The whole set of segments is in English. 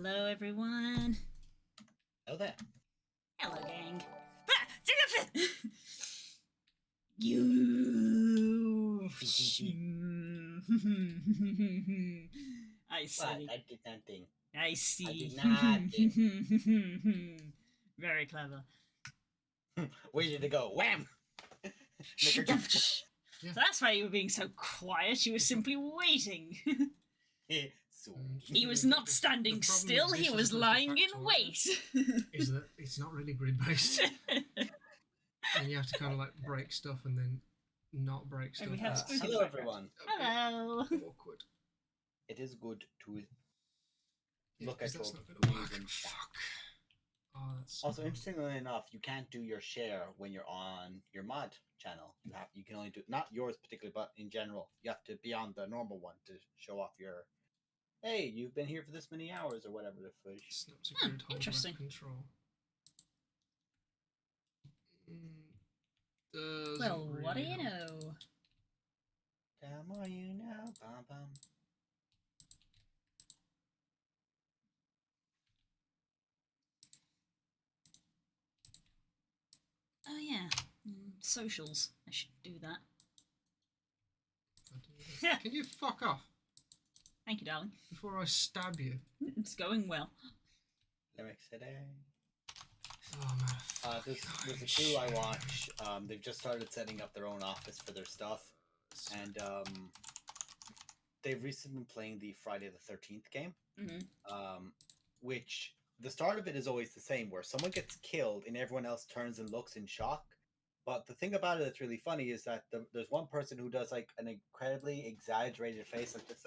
Hello, everyone. Oh, there. Hello, gang. You. I see. What? I did nothing. I see. I did nothing. Very clever. Where did it go? Wham! Make her jump. So that's why you were being so quiet. You were simply waiting. He was not standing still, he was lying in wait. Is that it's not really grid based. And you have to kind of like break stuff and then not break stuff. And we have Hello, everyone. Hello. Awkward. It is good to look at your amazing fuck. Oh, that's so also, interestingly enough, you can't do your share when you're on your mod channel. You can only do, not yours particularly, but in general, you have to be on the normal one to show off your, hey, you've been here for this many hours or whatever the fish. Interesting. Control. Well, what do you know? The more you know, bum bum. Oh yeah, socials. I should do that. Can you fuck off? Thank you, darling. Before I stab you. It's going well. Lyrics today. Oh man. There's a crew I watch. They've just started setting up their own office for their stuff, and they've recently been playing the Friday the 13th game. Which the start of it is always the same, where someone gets killed and everyone else turns and looks in shock. But the thing about it that's really funny is that there's one person who does like an incredibly exaggerated face, like this,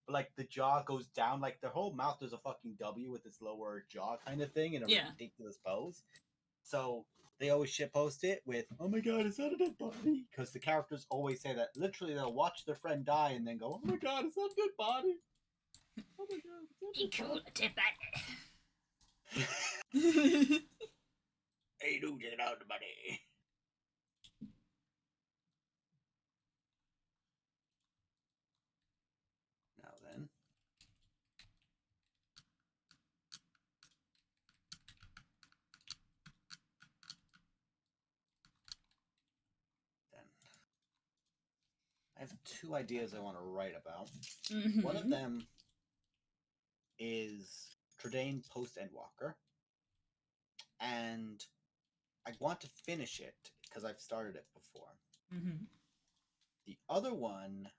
like the jaw goes down, like the whole mouth is a fucking W with its lower jaw kind of thing in a ridiculous pose. So they always shitpost it with, "Oh my god, is that a dead body?" Because the characters always say that. Literally, they'll watch their friend die and then go, "Oh my god, is that a dead body? Oh my god, is that a dead body?" Dead body. Hey, dude, get out the body. Now then. I have two ideas I want to write about. One of them is Tradaine Post Endwalker, and I want to finish it because I've started it before. The other one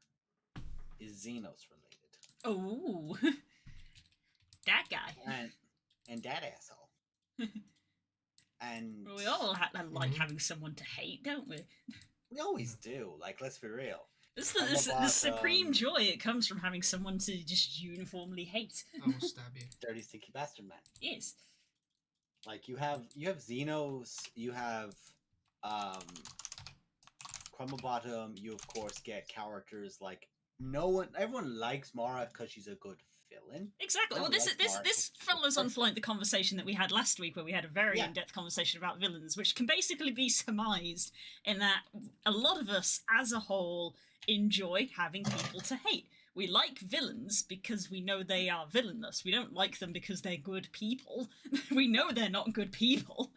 is Xenos related. Oh, that guy. And that asshole. And we all like having someone to hate, don't we? We always do. Like, let's be real. The supreme joy it comes from having someone to just uniformly hate. I will stab you. Dirty, stinky bastard man. Yes. Like, you have Xenos, you have Crumble Bottom, you of course get characters like everyone likes Mara because she's a good villain. Exactly. Well, this follows on like the conversation that we had last week, where we had a very in-depth conversation about villains, which can basically be surmised in that a lot of us, as a whole, enjoy having people to hate. We like villains because we know they are villainous. We don't like them because they're good people. We know they're not good people.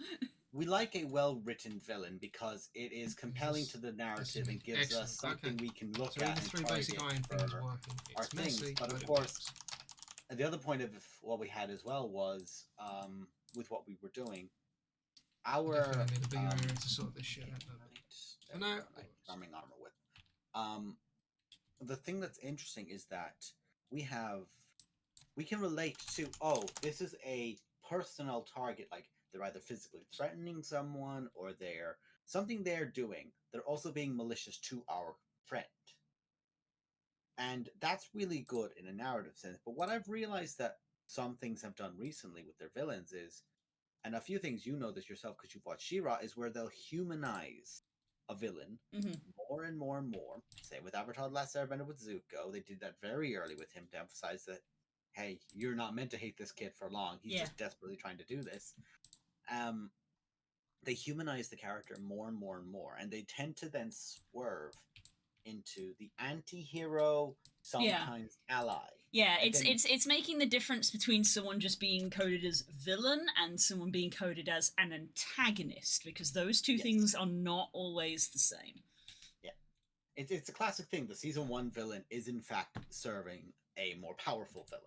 We like a well-written villain because it is compelling to the narrative and gives us something we can look at and try to get for our things. But of course, the other point of what we had as well was, with what we were doing, our to sort this shit out. arming armor with. The thing that's interesting is that we can relate to, oh, this is a personal target, like they're either physically threatening someone or something they're doing. They're also being malicious to our friend. And that's really good in a narrative sense. But what I've realized that some things have done recently with their villains is, and a few things you know this yourself because you've watched She-Ra, is where they'll humanize a villain more and more and more. Same with Avatar: The Last Airbender with Zuko. They did that very early with him to emphasize that, hey, you're not meant to hate this kid for long. He's just desperately trying to do this. They humanize the character more and more and more, and they tend to then swerve into the anti-hero sometimes ally. Yeah, And then, it's making the difference between someone just being coded as villain and someone being coded as an antagonist, because those two things are not always the same. Yeah, it's a classic thing. The season 1 villain is in fact serving a more powerful villain.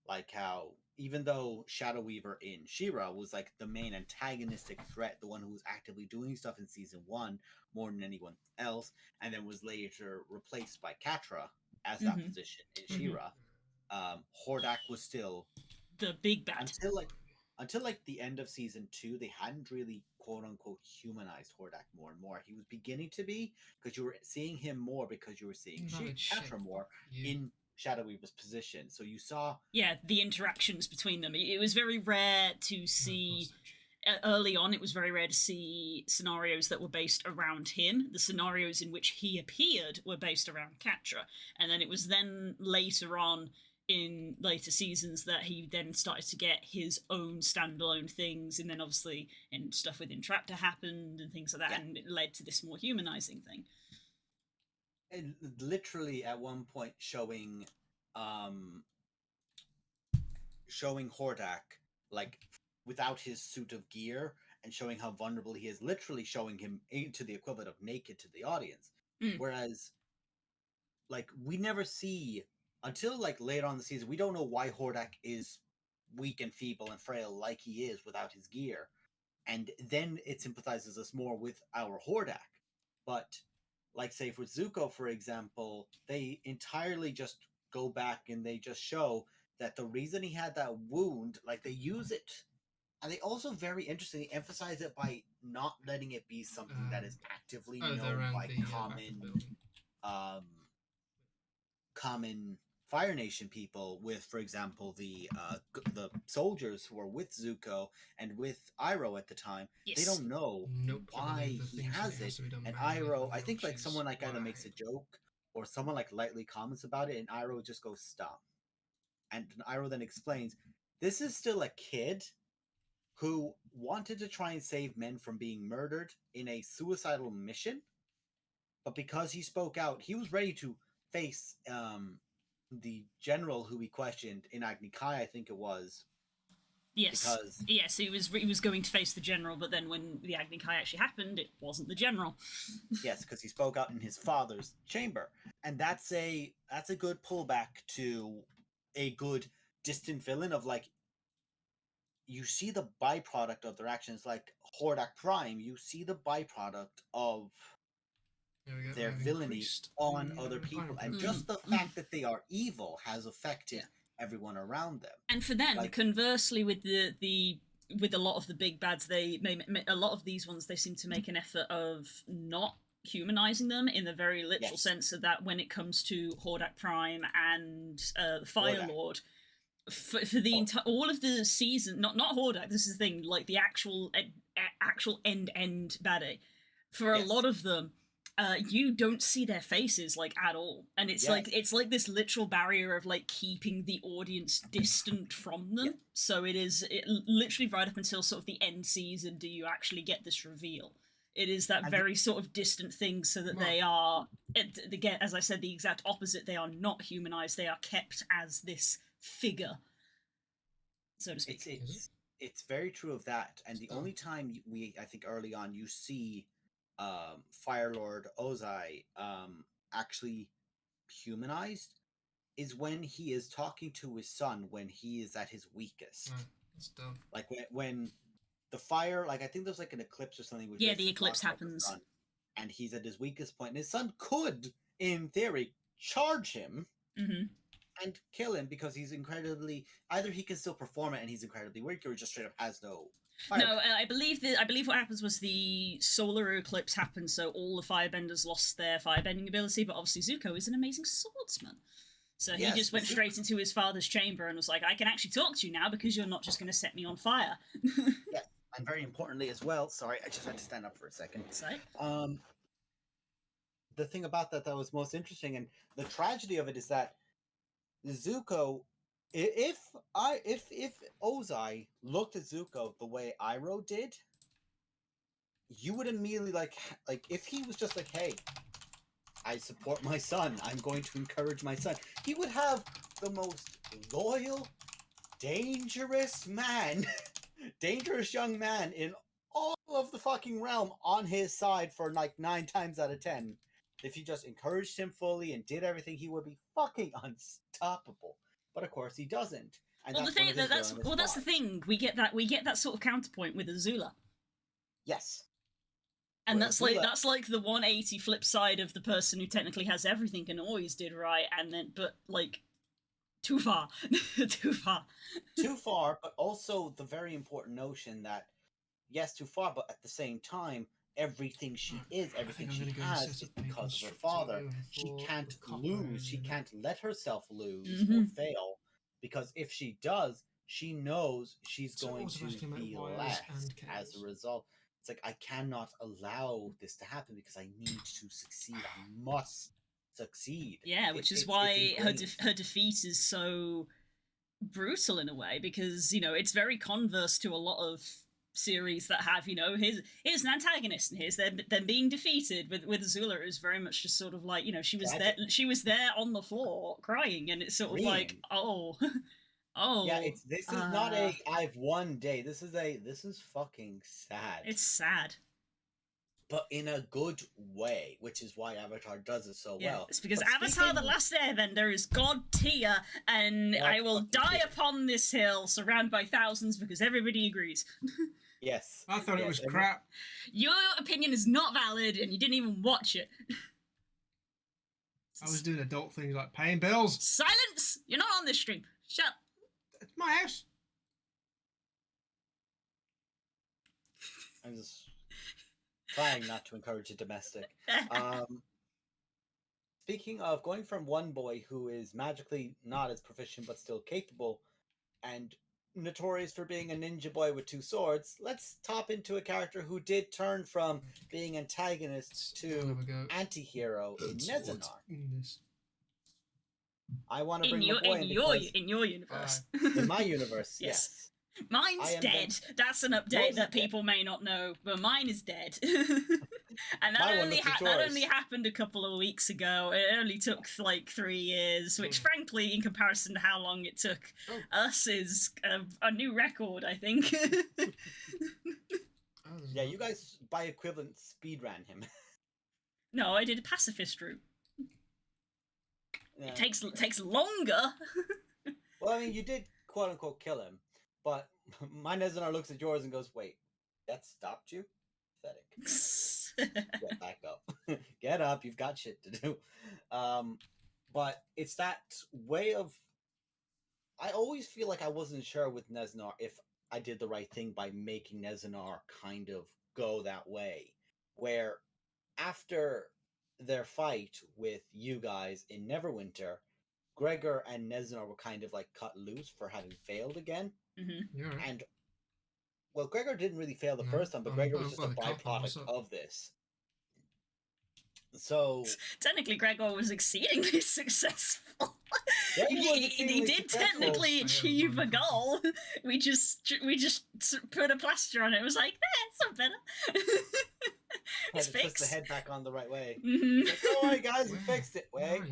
Like how, even though Shadow Weaver in She-Ra was like the main antagonistic threat, the one who was actively doing stuff in season 1 more than anyone else, and then was later replaced by Catra as that position in She-Ra, Hordak was still the big bad until like the end of season 2. They hadn't really quote unquote humanized Hordak more and more. He was beginning to be, because you were seeing him more, because you were seeing Catra more in Shadow Weaver's position. So you saw the interactions between them. It was very rare to see early on. It was very rare to see scenarios that were based around him. The scenarios in which he appeared were based around Catra, and then it was then later on in later seasons that he then started to get his own standalone things, and then obviously and stuff with Entraptor happened and things like that, and it led to this more humanizing thing. And literally at one point showing Hordak like without his suit of gear and showing how vulnerable he is, literally showing him into the equivalent of naked to the audience. Whereas like we never see, until like later on in the season, we don't know why Hordak is weak and feeble and frail like he is without his gear. And then it sympathizes us more with our Hordak. But like say for Zuko, for example, they entirely just go back and they just show that the reason he had that wound, like they use it, and they also very interestingly emphasize it by not letting it be something that is actively known by common Fire Nation people, with, for example, the soldiers who were with Zuko and with Iroh at the time. They don't know why he has it. And Iroh, I think like someone like either makes a joke or someone like lightly comments about it, and Iroh just goes, "Stop." And Iroh then explains, this is still a kid who wanted to try and save men from being murdered in a suicidal mission, but because he spoke out, he was ready to face the general who he questioned in Agni Kai, I think it was. Yes, he was going to face the general, but then when the Agni Kai actually happened, it wasn't the general. Yes, because he spoke out in his father's chamber, and that's a good pullback to a good distant villain of like, you see the byproduct of their actions, like Hordak Prime. You see the byproduct of their villainy on other people, and just the fact that they are evil has affected everyone around them. And for them, like, conversely, with with a lot of the big bads, a lot of these ones, they seem to make an effort of not humanizing them in the very literal sense of that. When it comes to Hordak Prime and the Fire Lord, for the entire all of the season, not Hordak. This is the thing, like the actual end baddie. For a lot of them, you don't see their faces like at all, and it's like this literal barrier of like keeping the audience distant from them. So it literally right up until sort of the end season do you actually get this reveal. It is that very sort of distant thing, so that they are, again, as I said, the exact opposite. They are not humanized. They are kept as this figure, so to speak. It's very true of that. And the only time I think early on, you see Fire Lord Ozai actually humanized is when he is talking to his son when he is at his weakest. That's dumb. Like when the fire, like I think there's like an eclipse or something. Which the eclipse happens. Son, and he's at his weakest point. And his son could, in theory, charge him and kill him because he's incredibly, either he can still perform it and he's incredibly weak, or he just straight up has no fire. No, I believe what happens was the solar eclipse happened, so all the firebenders lost their firebending ability, but obviously Zuko is an amazing swordsman. So he just went straight into his father's chamber and was like, I can actually talk to you now because you're not just going to set me on fire. Yeah, and very importantly as well, sorry, I just had to stand up for a second. Sorry? The thing about that was most interesting, and the tragedy of it is that Zuko, if Ozai looked at Zuko the way Iroh did, you would immediately like if he was just like, hey, I support my son. I'm going to encourage my son. He would have the most loyal, dangerous young man in all of the fucking realm on his side for like 9 times out of 10. If he just encouraged him fully and did everything, he would be fucking unstoppable. But of course, he doesn't. And Well, that's the thing. We get that sort of counterpoint with Azula. Yes. And that's like the 180 flip side of the person who technically has everything and always did right, and then but like too far. Too far, but also the very important notion that yes, too far, but at the same time, everything she is, everything she has is because of her father. She can't lose. She can't let herself lose or fail, because if she does, she knows she's going to be last as a result. It's like, I cannot allow this to happen because I need to succeed. I must succeed. Yeah, which is why her defeat is so brutal in a way, because, you know, it's very converse to a lot of series that have, you know, here's an antagonist and here's them being defeated. With Azula, it was very much just sort of like, you know, she was there on the floor crying, and it's sort of like, oh. Yeah, this is not a I've won day. This is fucking sad. It's sad. But in a good way, which is why Avatar does it so well. It's because Avatar The Last Airbender is God tier, and I will die upon this hill, surrounded by thousands, because everybody agrees. Yes. I thought it was crap. Your opinion is not valid, and you didn't even watch it. I was doing adult things like paying bills. Silence! You're not on this stream. Shut up. It's my house. I'm just trying not to encourage a domestic. Speaking of going from one boy who is magically not as proficient but still capable and notorious for being a ninja boy with 2 swords, let's top into a character who did turn from being antagonist to anti-hero in Nezanar. I want to bring my boy in your universe. In my universe, yes. Mine's dead. That's an update that people may not know, but mine is dead. And that only happened a couple of weeks ago. It only took like 3 years, which frankly, in comparison to how long it took us, is a new record, I think. Yeah, you guys, by equivalent, speedran him. No, I did a pacifist route. It takes longer. Well, I mean, you did quote unquote kill him, but my Nezanar looks at yours and goes, "Wait, that stopped you? Pathetic." Get back up. Get up. You've got shit to do. But it's that way of. I always feel like I wasn't sure with Nezanar if I did the right thing by making Nezanar kind of go that way, where after their fight with you guys in Neverwinter, Gregor and Nezanar were kind of like cut loose for having failed again. Mm-hmm. And well, Gregor didn't really fail the first time, but Gregor was just a byproduct of this. So technically, Gregor was exceedingly successful. He did technically achieve a goal. We just put a plaster on it. It was like, it's not better. It's fixed. Put the head back on the right way. Mm-hmm. Like, don't worry, guys, we fixed it. Wait.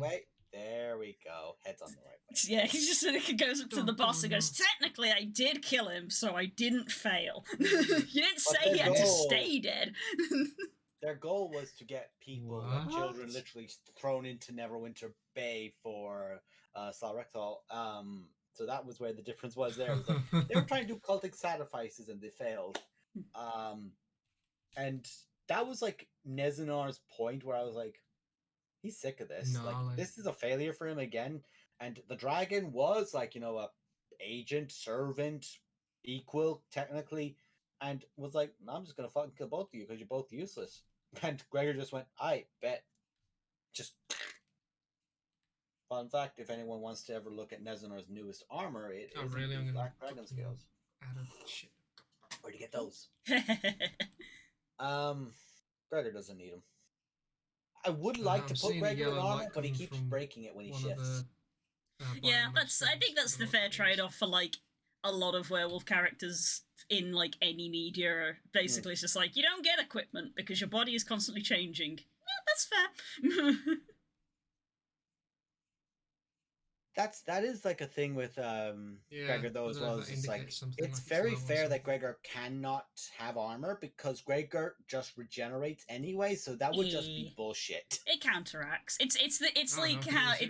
There we go. Head's on the right way. Yeah, he just goes up to the boss and goes, technically, I did kill him, so I didn't fail. You didn't say he had to stay dead. Their goal was to get people, children, literally thrown into Neverwinter Bay for Salrectal. So that was where the difference was there. It was like, they were trying to do cultic sacrifices and they failed. And that was like Nezanar's point where I was like, he's sick of this. This is a failure for him again. And the dragon was like, you know, a agent, servant, equal, technically, and was like, no, I'm just gonna fucking kill both of you because you're both useless. And Gregor just went, I bet. Just fun fact, if anyone wants to ever look at Nezanar's newest armor, it is Black Dragon Scales. Shit. Where'd you get those? Gregor doesn't need them. I would like to put Gregor in armor, but he keeps breaking it when he shifts. Yeah, I think that's the fair trade-off for like a lot of werewolf characters in like any media. Basically, it's just like, you don't get equipment because your body is constantly changing. Yeah, that's fair. that is like a thing with Gregor though as well. It's like it's very fair that Gregor cannot have armor because Gregor just regenerates anyway, so that would just be bullshit. It counteracts. It's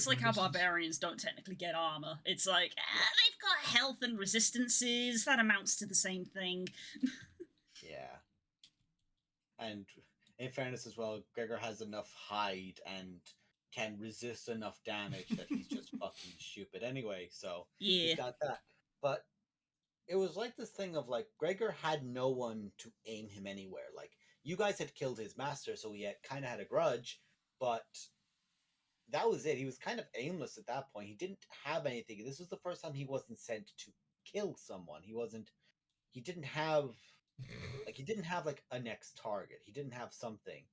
like how barbarians don't technically get armor. It's like they've got health and resistances. That amounts to the same thing. Yeah. And in fairness as well, Gregor has enough hide and can resist enough damage that he's just fucking stupid anyway, so yeah, he's got that. But it was like this thing of like Gregor had no one to aim him anywhere. Like you guys had killed his master, so he kind of had a grudge, but that was it. He was kind of aimless at that point. He didn't have anything. This was the first time he wasn't sent to kill someone. He didn't have like a next target. He didn't have something.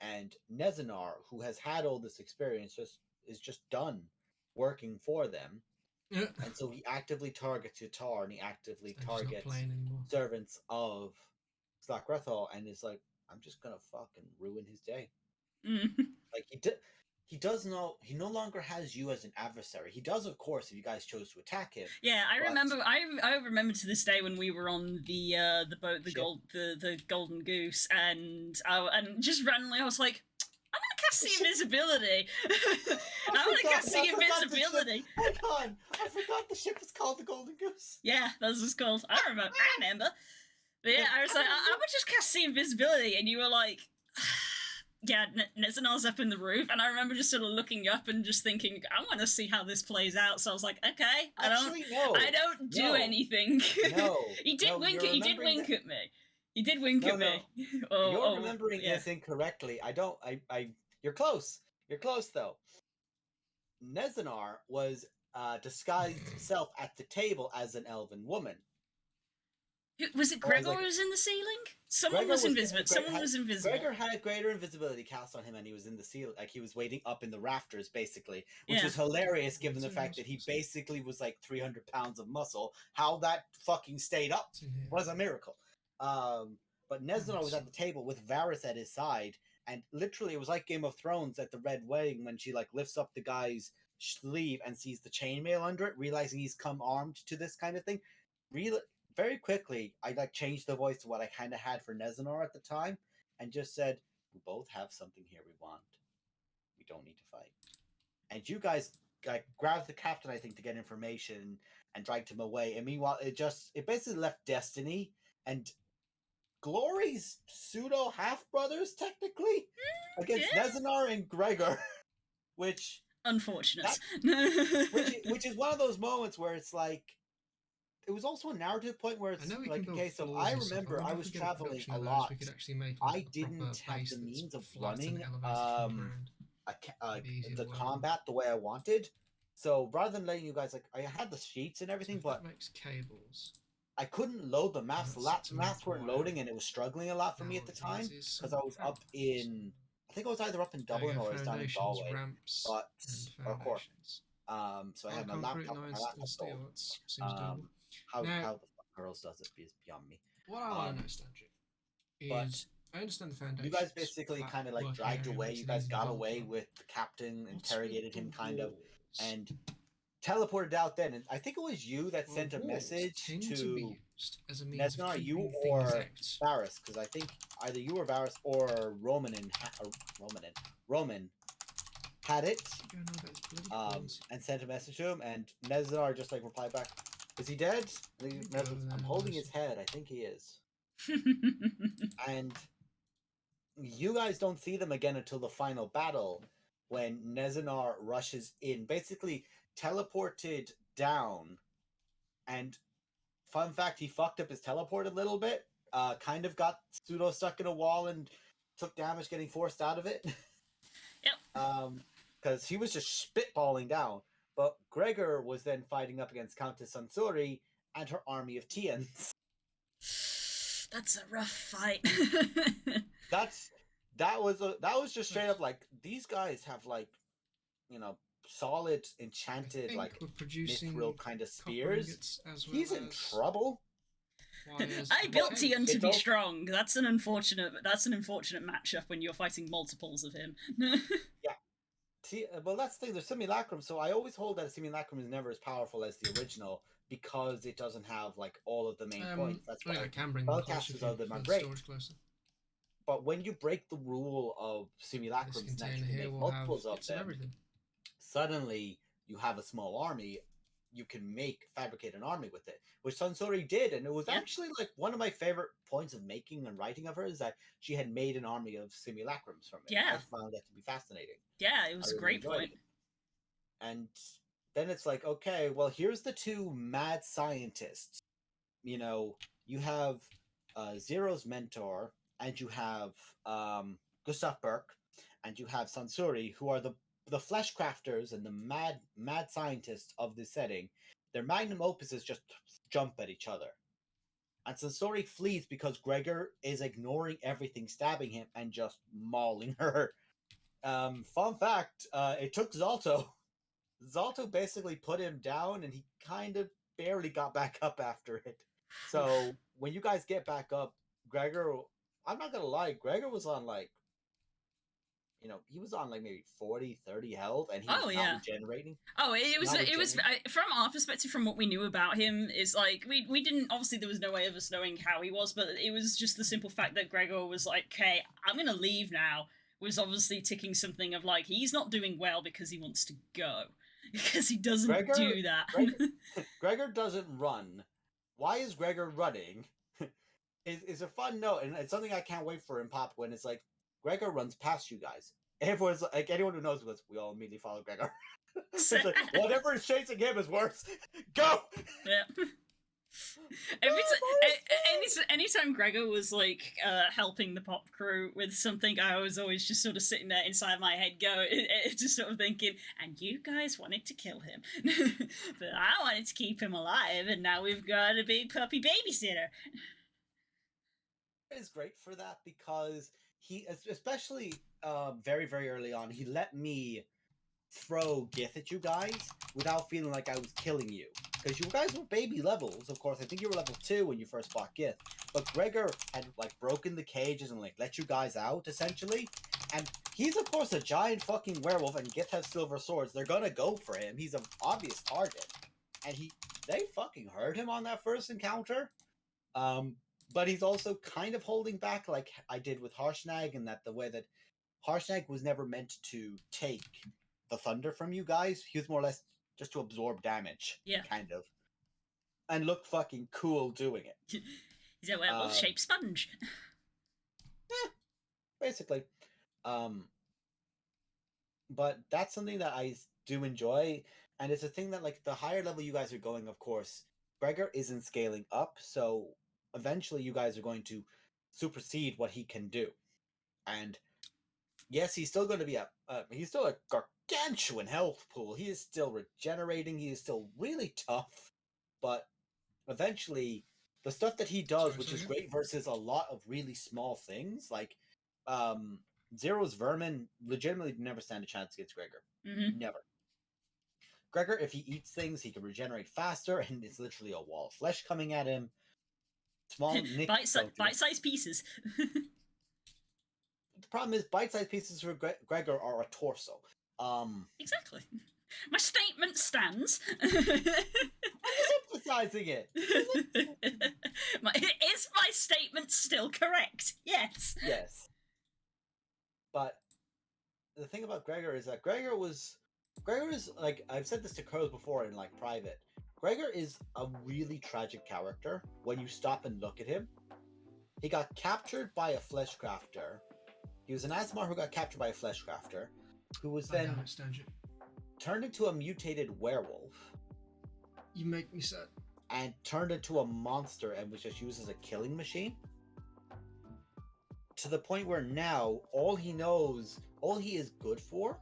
And Nezanar, who has had all this experience, is just done working for them. And so he actively targets Yatar, and he actively targets servants of Slakrethal, and is like, I'm just gonna fucking ruin his day. Like he no longer has you as an adversary. He does, of course, if you guys chose to attack him. Yeah, I remember to this day when we were on the boat, the Golden Goose, and just randomly I was like, I'm gonna cast the invisibility. I'm gonna cast the invisibility. Hold on, I forgot the ship was called the Golden Goose. Yeah, that's what it's called. I remember. But yeah, I was like, I would just cast the invisibility, and you were like. Yeah, Nezanar's up in the roof, and I remember just sort of looking up and just thinking, I want to see how this plays out. So I was like, okay, I don't do anything. No, he did wink at me. He did wink at me. You're remembering this incorrectly. You're close. You're close though. Nezanar was disguised himself at the table as an elven woman. Was it Gregor who was in the ceiling? Someone was invisible. Gregor had greater invisibility cast on him, and he was in the ceiling. Like, he was waiting up in the rafters, basically. Which was hilarious, given the fact that he basically was like 300 pounds of muscle. How that fucking stayed up was a miracle. But Nezanar was at the table with Varys at his side, and literally it was like Game of Thrones at the Red Wedding when she like lifts up the guy's sleeve and sees the chainmail under it, realizing he's come armed to this kind of thing. Very quickly, I like changed the voice to what I kind of had for Nezanar at the time, and just said, "We both have something here we want. We don't need to fight." And you guys like grabbed the captain, I think, to get information and dragged him away. And meanwhile, it basically left Destiny and Glory's pseudo half brothers technically against Nezanar and Gregor, which unfortunate. Which is one of those moments where it's like. It was also a narrative point where it's like, okay, so I remember I was traveling a lot. I didn't have the means of running the combat the way I wanted. So rather than letting you guys, like, I had the sheets and everything, but makes cables. I couldn't load the maps. The maps weren't loading, and it was struggling a lot for me at the time because I was up in, I think I was either up in Dublin or I was down in Galway. But, of course. So I had my laptop sold. How the fuck girls does it is beyond me. What I want to know, Stanjik, is I understand the foundation. You guys basically kind of like dragged away. You guys got away with the captain, interrogated him kind of, and teleported out then. And I think it was you that sent a message to Nezanar, you or Varys, because I think either you or Varys or Roman had it, and sent a message to him, and Nezanar just like replied back. Is he dead? I'm holding his head. I think he is. And you guys don't see them again until the final battle when Nezanar rushes in. Basically teleported down. And fun fact, he fucked up his teleport a little bit. Kind of got pseudo stuck in a wall and took damage getting forced out of it. Yep. Because he was just spitballing down. But Gregor was then fighting up against Countess Sansori and her army of Tians. That's a rough fight. that was just straight up like, these guys have like, solid enchanted like mithril kind of spears. He's in trouble. I built Tian to be strong. That's an unfortunate matchup when you're fighting multiples of him. Yeah. See, well, that's the thing. There's simulacrum, so I always hold that a simulacrum is never as powerful as the original because it doesn't have like all of the main points. That's I why can bring them closer spellcasters of them for are the great. storage closer. But when you break the rule of This simulacrums and container actually here make will have multiples of bits of them, everything. suddenly you have a small army. You can fabricate an army with it, which Sansori did, and it was actually like one of my favorite points of making and writing of her is that she had made an army of simulacrums from it. Yeah. I found that to be fascinating. Yeah, it was a great point. And then it's like, okay, well, here's the two mad scientists. You know, you have Zero's mentor, and you have Gustav Burke, and you have Sansuri, who are the flesh crafters and the mad scientists of this setting. Their magnum opus is just jump at each other. And Sansori flees because Gregor is ignoring everything, stabbing him, and just mauling her. Fun fact, it took Zalto. Zalto basically put him down, and he kind of barely got back up after it. So when you guys get back up, Gregor, I'm not going to lie, Gregor was on like, he was on like maybe 40, 30 health, and he was not regenerating. Oh, it was from our perspective, from what we knew about him, is like we didn't, obviously there was no way of us knowing how he was, but it was just the simple fact that Gregor was like, okay, I'm gonna leave now, was obviously ticking something of like, he's not doing well because he wants to go, because he doesn't do that. Gregor doesn't run. Why is Gregor running? Is a fun note, and it's something I can't wait for in Pop when it's like, Gregor runs past you guys. Everyone's like, anyone who knows us, we all immediately follow Gregor. It's like, whatever is chasing him is worse. Go! Yeah. Anytime Gregor was like helping the pop crew with something, I was always just sort of sitting there inside my head just sort of thinking, and you guys wanted to kill him. But I wanted to keep him alive, and now we've got a big puppy babysitter. It is great for that because he, especially very, very early on, he let me throw Gith at you guys without feeling like I was killing you. Because you guys were baby levels, of course. I think you were level 2 when you first fought Gith. But Gregor had like broken the cages and like let you guys out, essentially. And he's of course a giant fucking werewolf, and Gith has silver swords. They're gonna go for him. He's an obvious target. And they fucking hurt him on that first encounter. But he's also kind of holding back, like I did with Harshnag, and that the way that Harshnag was never meant to take the thunder from you guys. He was more or less just to absorb damage, kind of, and look fucking cool doing it. He's a werewolf-shaped sponge. Yeah, basically. But that's something that I do enjoy, and it's a thing that, like, the higher level you guys are going, of course, Gregor isn't scaling up, so eventually you guys are going to supersede what he can do. And yes, he's still going to be he's still a gargantuan health pool. He is still regenerating. He is still really tough. But eventually, the stuff that he does, which is great versus a lot of really small things, like Zero's vermin legitimately never stand a chance against Gregor. Mm-hmm. Never. Gregor, if he eats things, he can regenerate faster, and it's literally a wall of flesh coming at him. Small bite-sized pieces. The problem is, bite-sized pieces for Gregor are a torso. Exactly. My statement stands. I'm emphasizing it. Is my statement still correct? Yes. Yes. But the thing about Gregor is that Gregor is, like, I've said this to Crows before in like private. Gregor is a really tragic character when you stop and look at him. He got captured by a flesh crafter. He was an Asmar who got captured by a flesh crafter, who was then turned into a mutated werewolf. You make me sad. And turned into a monster and was just used as a killing machine. To the point where now all he is good for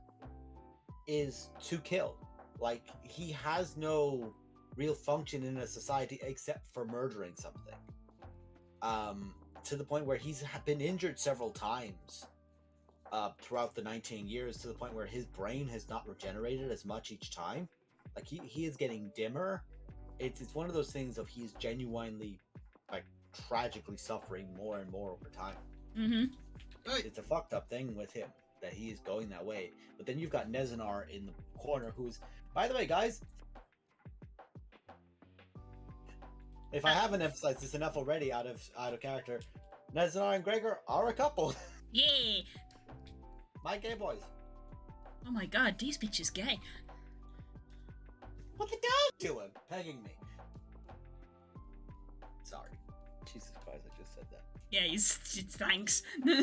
is to kill. Like, he has no real function in a society except for murdering something. To the point where he's been injured several times throughout the 19 years, to the point where his brain has not regenerated as much each time. Like, he is getting dimmer. It's one of those things of he's genuinely, like, tragically suffering more and more over time. Mm-hmm. It's a fucked up thing with him. that he is going that way. But then you've got Nezanar in the corner, who's, by the way, guys, if I haven't emphasized this enough already out of character, Nezanar and Gregor are a couple. Yeah. My gay boys. Oh my god, these bitches gay. What the dog doing? Pegging me. Sorry. Jesus Christ, I just said that. Yeah, he's thanks. Da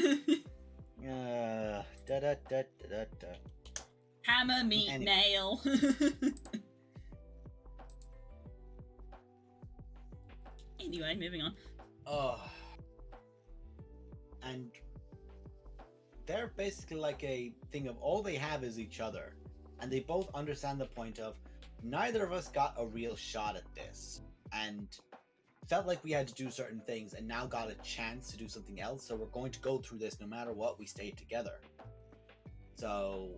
da da da da da. Hammer, meat, Anyway. nail. Anyway, moving on. And they're basically like a thing of all they have is each other. And they both understand the point of neither of us got a real shot at this. And felt like we had to do certain things and now got a chance to do something else. So we're going to go through this no matter what, we stay together. So,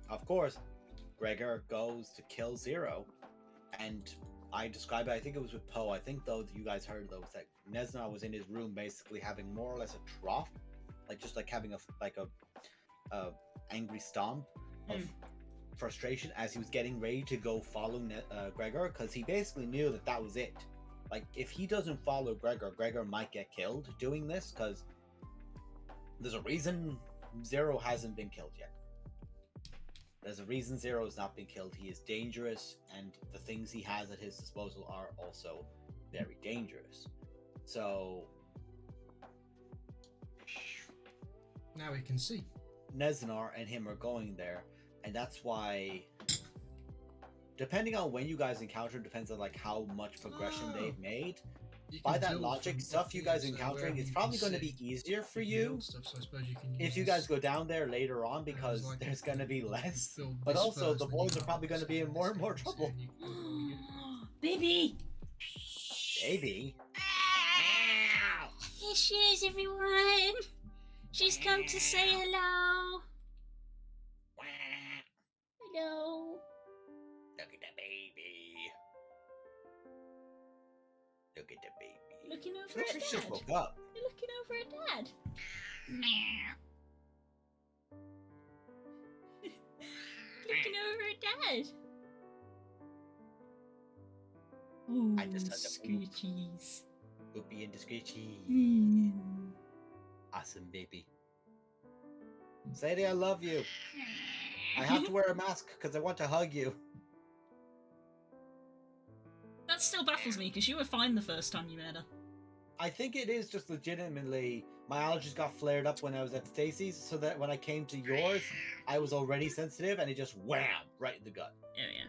of course, Gregor goes to kill Zero. And I described it, I think it was with Poe. I think though you guys heard though that Nezanar was in his room basically having more or less a trough, like just like having a angry stomp of frustration as he was getting ready to go follow Gregor, because he basically knew that that was it. Like if he doesn't follow Gregor, Gregor might get killed doing this, because there's a reason Zero hasn't been killed yet. There's a reason Zero has not been killed. He is dangerous, and the things he has at his disposal are also very dangerous. So now we can see. Nezanar and him are going there, and that's why, depending on when you guys encounter, depends on like how much progression they've made. You By can that build logic, from stuff you guys here, so encountering wherever is you probably can going to see, be easier for can you build stuff, so I suppose you can if use you guys this. go down there later on, because Like there's if going to you be build less. this But also, first, the then you boys are can probably going to be in this more and more this trouble. and you can build all your- Baby! Baby. Here she is, everyone! She's come to say hello! Hello! Look at the baby. Look at the baby. Looking over She looks at like she just Dad. woke up. You're looking over at Dad. Looking over at Dad. Ooh, I just had to poop. screechies. Whoopie and discreetly. Mm. Awesome, baby. Sadie, I love you. I have to wear a mask because I want to hug you. That still baffles me because you were fine the first time you met her. I think it is just legitimately my allergies got flared up when I was at Stacy's, so that when I came to yours, I was already sensitive and it just wham right in the gut. Oh yeah.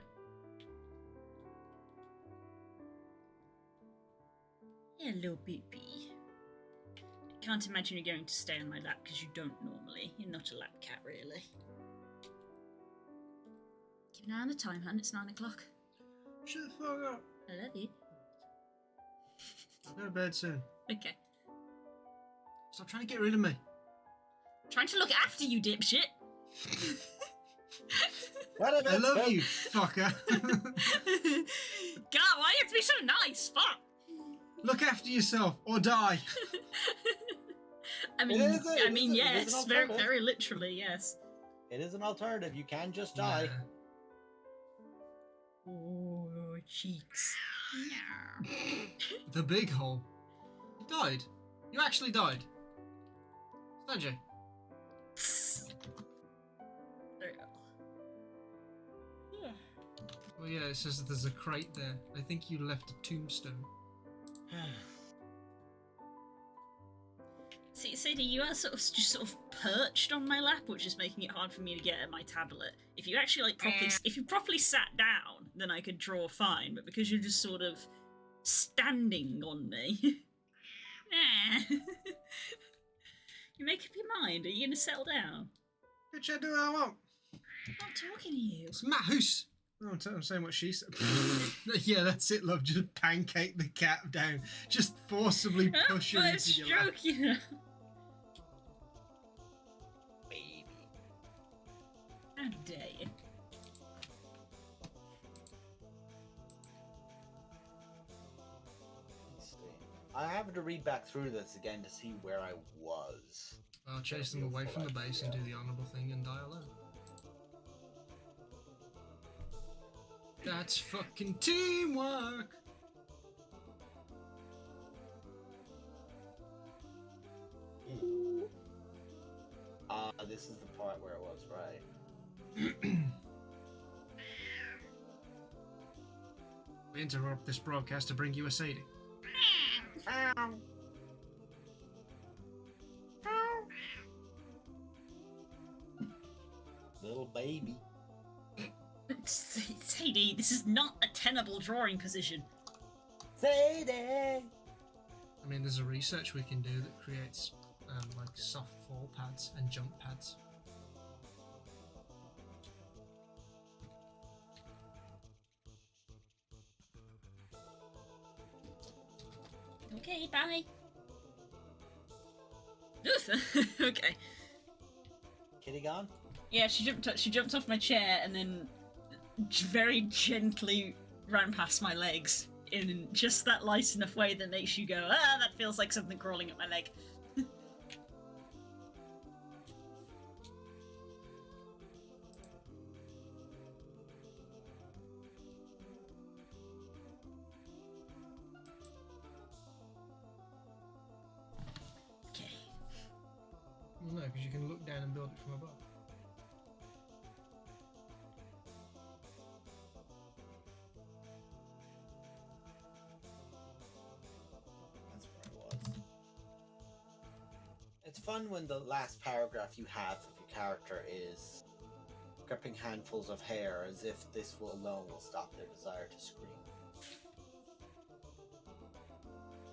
Hello, baby. I can't imagine you're going to stay on my lap because you don't normally. You're not a lap cat, really. Keep an eye on the time, hun. It's 9 o'clock. Shut the fuck up. I love you. I'll go to bed soon. Okay. Stop trying to get rid of me. Trying to look after you, dipshit. I love you, fucker. God, why do you have to be so nice? Fuck. Look after yourself or die. I mean, an yes, very, alternative. very literally, yes. It is an alternative. You can just die. Oh, cheeks. The big hole. You died. You actually died. Did you? There we go. Yeah. Well, yeah, it says that there's a crate there. I think you left a tombstone. See, Sadie, you are just sort of perched on my lap, which is making it hard for me to get at my tablet. If you actually if you properly sat down, then I could draw fine. But because you're just sort of standing on me, nah. You make up your mind. Are you gonna settle down? Bitch, I do what I want. I'm not talking to you. It's Matt Hoose. No, I'm saying what she said. Yeah, that's it, love. Just pancake the cat down. Just forcibly push her into your lap. Stroking her. Baby. How dare you? Let's see. I have to read back through this again to see where I was. I'll chase them away from the base and do the honourable thing and die alone. That's fucking teamwork! This is the part where it was, right? We interrupt this broadcast to bring you a Sadie. Little baby. Sadie, this is not a tenable drawing position. Sadie! I mean, there's a research we can do that creates like soft fall pads and jump pads. Okay, bye. Okay. Kitty gone? Yeah, she jumped off my chair and then very gently ran past my legs in just that light enough way that makes you go, ah, that feels like something crawling up my leg. Okay. Well, no, because you can look down and build it from above. That's where it was. It's fun when the last paragraph you have of your character is gripping handfuls of hair as if this will alone will stop their desire to scream.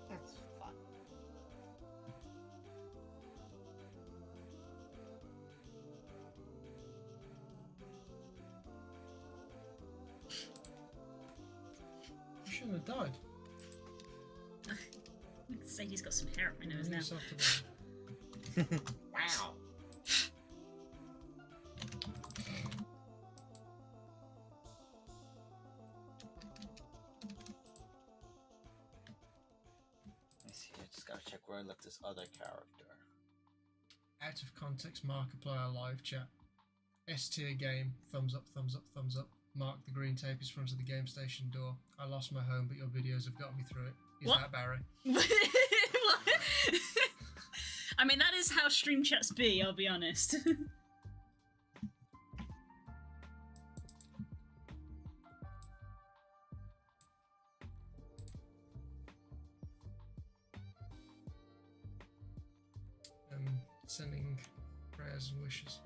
That's fun. You shouldn't have died. Sadie's got some hair up my nose now. Yourself to die. Wow. Let me see, I just gotta check where I left this other character. Out of context, Markiplier live chat. S tier game, thumbs up, thumbs up, thumbs up. Mark, the green tape is front of the game station door. I lost my home, but your videos have got me through it. Is What? that Barry? What? I mean, that is how stream chats be, I'll be honest. Sending prayers and wishes.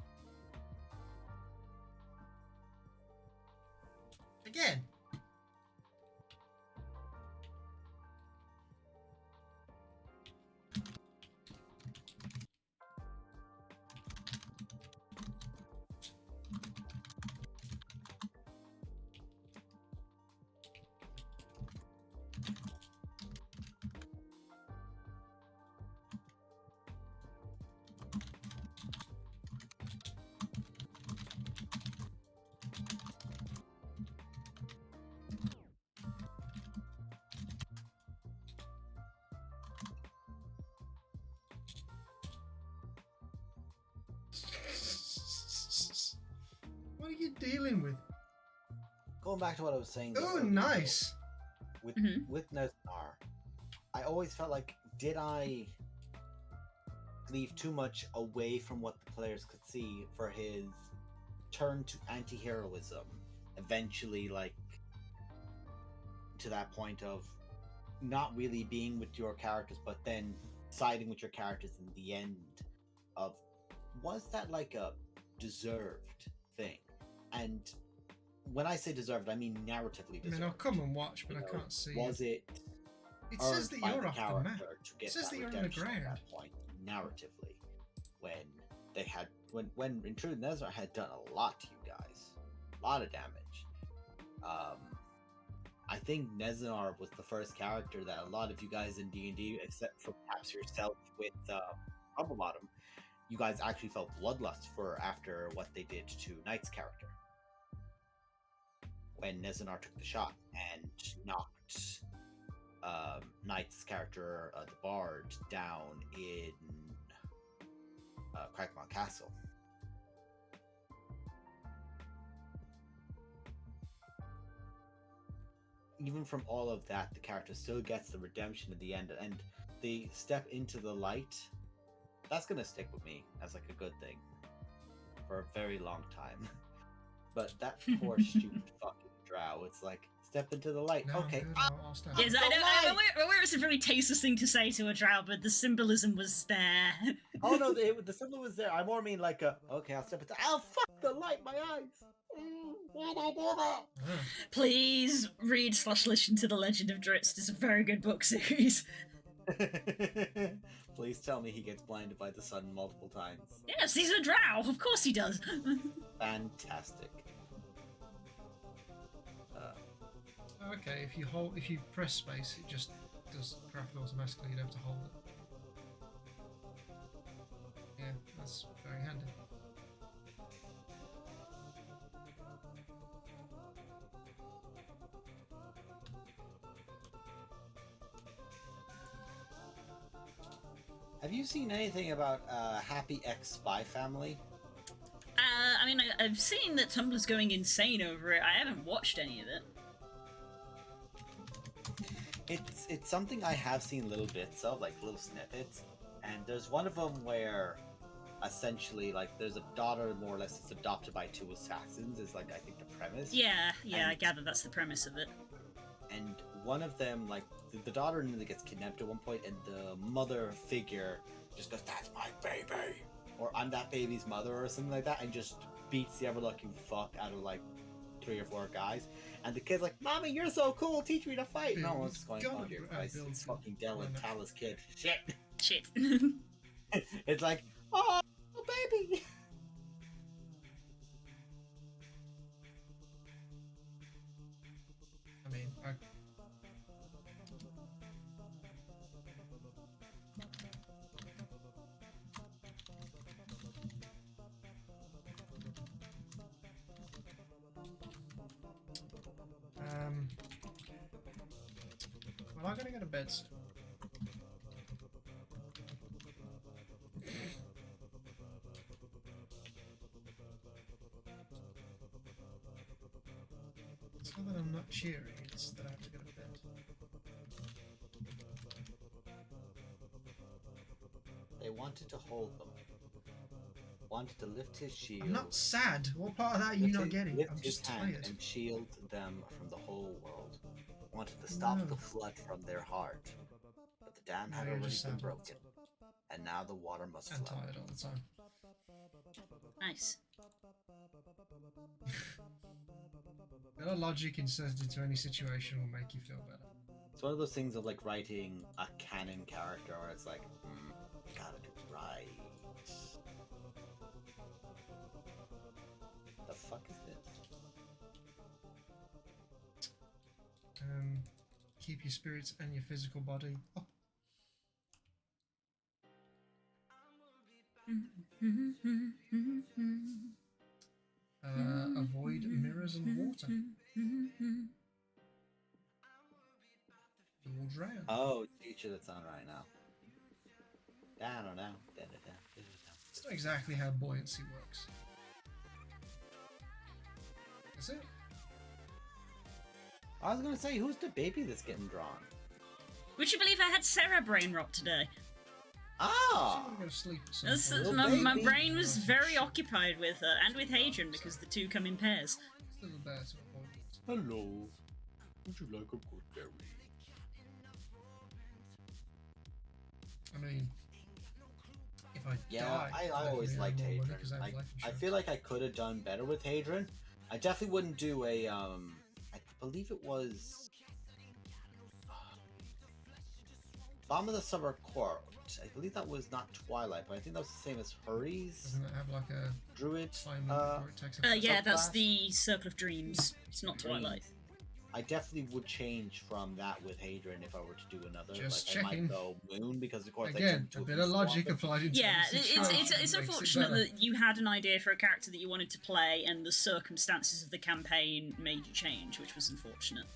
Again. What are you dealing with? Going back to what I was saying. Oh, nice. With with Neznar, I always felt like, did I leave too much away from what the players could see for his turn to anti-heroism? Eventually, like, to that point of not really being with your characters, but then siding with your characters in the end of, was that like a deserved thing? And when I say deserved, I mean narratively deserved. I mean, I'll come and watch, but I can't see. Was it? It says that you're off the map. It says that you're on the ground. At that point, narratively, when they had, when in truth, Neznar had done a lot to you guys, a lot of damage. I think Neznar was the first character that a lot of you guys in D&D, except for perhaps yourself with Rumble Bottom, you guys actually felt bloodlust for after what they did to Knight's character. When Neznar took the shot and knocked Knight's character, the Bard, down in Crackmont Castle. Even from all of that, the character still gets the redemption at the end, and they step into the light. That's gonna stick with me as like a good thing for a very long time. But that poor stupid fucking drow, it's like, step into the light. No, Okay. good, I'll step. Yes, I know. I'm aware it's a very tasteless thing to say to a drow, but the symbolism was there. Oh no, the symbol was there. I more mean like okay, I'll step into. Oh fuck the light, my eyes. Why'd I do that? Please read / listen to The Legend of Drizzt. It's a very good book series. Please tell me he gets blinded by the sun multiple times. Yes, he's a drow. Of course he does. Fantastic. Okay, if you press space, it just does craft automatically. You don't have to hold it. Yeah, that's very handy. Have you seen anything about Happy X Spy Family? I mean, I've seen that Tumblr's going insane over it. I haven't watched any of it. It's something I have seen little bits of, like little snippets, and there's one of them where essentially, like, there's a daughter more or less that's adopted by 2 assassins, is like, I think, the premise. Yeah, and, I gather that's the premise of it. And one of them, like, the daughter nearly gets kidnapped at one point, and the mother figure just goes, "That's my baby," or "I'm that baby's mother," or something like that, and just beats the ever-looking fuck out of, like, 3 or 4 guys. And the kid's like, "Mommy, you're so cool, teach me to fight." No one's going, "Oh dear Christ, it's fucking Dylan Tal's kid." Shit. It's like, "Oh, baby." I mean, well, I'm gonna go to bed soon. It's not that I'm not cheery, it's that I have to go to bed. They wanted to hold them. Wanted to lift his shield. I'm not sad. What part of that are you not getting? Lift I'm his just hand tired. and shield them from the whole world. Wanted to stop the flood from their heart. But the dam had No, you're already just been sad. broken. And now the water must I'm flow. tired all the time. Nice. A bit of logic inserted into any situation will make you feel better. It's one of those things of like writing a canon character where it's like, gotta do it right. The fuck is this? Keep your spirits and your physical body up. Avoid mirrors and water. You will drown. Oh, feature that's on right now. I don't know. It's not exactly how buoyancy works. Is it? I was gonna say, who's the baby that's getting drawn? Would you believe I had Sarah brain rot today? Ah! I'm gonna go to sleep at some That's, point. Little my baby. brain was very occupied with her, and with Hadrian, because the two come in pairs. Still a bear to avoid. Hello. Would you like a good berry? I mean, if I Yeah, die, I definitely always have liked more money Hadrian. 'cause I have life I insurance. feel like I could have done better with Hadrian. I definitely wouldn't do a I believe it was Bomb of the Summer Court. I believe that was not Twilight, but I think that was the same as Hurries Doesn't it have like a Druid. time limit before it takes a Yeah, that's Subclass? the Circle of Dreams. It's not Twilight. I definitely would change from that with Hadrian if I were to do another. Just like, I checking. might go Moon because of course I Again, turned a into bit of beast logic monster. applied into Yeah, the it's situation makes it unfortunate better. that you had an idea for a character that you wanted to play, and the circumstances of the campaign made you change, which was unfortunate.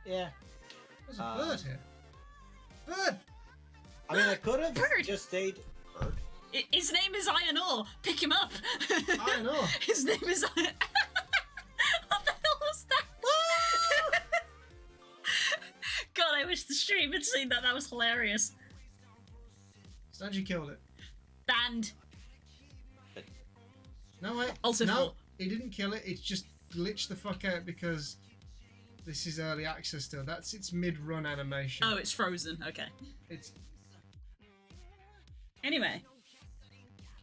Yeah. There's a bird here. Bird! I mean, I could have Bird! just stayed. Bird. His name is Iron Ore. Pick him up. Iron Ore. His name is Iron. What the hell was that? God, I wish the stream had seen that. That was hilarious. Stanji killed it. Banned. No, wait. Also no, full. he didn't kill it. It's just glitched the fuck out because this is early access still. That's its mid-run animation. Oh, it's frozen. Okay. It's... Anyway. Oh,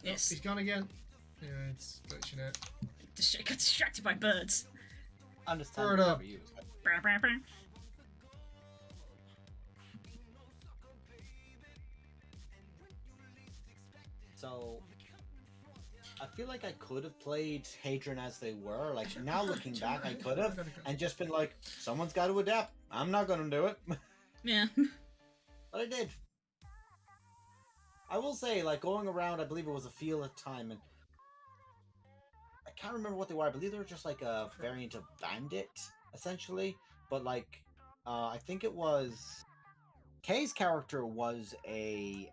Yes. he's gone again. Yeah, it's glitching out. Got distracted by birds. Understand Throw it up. for you. Brr, brr, brr. So, I feel like I could have played Hadron as they were. Like, now looking back, I could have. And just been like, someone's got to adapt. I'm not going to do it. Yeah. But I did. I will say, like, going around, I believe it was a field at time, and I can't remember what they were. I believe they were just like a variant of Bandit, essentially. But, like, I think it was... Kay's character was a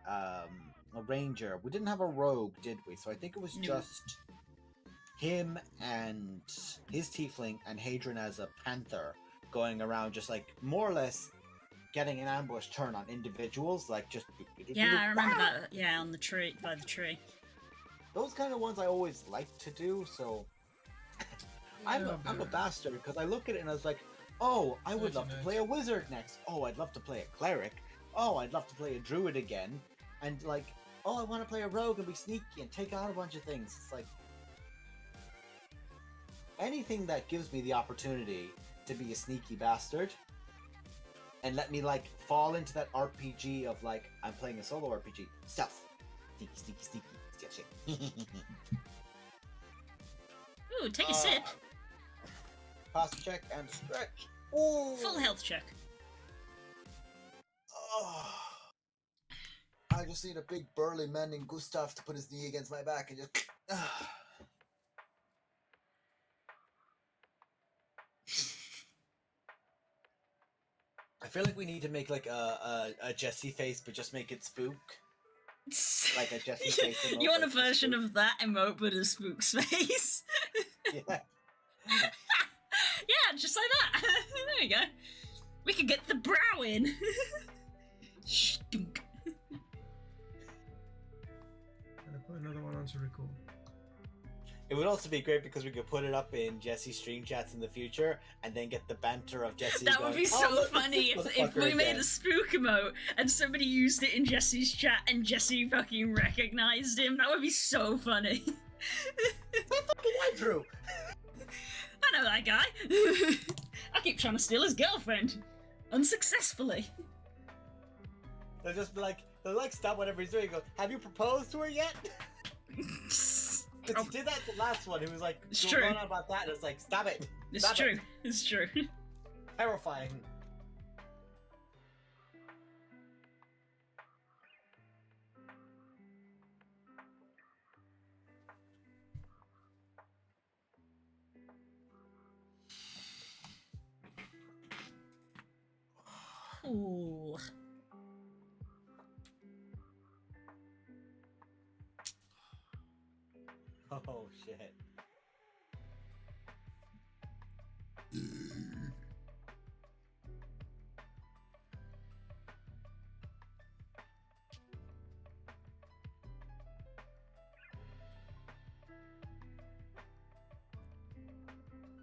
ranger. We didn't have a rogue, did we? So I think it was No. just him and his tiefling and Hadron as a panther going around just, like, more or less getting an ambush turn on individuals, like just... Yeah, I remember that. Yeah, on the tree, by the tree. Those kind of ones I always like to do, so... I'm a bastard, because I look at it and I was like, oh, I would love to play a wizard next. Oh, I'd love to play a cleric. Oh, I'd love to play a druid again. And like, oh, I want to play a rogue and be sneaky and take out a bunch of things. It's like... anything that gives me the opportunity to be a sneaky bastard and let me, like, fall into that RPG of, like, I'm playing a solo RPG. Stealth. Sneaky, sneaky, sneaky. Steal shit. Ooh, take a sip. Posture check and stretch. Ooh. Full health check. Oh. I just need a big burly man named Gustav to put his knee against my back and just... I feel like we need to make like a Jesse face, but just make it spook. Like a Jesse face emote. You want a version of that emote but a spook's face? Yeah. Yeah, just like that. There we go. We could get the brow in. Stunk. Gonna put another one on to record. It would also be great because we could put it up in Jesse's stream chats in the future, and then get the banter of Jesse. That going, would be "Oh, so look, funny this if we motherfucker made again." a spook emote and somebody used it in Jesse's chat and Jesse fucking recognized him. That would be so funny. That fucking went through. I know that guy. I keep trying to steal his girlfriend. Unsuccessfully. They'll just be like, they'll like stop whatever he's doing and go, have you proposed to her yet? Because he did that the last one. He was like, It's going true. on about that, and it's like, stop it. It's Stop true. It. It's true. Terrifying. Ooh. Oh, shit.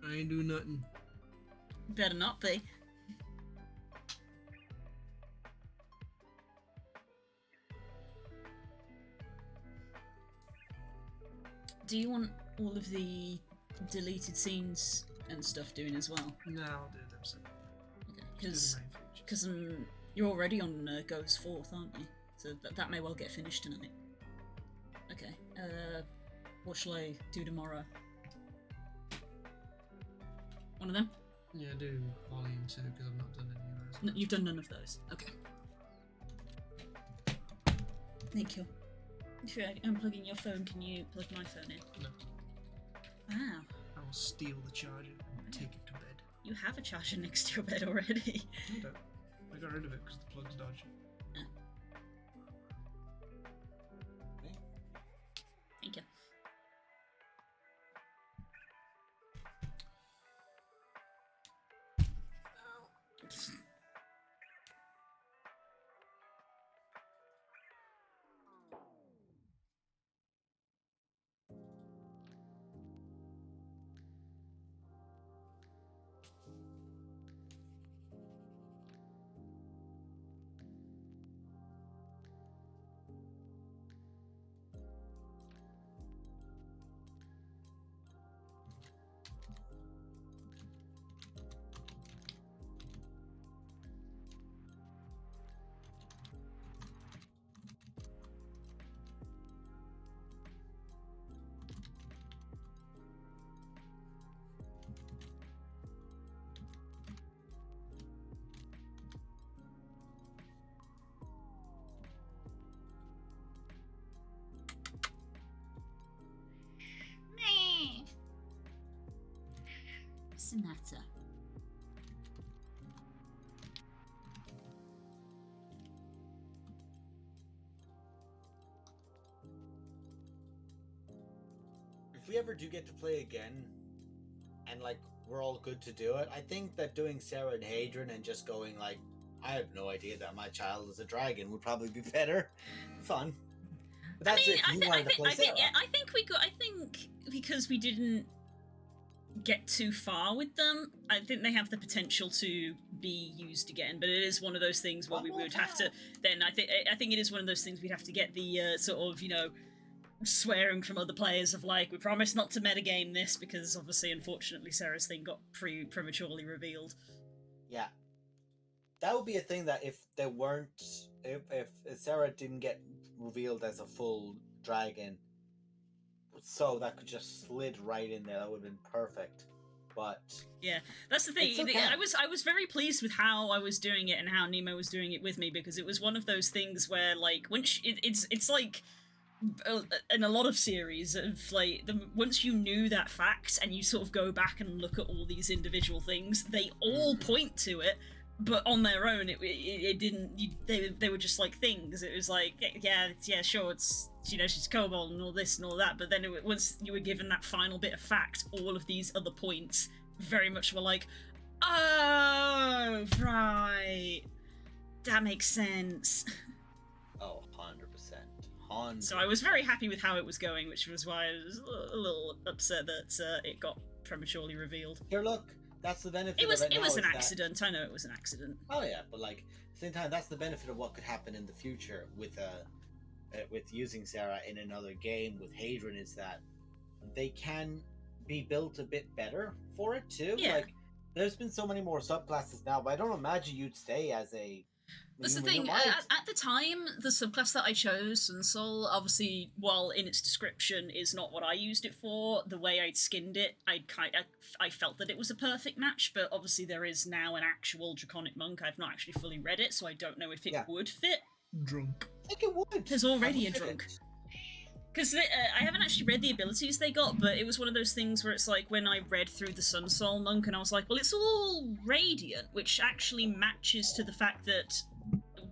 I ain't do nothing. Better not be. Do you want all of the deleted scenes and stuff doing as well? No, I'll do them separate. Okay, Just do the main features. because you're already on Goes Forth, aren't you? So that may well get finished tonight. Okay. What shall I do tomorrow? One of them? Yeah, do volume 2 because I've not done any of those. No, you've done none of those. Okay. Thank you. If you're unplugging your phone, can you plug my phone in? No. Wow. I will steal the charger and take it to bed. You have a charger next to your bed already. I don't. I got rid of it because the plug's dodgy. What's the matter? If we ever do get to play again, and like we're all good to do it, I think that doing Sarah and Hadrian and just going like, I have no idea that my child is a dragon would probably be better. Fun. But that's if you wanted to play Sarah. I think because we didn't get too far with them, I think they have the potential to be used again. But it is one of those things where we would have to. Then I think it is one of those things we'd have to get the sort of swearing from other players of like, we promise not to metagame this because obviously, unfortunately, Sarah's thing got prematurely revealed. Yeah. That would be a thing that if there weren't, if Sarah didn't get revealed as a full dragon, so that could just slid right in there, that would have been perfect. But yeah, that's the thing. Okay. I was very pleased with how I was doing it and how Nemo was doing it with me, because it was one of those things where like it's like in a lot of series of like once you knew that fact and you sort of go back and look at all these individual things, they all point to it. But on their own, it didn't. They were just like things. It was like, yeah, sure, it's she's kobold and all this and all that. But then once you were given that final bit of fact, all of these other points very much were like, oh right, that makes sense. Oh, 100%. So I was very happy with how it was going, which was why I was a little upset that it got prematurely revealed. Here, look. That's the benefit. It was an that... accident. I know it was an accident. Oh yeah, but like at the same time, that's the benefit of what could happen in the future with using Sarah in another game with Hadrian, is that they can be built a bit better for it too. Yeah. Like there's been so many more subclasses now, but I don't imagine you'd stay as a. That's the thing. At the time, the subclass that I chose, Sunsoul, obviously, while in its description is not what I used it for, the way I'd skinned it, I felt that it was a perfect match. But obviously, there is now an actual Draconic Monk. I've not actually fully read it, so I don't know if it would fit. Drunk. I think it would. There's already a drunk. Because I haven't actually read the abilities they got, but it was one of those things where it's like when I read through the Sunsoul Monk, and I was like, well, it's all radiant, which actually matches to the fact that.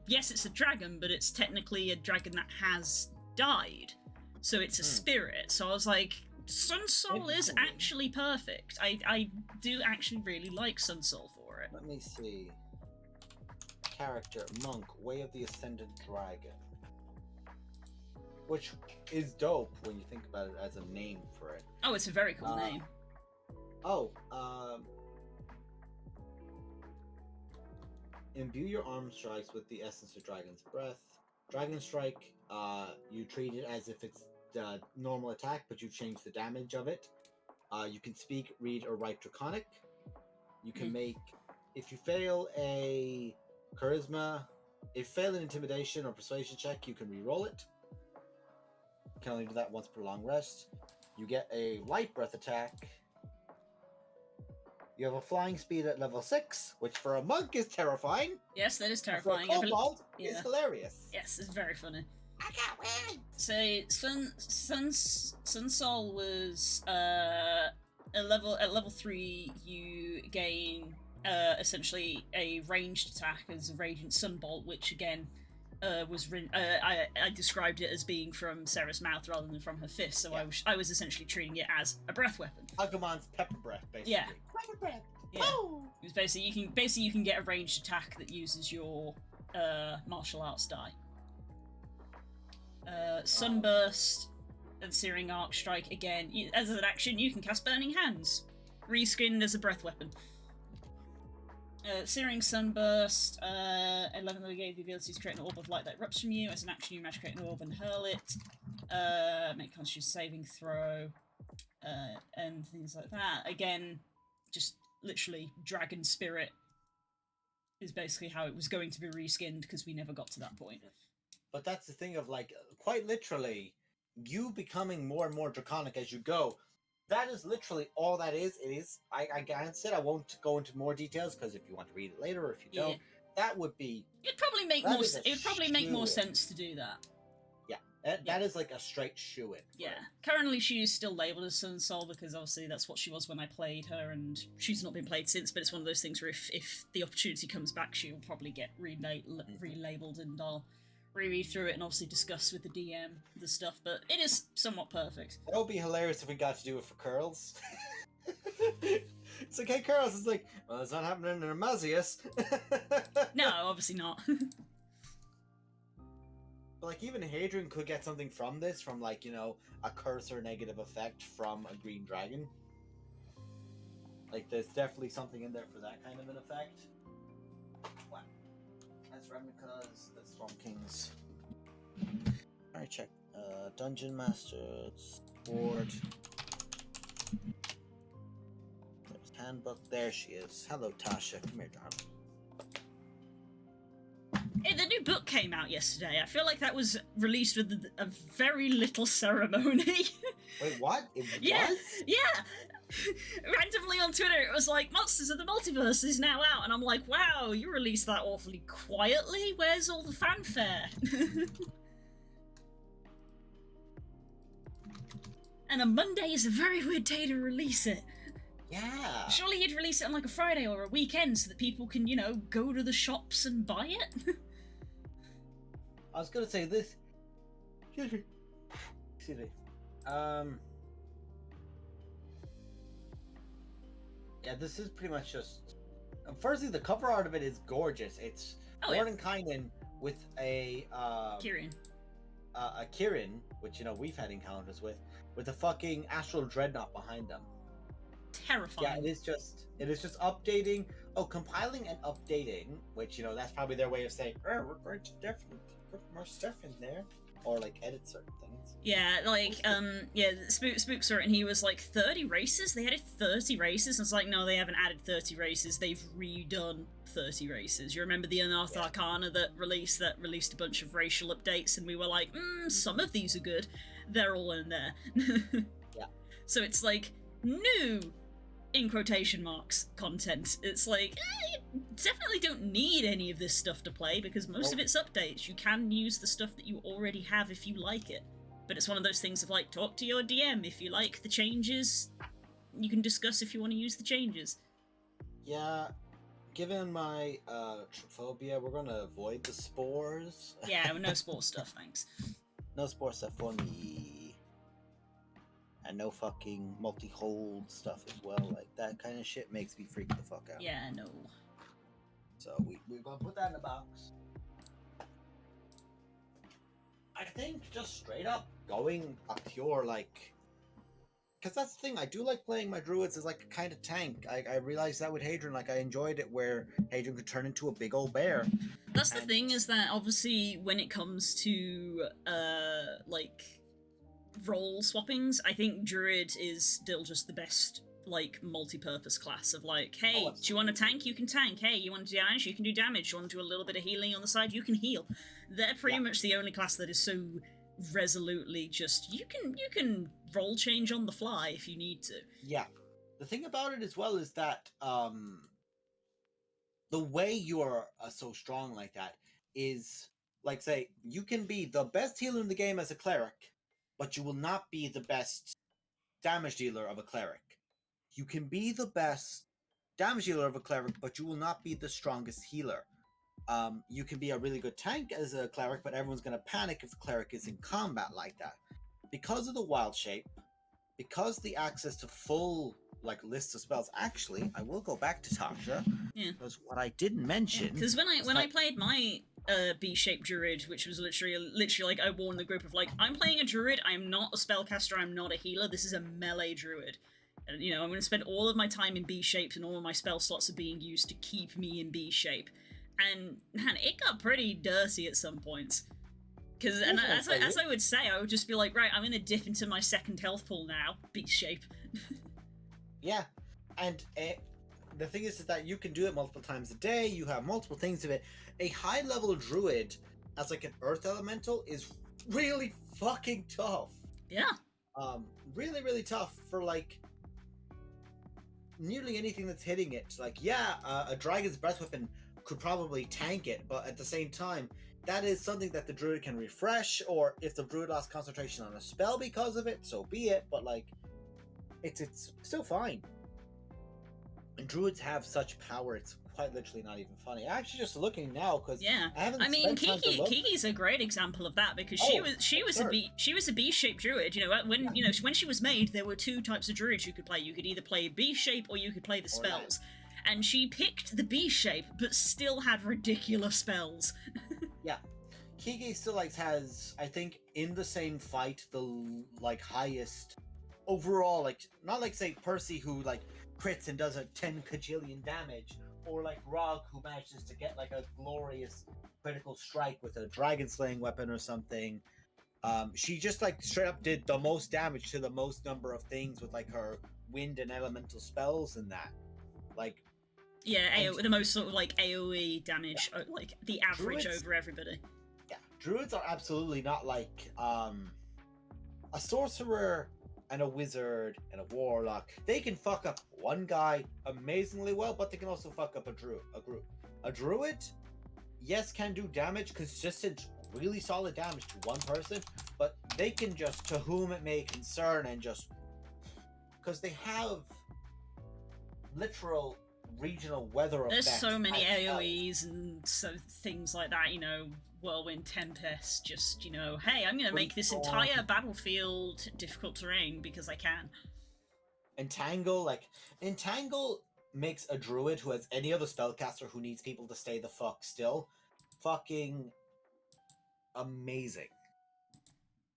Yes, it's a dragon, but it's technically a dragon that has died. So it's a spirit. So I was like, Sunsoul is actually perfect. I do actually really like Sunsoul for it. Let me see. Character, Monk, Way of the Ascended Dragon. Which is dope when you think about it as a name for it. Oh, it's a very cool name. Imbue your arm strikes with the essence of Dragon's Breath. Dragon Strike, you treat it as if it's the normal attack, but you've changed the damage of it. You can speak, read, or write Draconic. You can make, if you fail a Charisma, if you fail an Intimidation or Persuasion check, you can re-roll it. You can only do that once per long rest. You get a Light Breath attack. You have a flying speed at level 6, which for a monk is terrifying. Yes, that is terrifying. For a kobold, is hilarious. Yes, it's very funny. I can't win. So Sunsoul was at level 3 you gain essentially a ranged attack as a Radiant Sunbolt, which again I described it as being from Sarah's mouth rather than from her fist, so I was essentially treating it as a breath weapon. Agumon's pepper breath, basically. Yeah. Pepper breath. Yeah. It's basically you can get a ranged attack that uses your martial arts die. Sunburst and Searing Arc Strike again. As an action, you can cast Burning Hands, reskinned as a breath weapon. Searing Sunburst, 11 that gave the ability to create an orb of light that erupts from you. As an action, you magic create an orb and hurl it. Make Constitution saving throw, and things like that. Again, just literally Dragon Spirit is basically how it was going to be reskinned because we never got to that point. But that's the thing of, like, quite literally, you becoming more and more draconic as you go. That is literally all that is. It is. I said I won't go into more details because if you want to read it later or if you don't, that would be. It'd probably make more sense to do that. Yeah, that is like a straight shoe-in. Yeah. Currently, she's still labeled as Sun Soul because obviously that's what she was when I played her, and she's not been played since. But it's one of those things where if the opportunity comes back, she'll probably get relabeled, and I'll reread through it and obviously discuss with the DM the stuff, but it is somewhat perfect. That would be hilarious if we got to do it for Curls. It's like, hey, Curls, it's like, well, it's not happening in Amazius. No, obviously not. But, like, even Hadrian could get something from this, from, like, you know, a curse or negative effect from a green dragon. Like, there's definitely something in there for that kind of an effect. Wow. That's Ravnica's, that's Storm King's. Alright, check. Dungeon Master's board. There's handbook. There she is. Hello, Tasha. Come here, darling. Hey, the new book came out yesterday. I feel like that was released with a very little ceremony. Wait, what? It yeah, was? yeah. Randomly on Twitter, it was like, Monsters of the Multiverse is now out. And I'm like, wow, you released that awfully quietly. Where's all the fanfare? And a Monday is a very weird day to release it. Yeah. Surely you'd release it on like a Friday or a weekend so that people can, you know, go to the shops and buy it. I was gonna say this. Excuse me. Excuse me. Yeah, this is pretty much just. Firstly, the cover art of it is gorgeous. It's Mordenkainen with a Kyrian. A Kirin, which you know we've had encounters with a fucking astral dreadnought behind them. Terrifying. Yeah, it is just updating. Oh, compiling and updating, which you know that's probably their way of saying, oh, we're going to definitely put more stuff in there, or like edit certain things. Yeah, like Spook saw it and he was like 30 races. They added 30 races. And it's like, no, they haven't added 30 races. They've redone 30 races. You remember the Unearthed Arcana that released a bunch of racial updates, and we were like, some of these are good. They're all in there. Yeah. So it's like new, in quotation marks, content. It's like, you definitely don't need any of this stuff to play because most of it's updates. You can use the stuff that you already have if you like it. But it's one of those things of like, talk to your DM. If you like the changes, you can discuss if you want to use the changes. Yeah, given my phobia, we're gonna avoid the spores. Yeah, no spore stuff, thanks. No spore stuff for me. And no fucking multi-hold stuff as well. Like, that kind of shit makes me freak the fuck out. Yeah, no. So we're gonna put that in the box. I think just straight up going a pure, like... Because that's the thing, I do like playing my druids as like a kind of tank. I realized that with Hadrian, like I enjoyed it where Hadrian could turn into a big old bear. That's the thing, is that obviously when it comes to, like, role swappings, I think Druid is still just the best, like, multi-purpose class of like, hey, do you want to tank? You can tank. Hey, you want to do damage? You can do damage. You want to do a little bit of healing on the side? You can heal. They're pretty much the only class that is so resolutely just, you can roll change on the fly if you need to. Yeah. The thing about it as well is that, the way you are so strong like that is, like, say, you can be the best healer in the game as a cleric, but you will not be the best damage dealer of a cleric. You can be the best damage dealer of a cleric, but you will not be the strongest healer. You can be a really good tank as a cleric, but everyone's going to panic if the cleric is in combat like that. Because of the wild shape, because the access to full like lists of spells. Actually, I will go back to Tasha. Yeah. Because what I didn't mention. Because when I played my B-shaped druid, which was literally like I warned the group of like, I'm playing a druid. I'm not a spellcaster. I'm not a healer. This is a melee druid. And, you know, I'm going to spend all of my time in B shape, and all of my spell slots are being used to keep me in B shape. And man, it got pretty dirty at some points. Because, and as I would say, I would just be like, right, I'm going to dip into my second health pool now, B shape. Yeah, and the thing is that you can do it multiple times a day. You have multiple things of it. A high level druid as like an earth elemental is really fucking tough. Yeah. Really, really tough for like nearly anything that's hitting it. Like, yeah, a dragon's breath weapon could probably tank it, but at the same time, that is something that the druid can refresh, or if the druid lost concentration on a spell because of it, so be it. But like, it's still fine. And druids have such power; it's quite literally not even funny. Actually, just looking now because I mean, Kiki's a great example of that because she was a B-shaped druid. You know, when she was made, there were two types of druids you could play. You could either play B shape or you could play the spells. And she picked the B shape, but still had ridiculous spells. Yeah, Kiki still like has, I think, in the same fight the like highest overall, like not like say Percy who like crits and does a 10 kajillion damage, or like Rog who manages to get like a glorious critical strike with a dragon slaying weapon or something. She just like straight up did the most damage to the most number of things with like her wind and elemental spells and that. Like, yeah, the most sort of like AoE damage, like the average druids, over everybody. Yeah, druids are absolutely not like a sorcerer and a wizard and a warlock. They can fuck up one guy amazingly well, but they can also fuck up a group. A druid, yes, can do damage, consistent, really solid damage to one person, but they can just, to whom it may concern, and just because they have literal regional weather effects. There's so many AoEs and so things like that, you know, Whirlwind, Tempest, just, you know, hey, I'm gonna make this entire battlefield difficult terrain because I can. Entangle makes a druid who has any other spellcaster who needs people to stay the fuck still fucking amazing.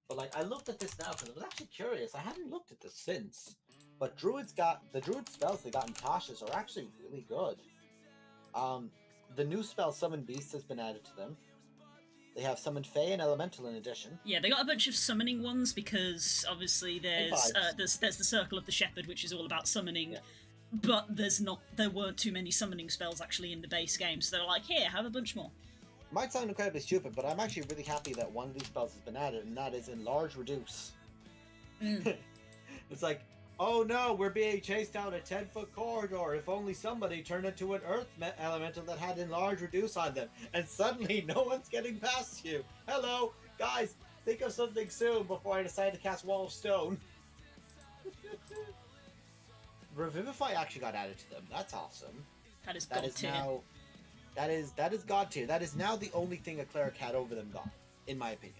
But like, I looked at this now because I was actually curious. I hadn't looked at this since. But druid spells they got in Tasha's are actually really good. The new spell Summon Beast has been added to them. They have Summon Fae and Elemental in addition. Yeah, they got a bunch of summoning ones because obviously there's the Circle of the Shepherd, which is all about summoning. Yeah. But there weren't too many summoning spells actually in the base game, so they're like, here, have a bunch more. Might sound incredibly stupid, but I'm actually really happy that one of these spells has been added, and that is Enlarge Reduce. It's like, oh no, we're being chased down a 10-foot corridor. If only somebody turned into an earth elemental that had Enlarge Reduce on them. And suddenly no one's getting past you. Hello, guys, think of something soon before I decide to cast Wall of Stone. Revivify actually got added to them. That's awesome. That is God tier. That is God tier. That is now the only thing a cleric had over them gone, in my opinion.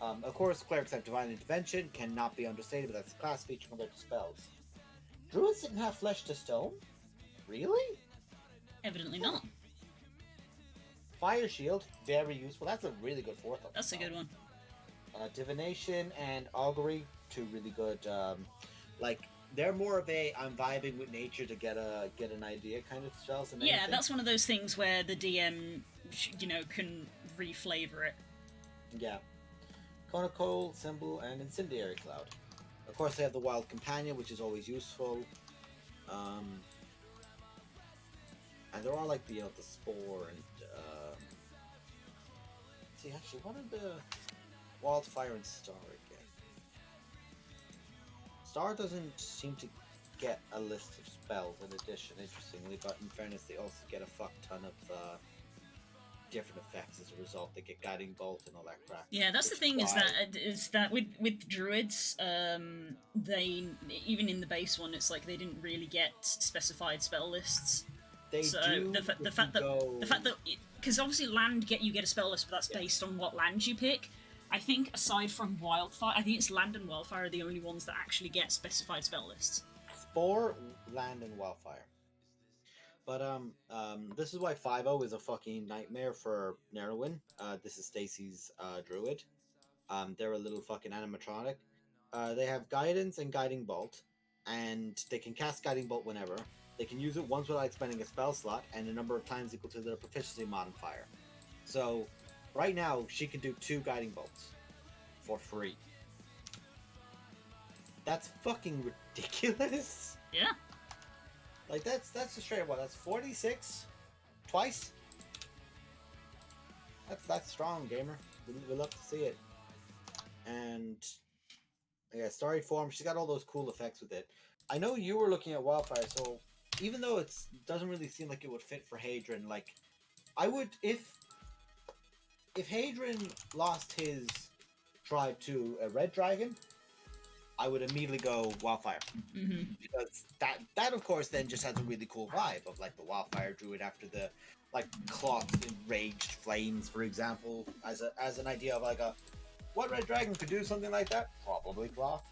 Of course, clerics have Divine Intervention, cannot be understated, but that's a class feature compared to spells. Druids didn't have Flesh to Stone? Really? Evidently not. Fire Shield, very useful. That's a really good fourth. That's a good one. Divination and Augury, two really good. Like, they're more of a I'm vibing with nature to get an idea kind of spells. Yeah, anything. That's one of those things where the DM, you know, can reflavor it. Yeah. Conical, Symbol, and Incendiary Cloud. Of course, they have the Wild Companion, which is always useful. And there are like the Spore and see, actually, what are the Wildfire and Star again? Star doesn't seem to get a list of spells in addition, interestingly, but in fairness, they also get a fuck ton of different effects as a result. They get Guiding Bolt and all that crap. Yeah, that's the thing is that with druids, they, even in the base one, it's like they didn't really get specified spell lists. They do. The fact that because obviously you get a spell list, but that's based on what land you pick. I think aside from Wildfire, I think it's Land and Wildfire are the only ones that actually get specified spell lists. 4 land and wildfire. But this is why 5-0 is a fucking nightmare for Nerwin. This is Stacy's druid. They're a little fucking animatronic. They have guidance and guiding bolt, and they can cast guiding bolt whenever. They can use it once without spending a spell slot, and a number of times equal to their proficiency modifier. So, right now she can do 2 guiding bolts for free. That's fucking ridiculous. Yeah. Like that's a straight up. That's 46 twice. That's strong, gamer. We love to see it. And yeah, starry form. She's got all those cool effects with it. I know you were looking at wildfire, so even though it doesn't really seem like it would fit for Hadron, like I would if Hadron lost his tribe to a red dragon, I would immediately go wildfire. Mm-hmm. Because that of course then just has a really cool vibe of like the wildfire druid after the like cloth enraged flames, for example, as an idea of like a what red dragon could do something like that? Probably cloth.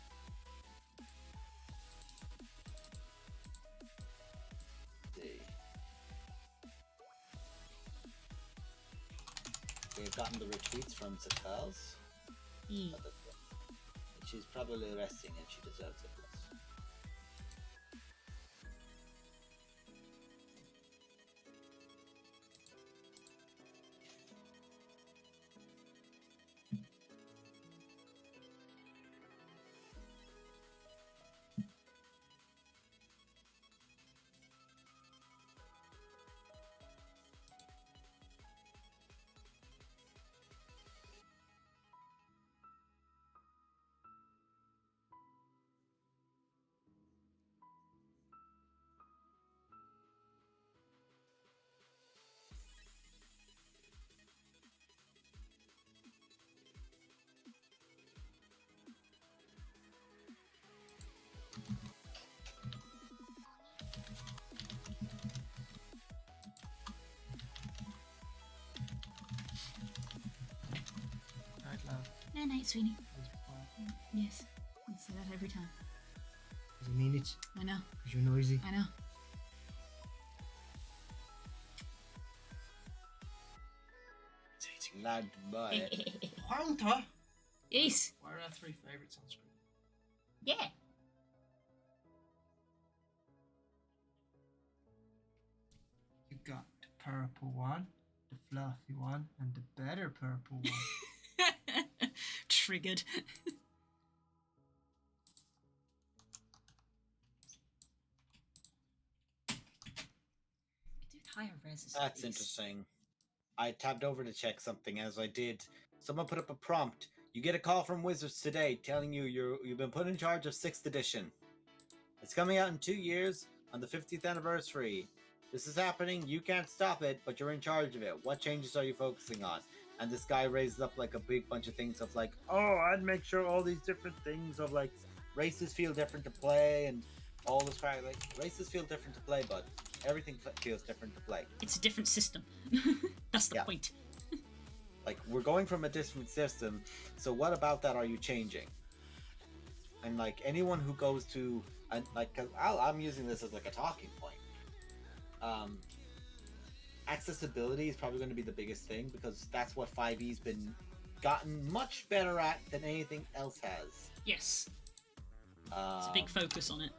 Let's see. We've gotten the retreats from Zakaz. She's probably resting and she deserves it less. Night, love. No, night, sweetie. Please be quiet. Yes. I say that every time. Does it mean it? I know. Because you're noisy. I know. Lad by. Hunter? Yes. Why are our 3 favourites on screen? Yeah. You got the purple one, the fluffy one, and the better purple one. Triggered. Do higher res. That's interesting. I tabbed over to check something. As I did, someone put up a prompt. You get a call from Wizards today telling you you've been put in charge of 6th edition. It's coming out in 2 years on the 50th anniversary. This is happening. You can't stop it, but you're in charge of it. What changes are you focusing on? And this guy raised up like a big bunch of things of like, oh, I'd make sure all these different things of like races feel different to play and all this crap. Like races feel different to play, but everything feels different to play. It's a different system. That's the point. Like we're going from a different system, so what about that are you changing? And like anyone who goes to and like, cause I'm using this as like a talking point. Accessibility is probably going to be the biggest thing because that's what 5e's been gotten much better at than anything else has. Yes. It's a big focus on it.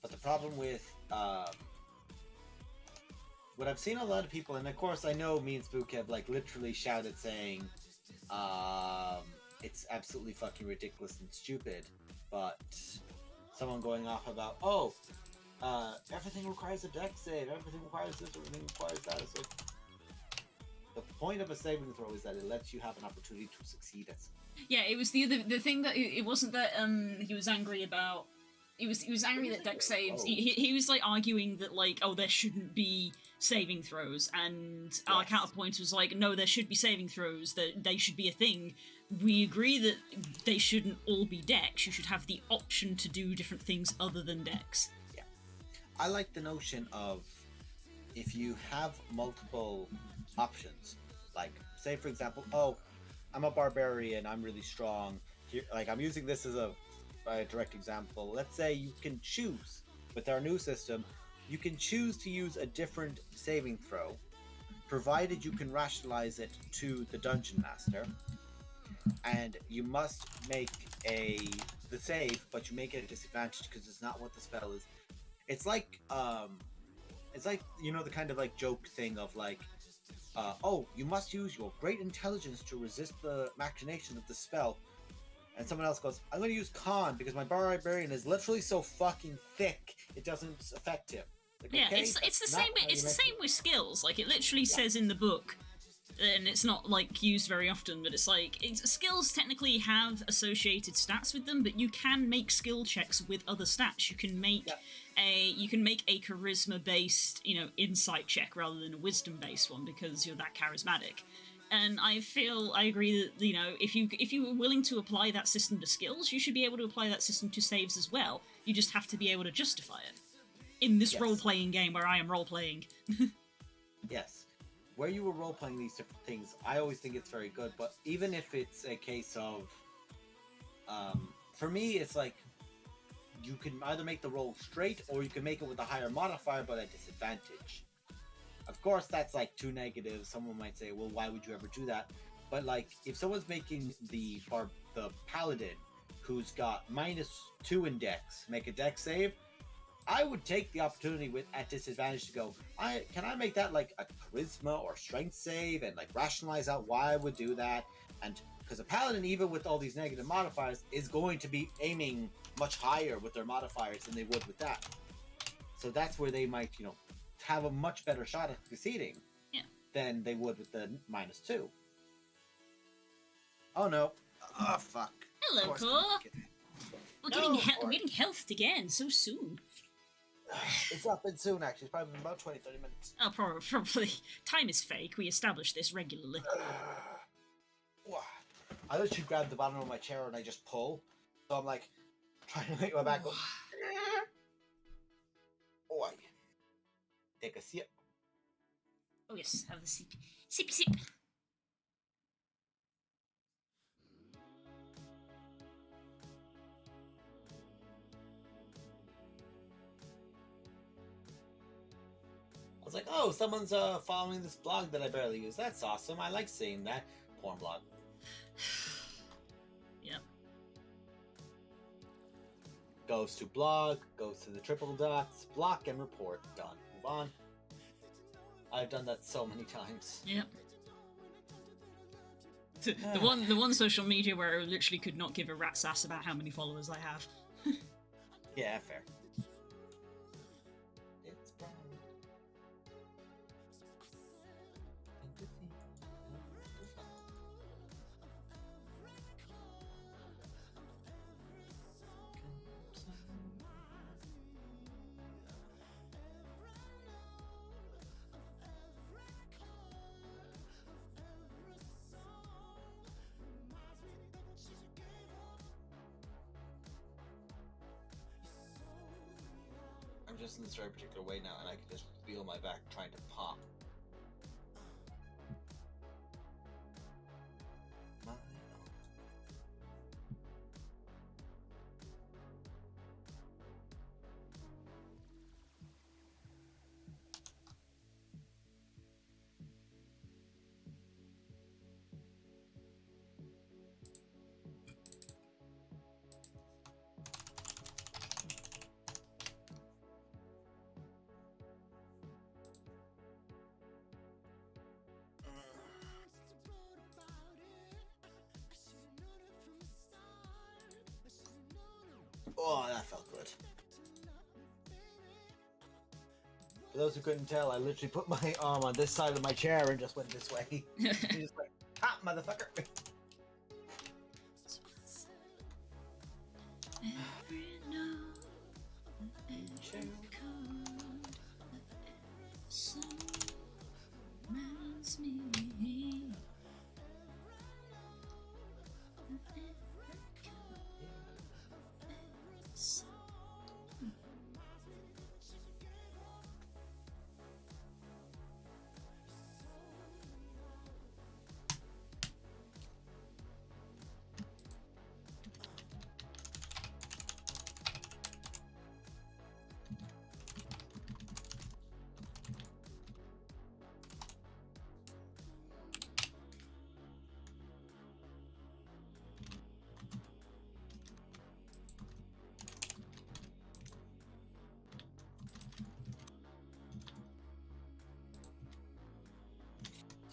But the problem with what I've seen a lot of people, and of course I know me and Spook have like literally shouted saying it's absolutely fucking ridiculous and stupid, but someone going off about, oh, everything requires a deck save, everything requires this, everything requires that. It's like, the point of a saving throw is that it lets you have an opportunity to succeed at something. Yeah, it was the thing that it wasn't that he was angry about. He was angry that deck saves. He was like arguing that like, oh, there shouldn't be saving throws, and our counterpoint was like, no, there should be saving throws. That they should be a thing. We agree that they shouldn't all be decks. You should have the option to do different things other than decks. Yeah, I like the notion of if you have multiple options, like say for example, oh, I'm a barbarian, I'm really strong. Here, like I'm using this as a a direct example. Let's say you can choose with our new system, you can choose to use a different saving throw, provided you can rationalize it to the dungeon master, and you must make the save, but you make it a disadvantage because it's not what the spell is. It's like you know, the kind of like joke thing of like, oh, you must use your great intelligence to resist the machination of the spell. And someone else goes, I'm going to use con because my barbarian is literally so fucking thick it doesn't affect him. Like, Yeah, okay, it's the same. It's the same with skills. Like, it literally says in the book, and it's not like used very often, but it's like skills technically have associated stats with them, but you can make skill checks with other stats. You can make a charisma based, you know, insight check rather than a wisdom based one because you're that charismatic. And I agree that, you know, if you were willing to apply that system to skills, you should be able to apply that system to saves as well. You just have to be able to justify it. In this role-playing game where I am role-playing. Yes. Where you were role-playing these different things, I always think it's very good, but even if it's a case of... for me, it's like, you can either make the roll straight, or you can make it with a higher modifier, but at disadvantage. Of course, that's like too negative. Someone might say, well, why would you ever do that? But like, if someone's making the paladin, who's got -2 in dex, make a dex save, I would take the opportunity at disadvantage to go, can I make that like a charisma or strength save and like rationalize out why I would do that? And because a paladin, even with all these negative modifiers, is going to be aiming much higher with their modifiers than they would with that. So that's where they might, you know, have a much better shot at succeeding than they would with the -2. Oh no. Oh fuck. Hello, Core. We're getting healthed again so soon. It's not been soon, actually. It's probably been about 20-30 minutes. Oh, probably. Time is fake. We establish this regularly. I literally grab the bottom of my chair and I just pull. So I'm like, trying to make my back go. Oh, take a sip. Oh, yes. Have the sip. Sip, sip. I was like, oh, someone's following this blog that I barely use. That's awesome. I like seeing that. Porn blog. Yep. Goes to blog, goes to the triple dots, block and report. Done. Move on. I've done that so many times. Yep. The one social media where I literally could not give a rat's ass about how many followers I have. Yeah, fair. It's brown. I'm just in this very particular way now, and I can just feel my back trying to pop. Oh, that felt good. For those who couldn't tell, I literally put my arm on this side of my chair and just went this way. Just like, ha, motherfucker!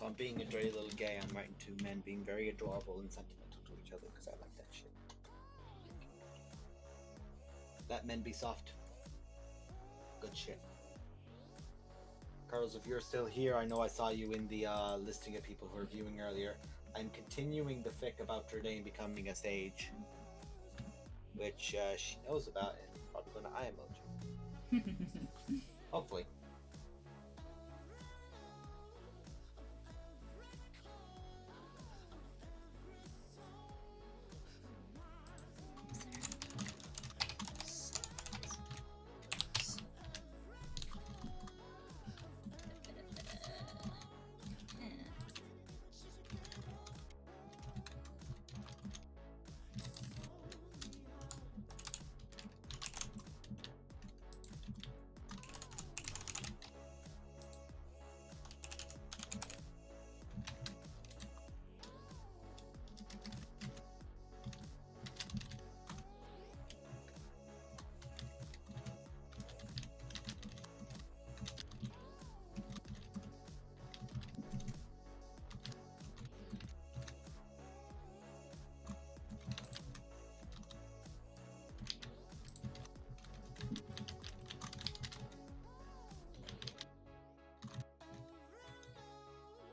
I'm being a dirty little gay, I'm writing two men being very adorable and sentimental to each other because I like that shit. Let men be soft. Good shit. Carlos, if you're still here, I know I saw you in the listing of people who were viewing earlier. I'm continuing the fic about Jordan becoming a sage, which she knows about and probably going to eye emoji. Hopefully.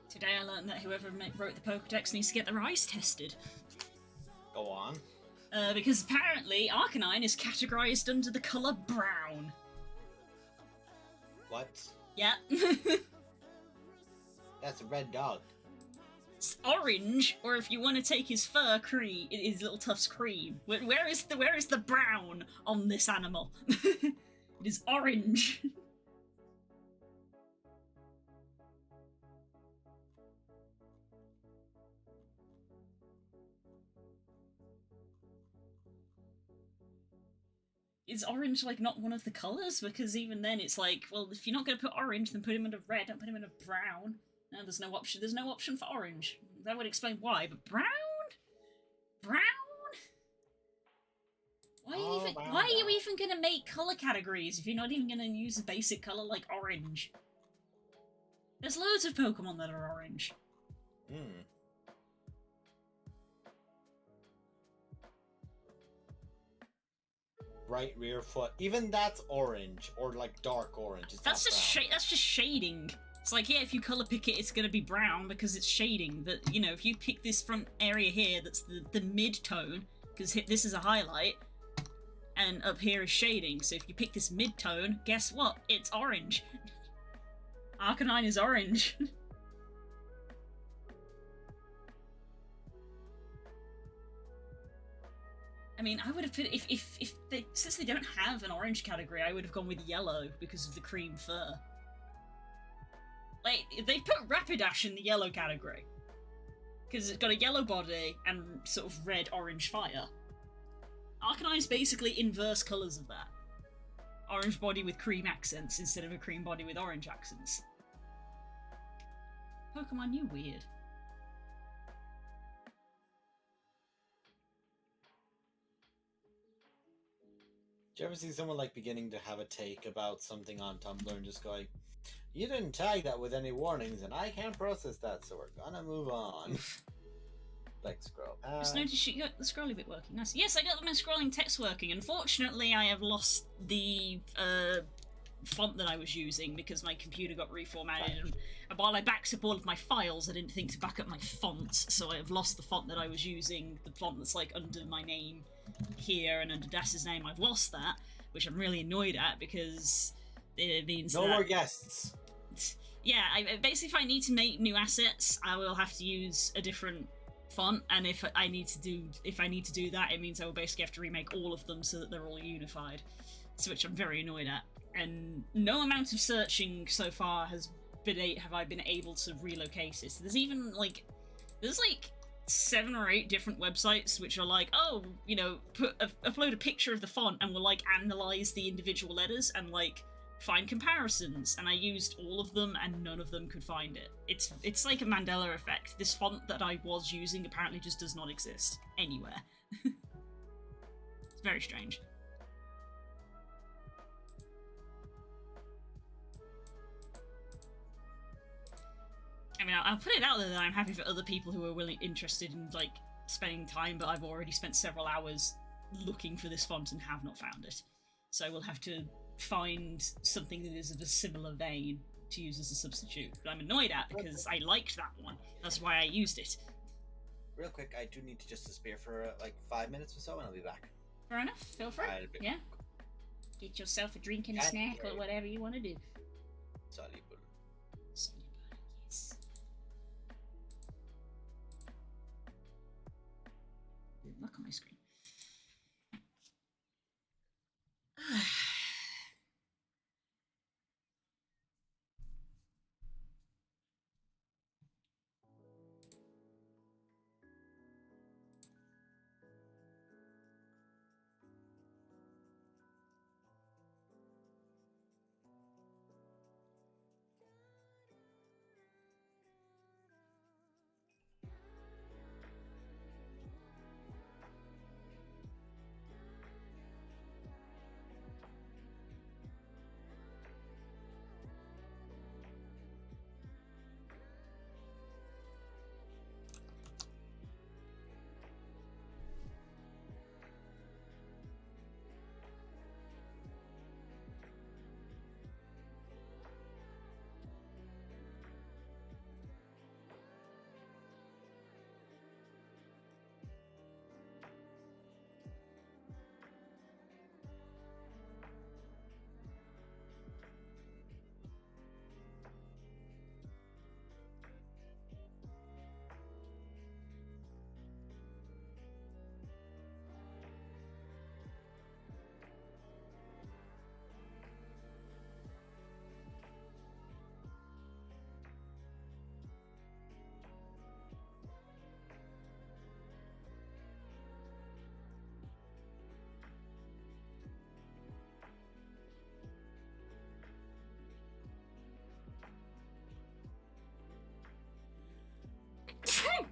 Today I learned that whoever wrote the Pokedex needs to get their eyes tested. Go on. Because apparently Arcanine is categorized under the colour brown. What? Yeah. That's a red dog. It's orange, or if you want to take his fur, cream, his little tuft's cream. Where is the brown on this animal? It is orange. Is orange, like, not one of the colours? Because even then it's like, well, if you're not going to put orange, then put him under red, don't put him under brown. No, there's no option. There's no option for orange. That would explain why, but brown? Brown? Why are you even going to make colour categories if you're not even going to use a basic colour like orange? There's loads of Pokemon that are orange. Right rear foot. Even that's orange, or like dark orange. It's That's not just brown. that's just shading. It's like, yeah, if you colour pick it, it's going to be brown because it's shading. But, you know, if you pick this front area here, that's the mid-tone, because this is a highlight, and up here is shading. So if you pick this mid-tone, guess what? It's orange. Arcanine is orange. I mean, I would have put, since they don't have an orange category, I would have gone with yellow because of the cream fur. Like, they put Rapidash in the yellow category. Because it's got a yellow body and sort of red-orange fire. Arcanine's basically inverse colours of that. Orange body with cream accents instead of a cream body with orange accents. Pokemon, you weird. Do you ever see someone like beginning to have a take about something on Tumblr and just going, you didn't tag that with any warnings and I can't process that, so we're gonna move on. Like scroll past. Just noticed you got the scrolly bit working. Nice. Yes, I got my scrolling text working. Unfortunately, I have lost the font that I was using because my computer got reformatted. And while I backed up all of my files, I didn't think to back up my fonts, so I have lost the font that I was using. The font that's like under my name here and under Das's name, I've lost that, which I'm really annoyed at because it means no more guests. Yeah, basically if I need to make new assets, I will have to use a different font, and if I need to do that, it means I will basically have to remake all of them so that they're all unified. So which I'm very annoyed at. And no amount of searching so far have I been able to relocate it. So there's like 7 or 8 different websites which are like, oh, you know, upload a picture of the font and we'll like analyze the individual letters and like find comparisons, and I used all of them and none of them could find it. It's like a Mandela effect. This font that I was using apparently just does not exist anywhere. It's very strange. I mean, mean, I'll put it out there that I'm happy for other people who are interested in, like, spending time, but I've already spent several hours looking for this font and have not found it. So we'll have to find something that is of a similar vein to use as a substitute. But I'm annoyed at because I liked that one. That's why I used it. Real quick, I do need to just disappear for like 5 minutes or so, and I'll be back. Fair enough. Feel free. Yeah. Get yourself a drink and a snack or whatever you want to do. Soluble. Yes. Look on my screen.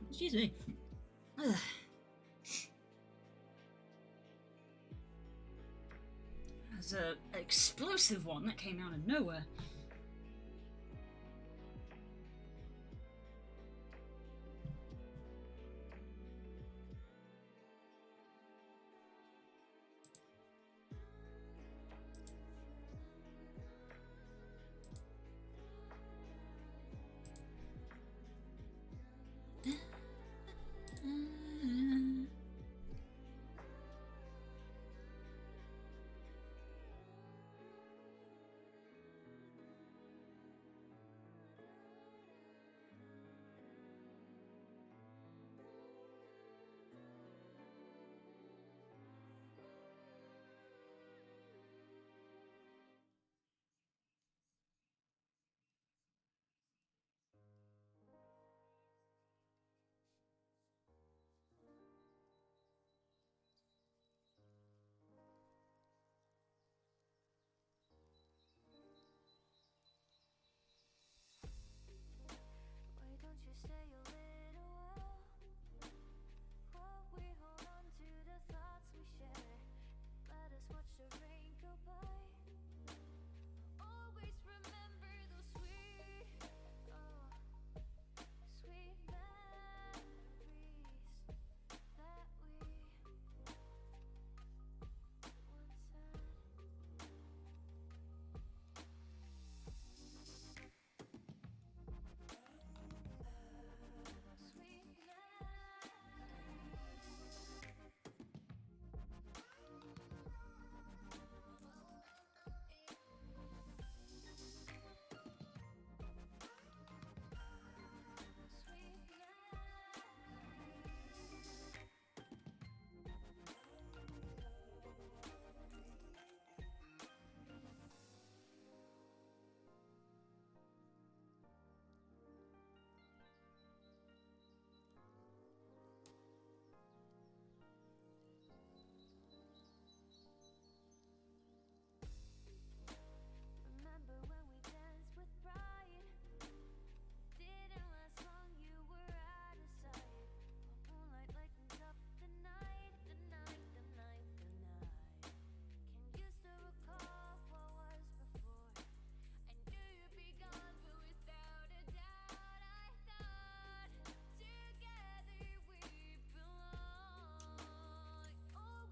Excuse me. There's an explosive one that came out of nowhere.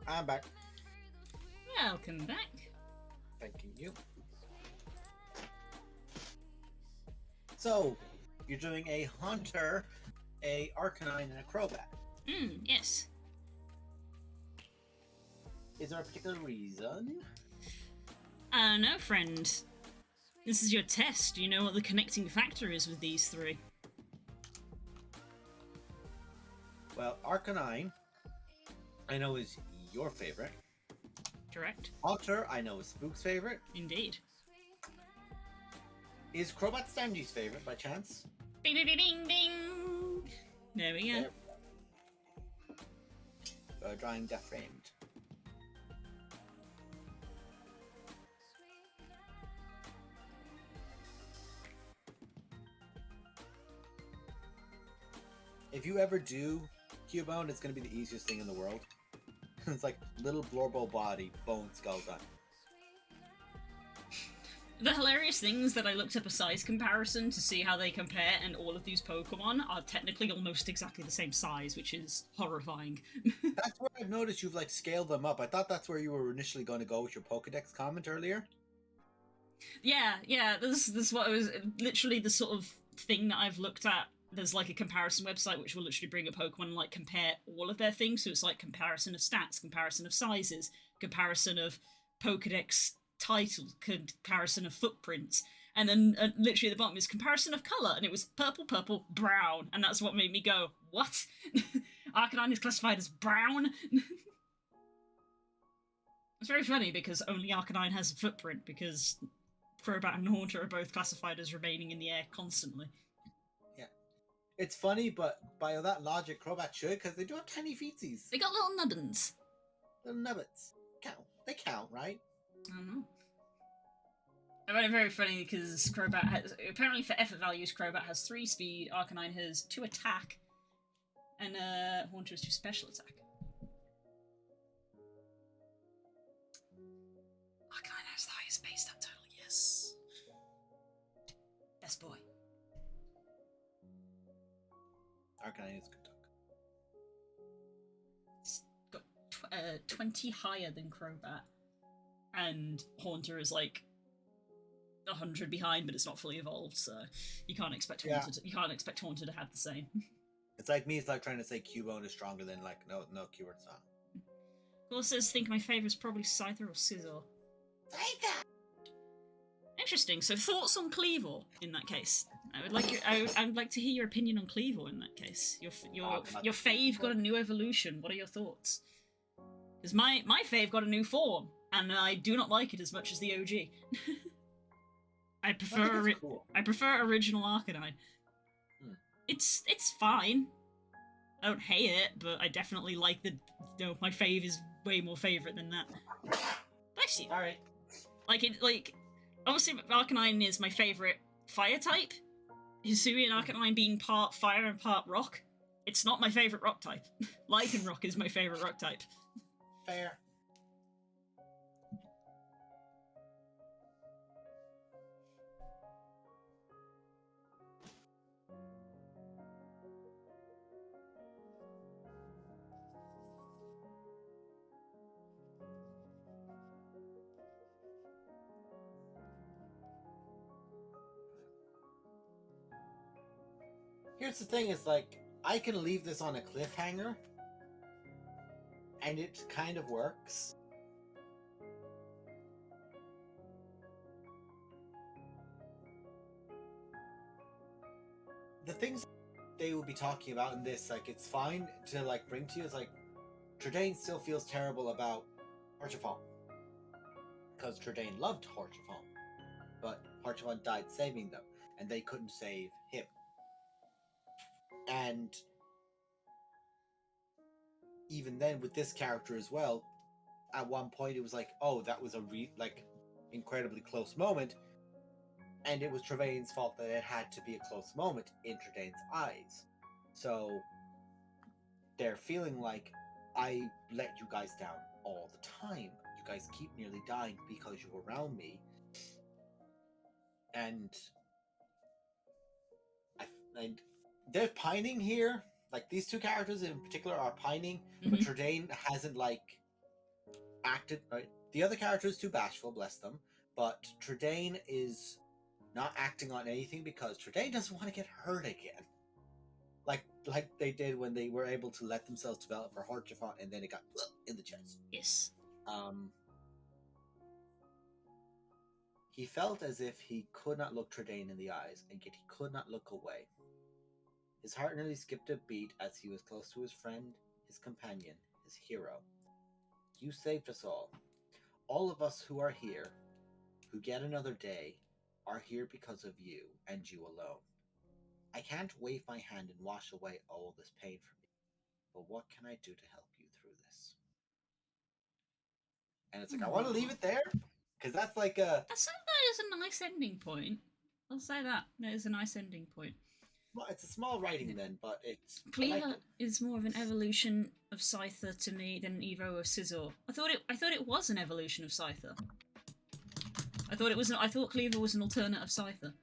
I'm back. Welcome back. Thanking you. So, you're doing a Hunter, a Arcanine, and a Crobat. Yes. Is there a particular reason? No, friend. This is your test. Do you know what the connecting factor is with these three? Well, Arcanine, I know is your favorite. Correct. Hunter, I know is Spook's favorite. Indeed. Is Crobat Stanley's favorite by chance? Bing, bing, bing, bing, bing. There we go. Drawing Death Framed. If you ever do Cubone, it's going to be the easiest thing in the world. It's like little Blorbo body, bone skull gun. The hilarious thing is that I looked up a size comparison to see how they compare, and all of these Pokemon are technically almost exactly the same size, which is horrifying. That's where I've noticed you've like scaled them up. I thought that's where you were initially going to go with your Pokedex comment earlier. Yeah, this is what I was literally the sort of thing that I've looked at. There's like a comparison website which will literally bring a Pokemon and like compare all of their things. So it's like comparison of stats, comparison of sizes, comparison of Pokedex title, comparison of footprints, and then literally at the bottom is comparison of colour, and it was purple, brown, and that's what made me go, what? Arcanine is classified as brown? It's very funny because only Arcanine has a footprint, because Crobat and Haunter are both classified as remaining in the air constantly. Yeah. It's funny, but by that logic, Crobat should, because they do have tiny feetsies. They got little nubbins. Little nubbits. Count. They count, right? I don't know. I find it very funny because Crobat has, apparently for effort values, Crobat has 3 speed, Arcanine has 2 attack, and Haunter has 2 special attack. Arcanine has the highest base stat total, yes. Best boy. Arcanine is good talk. It's got 20 higher than Crobat. And Haunter is like 100 behind, but it's not fully evolved, so you can't expect Haunter to have the same. It's like me. It's like trying to say Cubone is stronger than like no Cubone not. Cool says, think my favourite is probably Scyther or Scizor. Scyther. Interesting. So thoughts on Cleavor in that case? I would like to hear your opinion on Cleavor in that case. Your fave got a new evolution. What are your thoughts? Because my fave got a new form, and I do not like it as much as the OG. I prefer original Arcanine. It's fine. I don't hate it, but I definitely like my fave is way more favourite than that. Bless you. All right. Obviously Arcanine is my favourite fire type. Hisuian Arcanine being part fire and part rock. It's not my favourite rock type. Lycanroc is my favourite rock type. Fair. Here's the thing, is like, I can leave this on a cliffhanger, and it kind of works. The things they will be talking about in this, like, it's fine to, like, bring to you, is like, Trudane still feels terrible about Haurchefant. Because Trudane loved Haurchefant. But Haurchefant died saving them, and they couldn't save him. And even then, with this character as well, at one point it was like, oh, that was a incredibly close moment, and it was Trevane's fault that it had to be a close moment in Trevane's eyes. So they're feeling like, I let you guys down all the time. You guys keep nearly dying because you're around me. And they're pining here. Like, these two characters in particular are pining, but Trudane hasn't, like, acted. Right, the other character is too bashful, bless them. But Trudane is not acting on anything because Trudane doesn't want to get hurt again. Like they did when they were able to let themselves develop for Horchafont, and then it got in the chest. Yes. He felt as if he could not look Trudane in the eyes, and yet he could not look away. His heart nearly skipped a beat as he was close to his friend, his companion, his hero. You saved us all. All of us who are here, who get another day, are here because of you, and you alone. I can't wave my hand and wash away all this pain from you, but what can I do to help you through this? And it's like, I want to leave it there, because that's like a... That is a nice ending point. I'll say that. That is a nice ending point. Well, it's a small writing then, but it's... Cleaver is more of an evolution of Scyther to me than Evo of Scizor. I thought it was an evolution of Scyther. I thought Cleaver was an alternate of Scyther.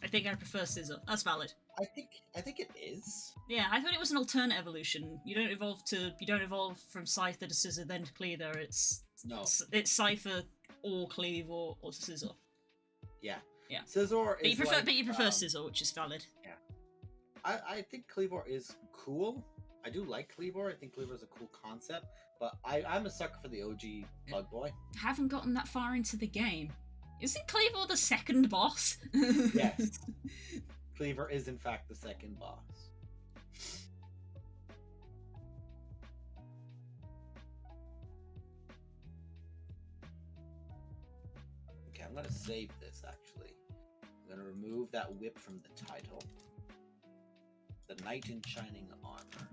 I think I prefer Scizor. That's valid. I think it is. Yeah, I thought it was an alternate evolution. You don't evolve from Scyther to Scizor then to Cleaver. It's Scyther or Cleave or Scizor. Yeah. Yeah. Scizor is but you prefer Scizor, which is valid. Yeah. I think Cleavor is cool. I do like Cleavor. I think Cleavor is a cool concept, but I'm a sucker for the OG Bug Boy. Haven't gotten that far into the game. Isn't Cleavor the second boss? Yes. Cleavor is in fact the second boss. Okay, I'm gonna save this actually. I'm gonna remove that whip from the title. The Knight in Shining Armor.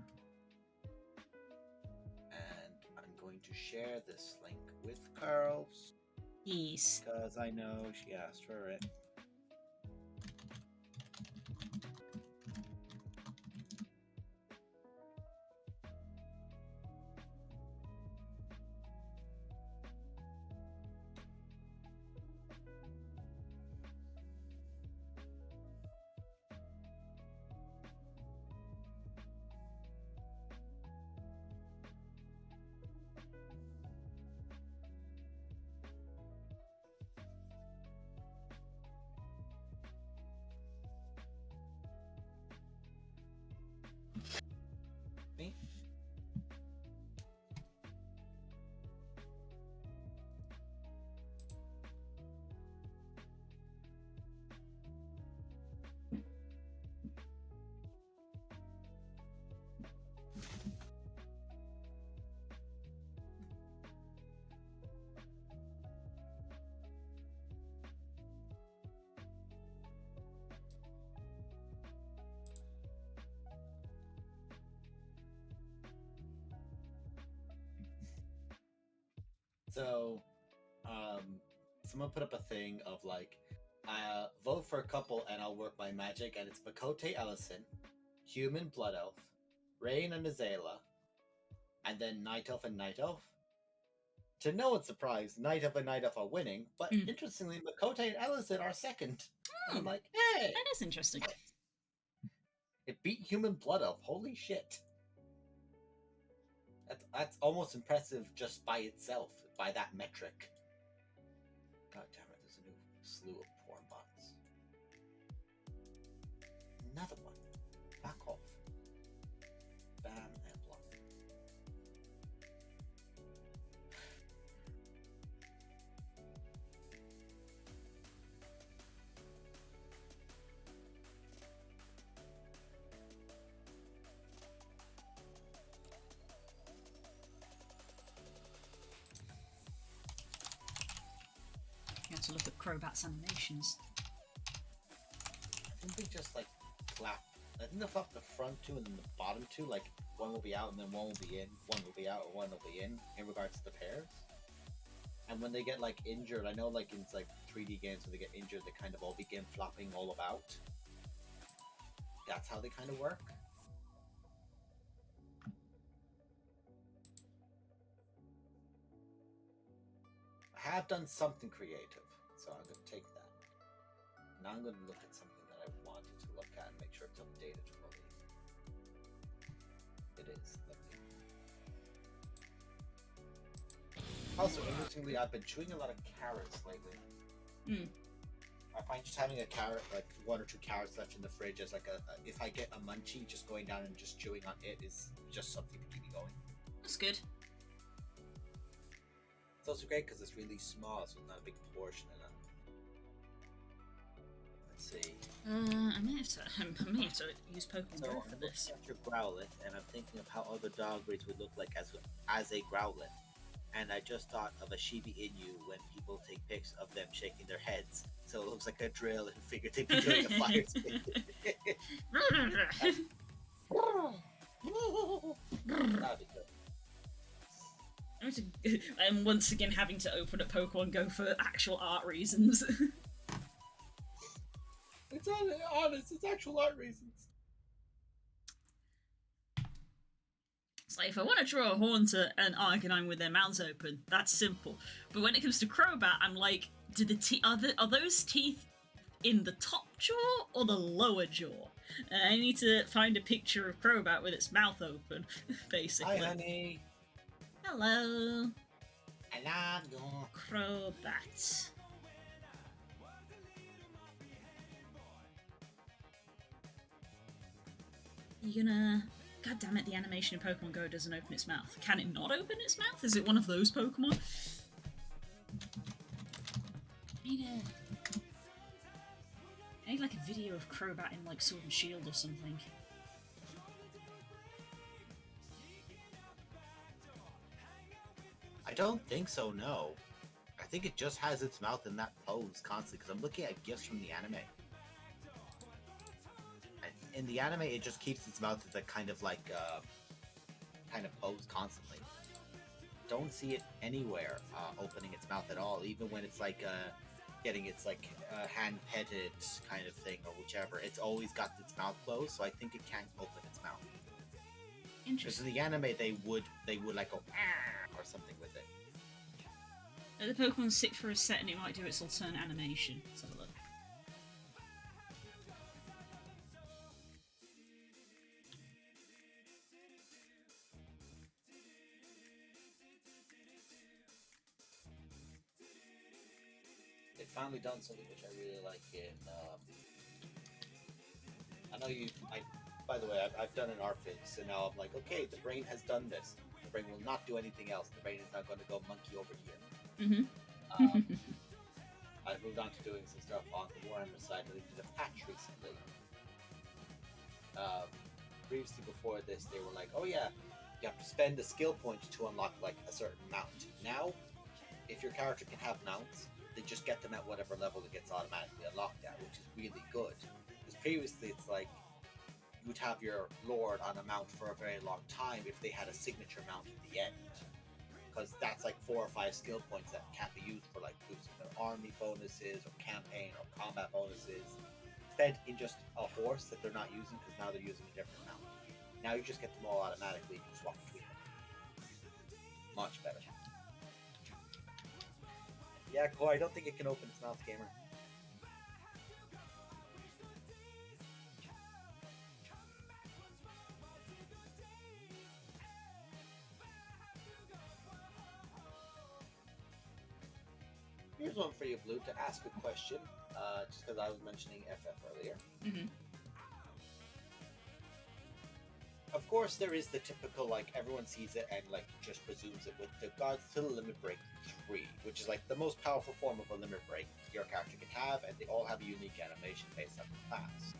And I'm going to share this link with Curls. Yes. Because I know she asked for it. Me? So, someone put up a thing of like, vote for a couple and I'll work my magic, and it's Makote Ellison, Human Blood Elf, Rain and Azala, and then Night Elf and Night Elf. To no one's surprise, Night Elf and Night Elf are winning, but interestingly, Makote and Ellison are second. And I'm like, hey! That is interesting. It beat Human Blood Elf, holy shit. That's almost impressive just by itself, by that metric. God damn it, there's a new slew of porn bots. Another one. Back off. Bam and block. You have to look at Crobat's animations. I think they just like flap. I think they'll flap the front two and then the bottom two. Like one will be out and then one will be in. One will be out or one will be in regards to the pairs. And when they get like injured, I know like in like 3D games when they get injured, they kind of all begin flopping all about. That's how they kind of work. I have done something creative, so I'm going to take that. Now I'm going to look at something that I wanted to look at and make sure it's updated fully. It is. Lovely. Also, interestingly, I've been chewing a lot of carrots lately. Mm. I find just having a carrot, like 1 or 2 carrots left in the fridge, as like if I get a munchie, just going down and just chewing on it is just something to keep me going. That's good. It's also great because it's really small, so it's not a big portion of it. Let's see. I may have to use Pokemon So Go I'm for looking this. at your Growlithe, and I'm thinking of how other dog breeds would look like as a Growlithe. And I just thought of a Shiba Inu when people take pics of them shaking their heads. So it looks like a drill and figured they'd be doing a fire spin. That'd be good. I'm once again having to open up Pokemon Go for actual art reasons. It's honest, it's actual art reasons. It's like, if I want to draw a Haunter and Arcanine with their mouths open, that's simple. But when it comes to Crobat, I'm like, are those teeth in the top jaw or the lower jaw? I need to find a picture of Crobat with its mouth open, basically. Hi, honey. Hello. I love you. Crobat. You gonna... God damn it, the animation in Pokemon Go doesn't open its mouth. Can it not open its mouth? Is it one of those Pokemon? I need like a video of Crobat in like Sword and Shield or something. I don't think so, no. I think it just has its mouth in that pose constantly, because I'm looking at gifs from the anime. In the anime, it just keeps its mouth as a kind of pose constantly. Don't see it anywhere opening its mouth at all, even when it's like getting its like hand petted kind of thing or whichever. It's always got its mouth closed, so I think it can't open its mouth. Because in the anime, they would like go ah! Or something with it. The Pokemon's sick for a set and it might do its alternate animation. Let's have a look. They've finally done something which I really like in. I know you. By the way, I've done an art fix, and now I'm like, okay, the brain has done this. The brain will not do anything else. The brain is now going to go monkey over here. I've moved on to doing some stuff on the Warhammer side. They did a patch recently. Previously, before this, they were like, oh yeah, you have to spend a skill point to unlock like a certain mount. Now, if your character can have mounts, they just get them at whatever level it gets automatically unlocked at, which is really good. Because previously, it's like you would have your Lord on a mount for a very long time if they had a signature mount at the end. Because that's like 4 or 5 skill points that can't be used for like boosting their army bonuses or campaign or combat bonuses. Spent in just a horse that they're not using because now they're using a different mount. Now you just get them all automatically and swap between them. Much better. Yeah, Corey, I don't think it can open its mouth, gamer. Here's one for you, Blue, to ask a question, just because I was mentioning FF earlier. Of course, there is the typical, like, everyone sees it and, like, just presumes it with the Gods to the Limit Break 3, which is, like, the most powerful form of a Limit Break your character can have, and they all have a unique animation based on the class.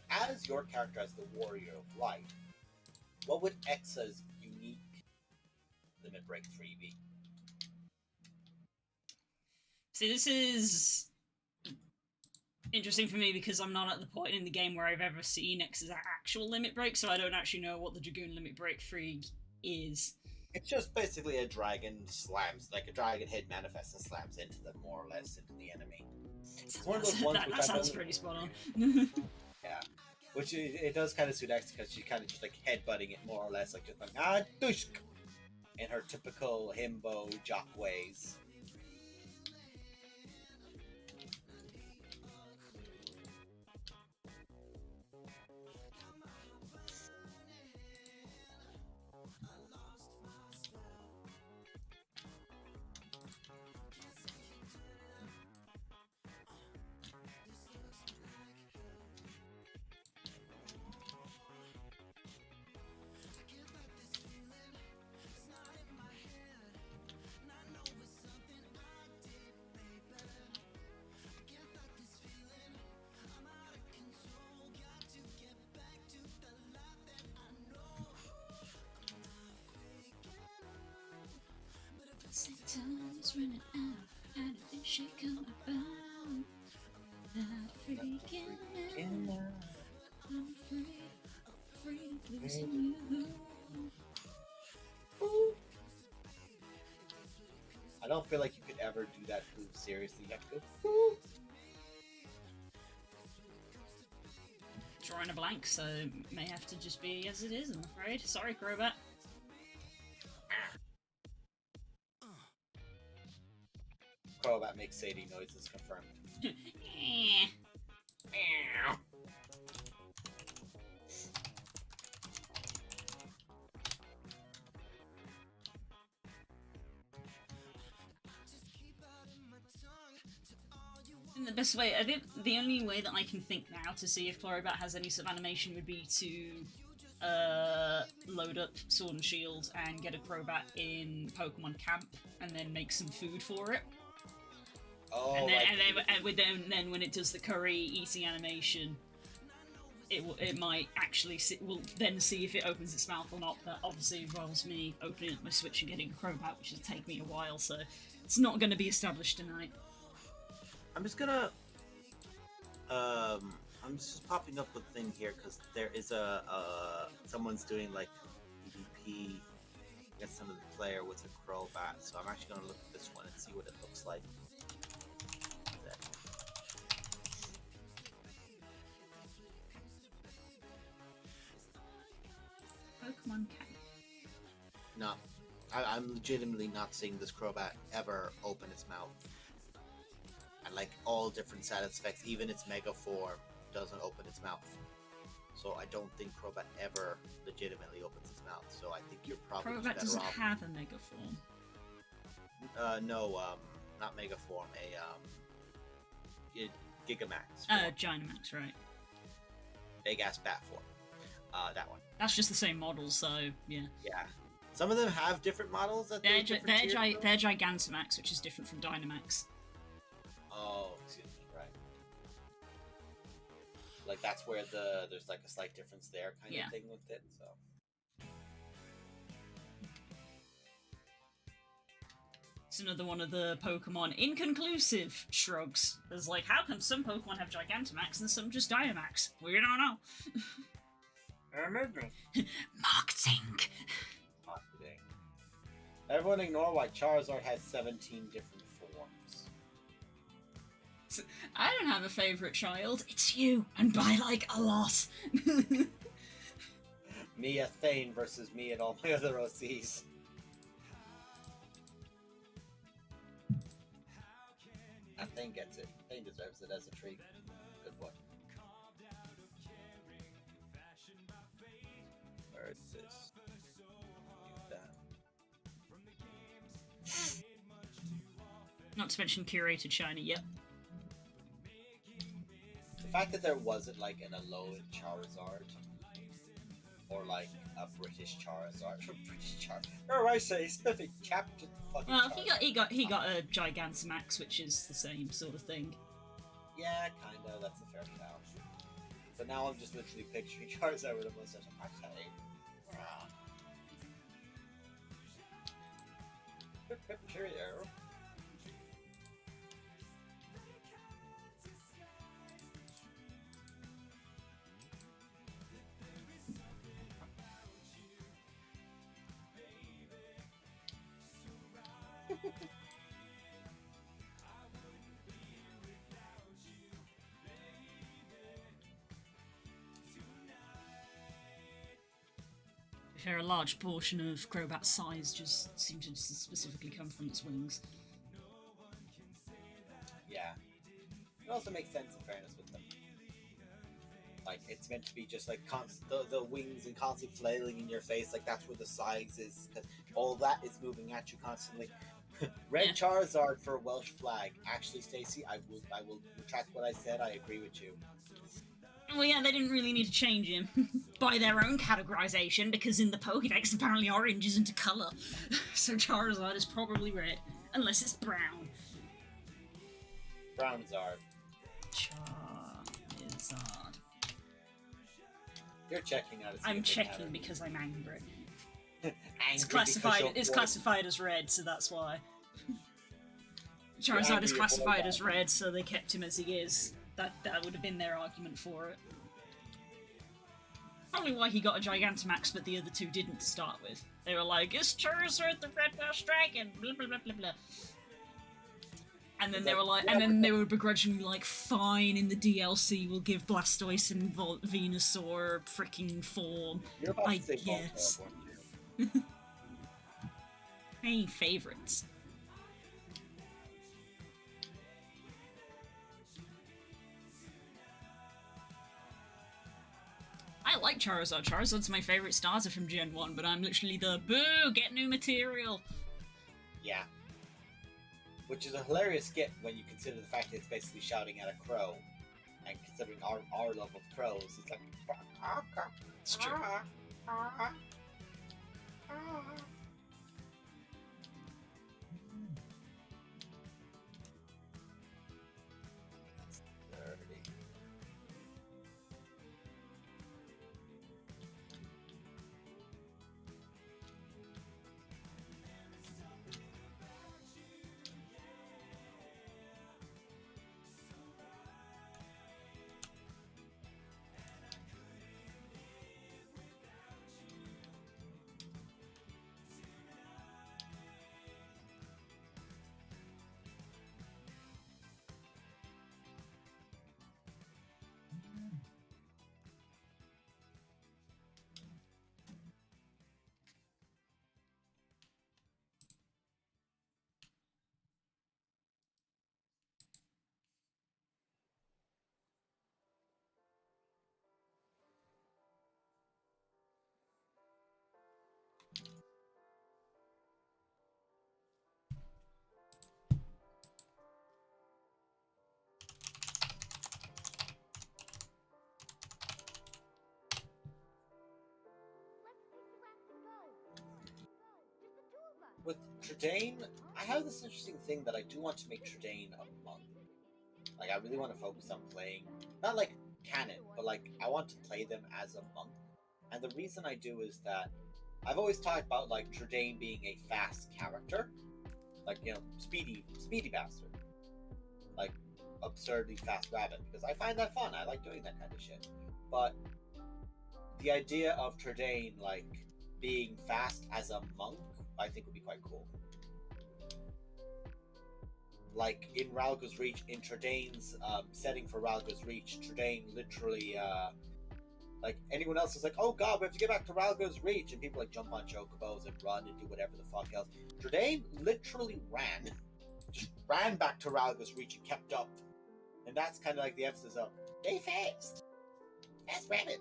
As your character as the Warrior of Light, what would Exa's unique Limit Break 3 be? See, this is interesting for me because I'm not at the point in the game where I've ever seen X's actual limit break, so I don't actually know what the Dragoon Limit Break 3 is. It's just basically a dragon slams, like a dragon head manifests and slams into them, more or less, into the enemy. It's one of those ones that sounds pretty spot on. Yeah. Which it does kind of suit X because she's kind of just like headbutting it, more or less, like just like, ah, dushk! In her typical himbo jock ways. Time is running out, and I think she come about. Not freaking out. I'm free to losing you. Ooh. I don't feel like you could ever do that move seriously. You have to go. Ooh. Drawing a blank, so it may have to just be as it is, I'm afraid. Sorry, Crobat. Crobat makes Sadie noises, confirmed. In the best way, I think the only way that I can think now to see if Crobat has any sort of animation would be to load up Sword and Shield and get a Crobat in Pokemon Camp and then make some food for it. Oh, and then when it does the curry eating animation, it might actually we'll then see if it opens its mouth or not. That obviously involves me opening up my Switch and getting a Crobat, which will take me a while, so it's not going to be established tonight. I'm just gonna. I'm just popping up a thing here because there is someone's doing like PvP against some of the player with a Crobat, so I'm actually gonna look at this one and see what it looks like. Pokemon Camp. No, I'm legitimately not seeing this Crobat ever open its mouth. And like all different status effects, even its Mega Form doesn't open its mouth. So I don't think Crobat ever legitimately opens its mouth. So I think you're probably Crobat better doesn't off. have a Mega Form. No, not Mega Form, Gigamax. Dynamax, right. Big ass bat form. That one. That's just the same model, so yeah. Yeah. Some of them have different models that They're they're Gigantamax, which is different from Dynamax. Oh, excuse me, right. Like that's where there's like a slight difference there kind of thing with it, so. It's another one of the Pokemon inconclusive shrugs. There's like, how come some Pokemon have Gigantamax and some just Dynamax? We don't know. Marketing. Everyone ignore why Charizard has 17 different forms. I don't have a favourite child. It's you, and by like a lot. Me a Thane versus me and all my other OCs. Thane gets it. Thane deserves it as a treat. Good boy. Where is this? Do that. Not to mention curated shiny, yep. The fact that there wasn't like an Alolan Charizard or like a British Charizard. British Charizard. Or I say specific Captain fucking Well, Charizard. he got a Gigantamax, which is the same sort of thing. Yeah, kinda. That's a fair shout. But now I'm just literally picturing Charizard with a mustache. Cheerio. Fair, a large portion of Crobat's size just seems to specifically come from its wings. Yeah. It also makes sense in fairness with them. Like, it's meant to be just like the wings and constantly flailing in your face, like that's where the size is, because all that is moving at you constantly. Red Charizard for a Welsh flag. Actually, Stacey, I will retract what I said. I agree with you. Well, yeah, they didn't really need to change him by their own categorization, because in the Pokédex, apparently orange isn't a colour. So Charizard is probably red, unless it's brown. Brownzard. Charizard. You're checking out. I'm checking because I'm angry. Angry It's classified as red, so that's why. Charizard is angry classified about as that. red, so they kept him as he is. That would have been their argument for it. Probably why he got a Gigantamax, but the other two didn't to start with. They were like, "Is Charizard the red Welsh dragon?" Blah blah blah blah blah. And then they were like, and then they were begrudgingly like, "Fine, in the DLC we'll give Blastoise and Venusaur freaking form." You're about I to say guess. Bulbasaur, weren't you? Hey, favorites. I like Charizard. Charizard's my favourite starter from Gen 1, but I'm literally the boo, get new material. Yeah. Which is a hilarious skit when you consider the fact that it's basically shouting at a crow. And considering our love of crows, it's like... It's true. With Trudane, I have this interesting thing that I do want to make Trudane a monk. Like, I really want to focus on playing, not like canon, but like, I want to play them as a monk. And the reason I do is that I've always talked about like Trudane being a fast character. Like, you know, speedy bastard. Like, absurdly fast rabbit. Because I find that fun. I like doing that kind of shit. But the idea of Trudane, like, being fast as a monk, I think would be quite cool. Like in Ralga's Reach, in Trudane's setting for Ralga's Reach, Trudane literally, like anyone else is like, "Oh god, we have to get back to Ralga's Reach," and people like jump on chocobos and run and do whatever the fuck else. Trudane literally just ran back to Ralga's Reach and kept up, and that's kind of like the emphasis of they fast rabbit.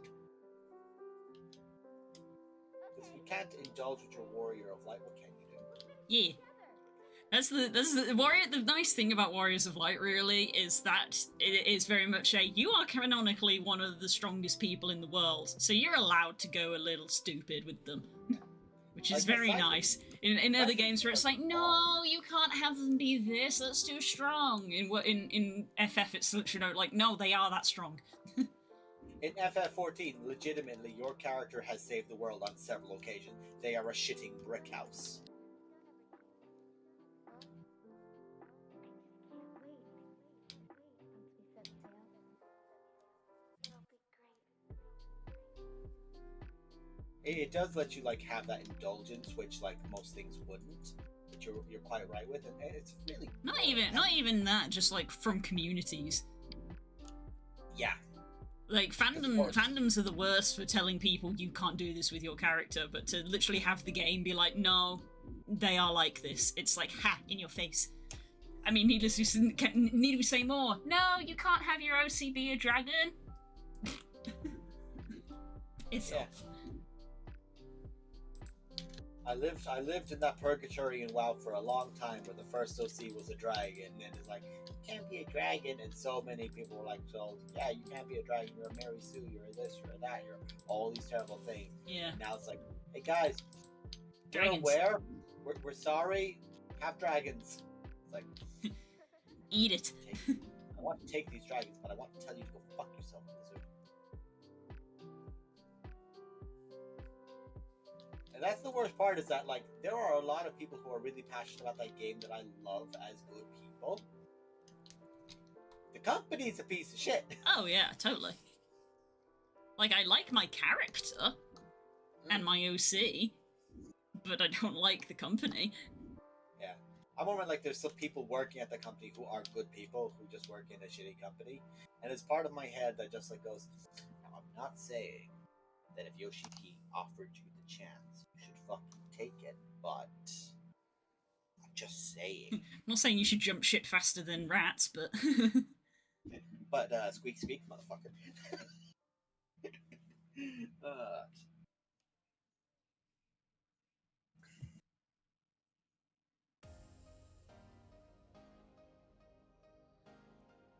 Because if you can't indulge with your warrior of light, what can you do? Yeah. That's the warrior. The nice thing about Warriors of Light, really, is that it is very much you are canonically one of the strongest people in the world, so you're allowed to go a little stupid with them, which is Like, very nice. In other games where it's like, no, you can't have them be this. That's too strong. In FF, it's literally like, no, they are that strong. In FF14, legitimately, your character has saved the world on several occasions. They are a shitting brick house. It does let you like have that indulgence, which like most things wouldn't. But you're quite right with it. It's really Not even that. Just like from communities. Yeah. Like fandoms are the worst for telling people you can't do this with your character, but to literally have the game be like, no, they are like this. It's like, ha, in your face. I mean, need we say more? No, you can't have your OC be a dragon. It's off. I lived in that purgatory in WoW for a long time, where the first OC was a dragon, and it's like, you can't be a dragon, and so many people were like told, yeah, you can't be a dragon, you're a Mary Sue, you're a this, you're a that, you're all these terrible things. Yeah. And now it's like, hey guys, Dragons. you're aware, we're sorry, have dragons. It's like, eat it. I want to take these dragons, but I want to tell you to go fuck yourself, Blizzard. And that's the worst part, is that like there are a lot of people who are really passionate about that game that I love as good people. people. The company's a piece of shit. Oh yeah, totally. Like, I like my character and my OC, but I don't like the company. Yeah. I'm more like there's some people working at the company who are good people who just work in a shitty company. And it's part of my head that just like goes, now, I'm not saying that if Yoshiki offered you the chance, you should fucking take it, but I'm just saying. I'm not saying you should jump shit faster than rats, but... But, squeak, squeak, motherfucker.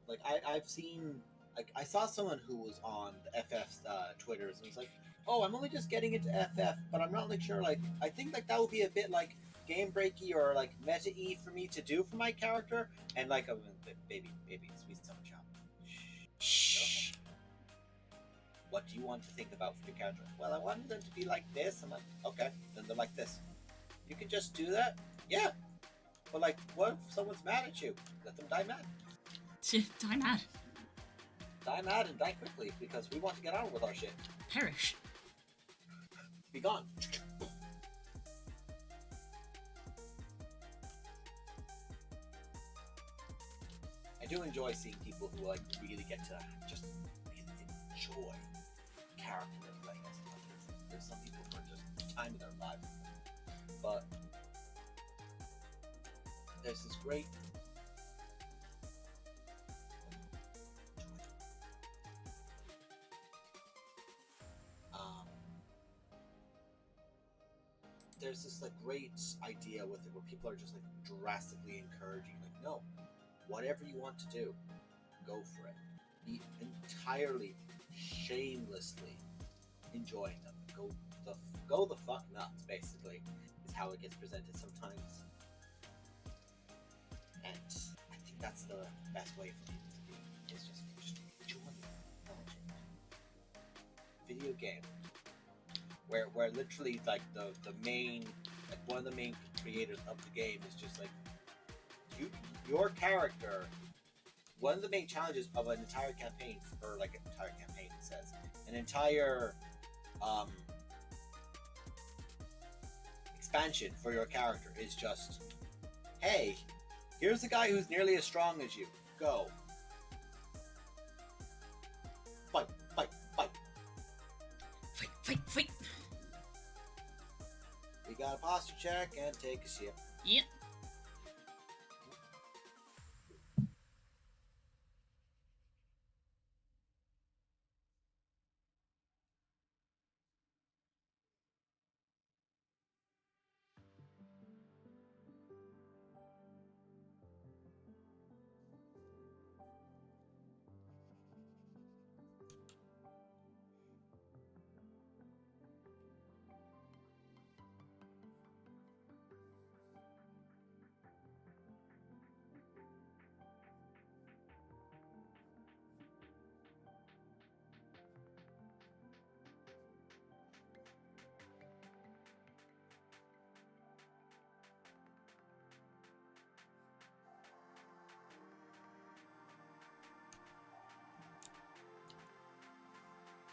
Like, I've seen, like, I saw someone who was on the FF's Twitters, and he's like, oh, I'm only just getting into FF, but I'm not, like, sure, like, I think, like, that would be a bit, like, game breaky or, like, meta-y for me to do for my character, and, like, baby, sweet summer child. Shh. What do you want to think about for your character? Well, I wanted them to be like this. I'm like, okay, then they're like this. You can just do that? Yeah. But, like, what if someone's mad at you? Let them die mad. Die mad. Die mad and die quickly, because we want to get on with our shit. Perish. Be gone. I do enjoy seeing people who, like, really get to just really enjoy character they're playing as. There's some people who are just time of their lives. But there's this great there's this like great idea with it where people are just like drastically encouraging, like, no, whatever you want to do, go for it. Be entirely shamelessly enjoying them. Go the fuck nuts, basically, is how it gets presented sometimes. And I think that's the best way for people to be, is just enjoy it. Video game. Where literally like the main, like one of the main creators of the game is just like your character. One of the main challenges of an entire campaign, or like an entire campaign, it says an entire expansion for your character is just, hey, here's a guy who's nearly as strong as you. Go. Fight. Fight. We got a posture check and take a ship. Yep.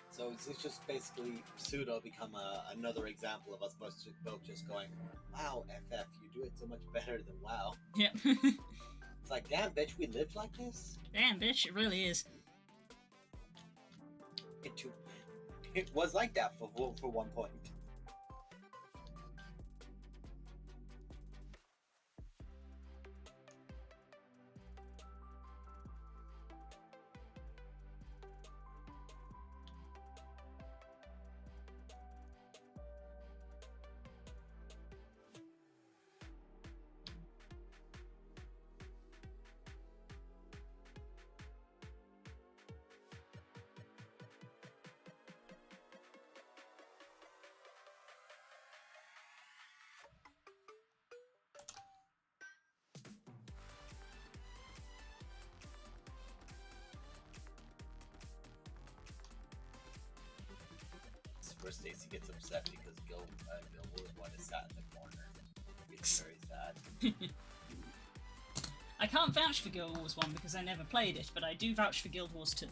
So it's just basically pseudo become another example of us both just going, wow, FF, you do it so much better than WoW. Yep. It's like, damn, bitch, we lived like this? Damn, bitch, it really is. It was like that for one point. Where Stacy gets upset because Gil was one is sat in the corner. It's very sad. I can't vouch for Guild Wars 1 because I never played it, but I do vouch for Guild Wars 2.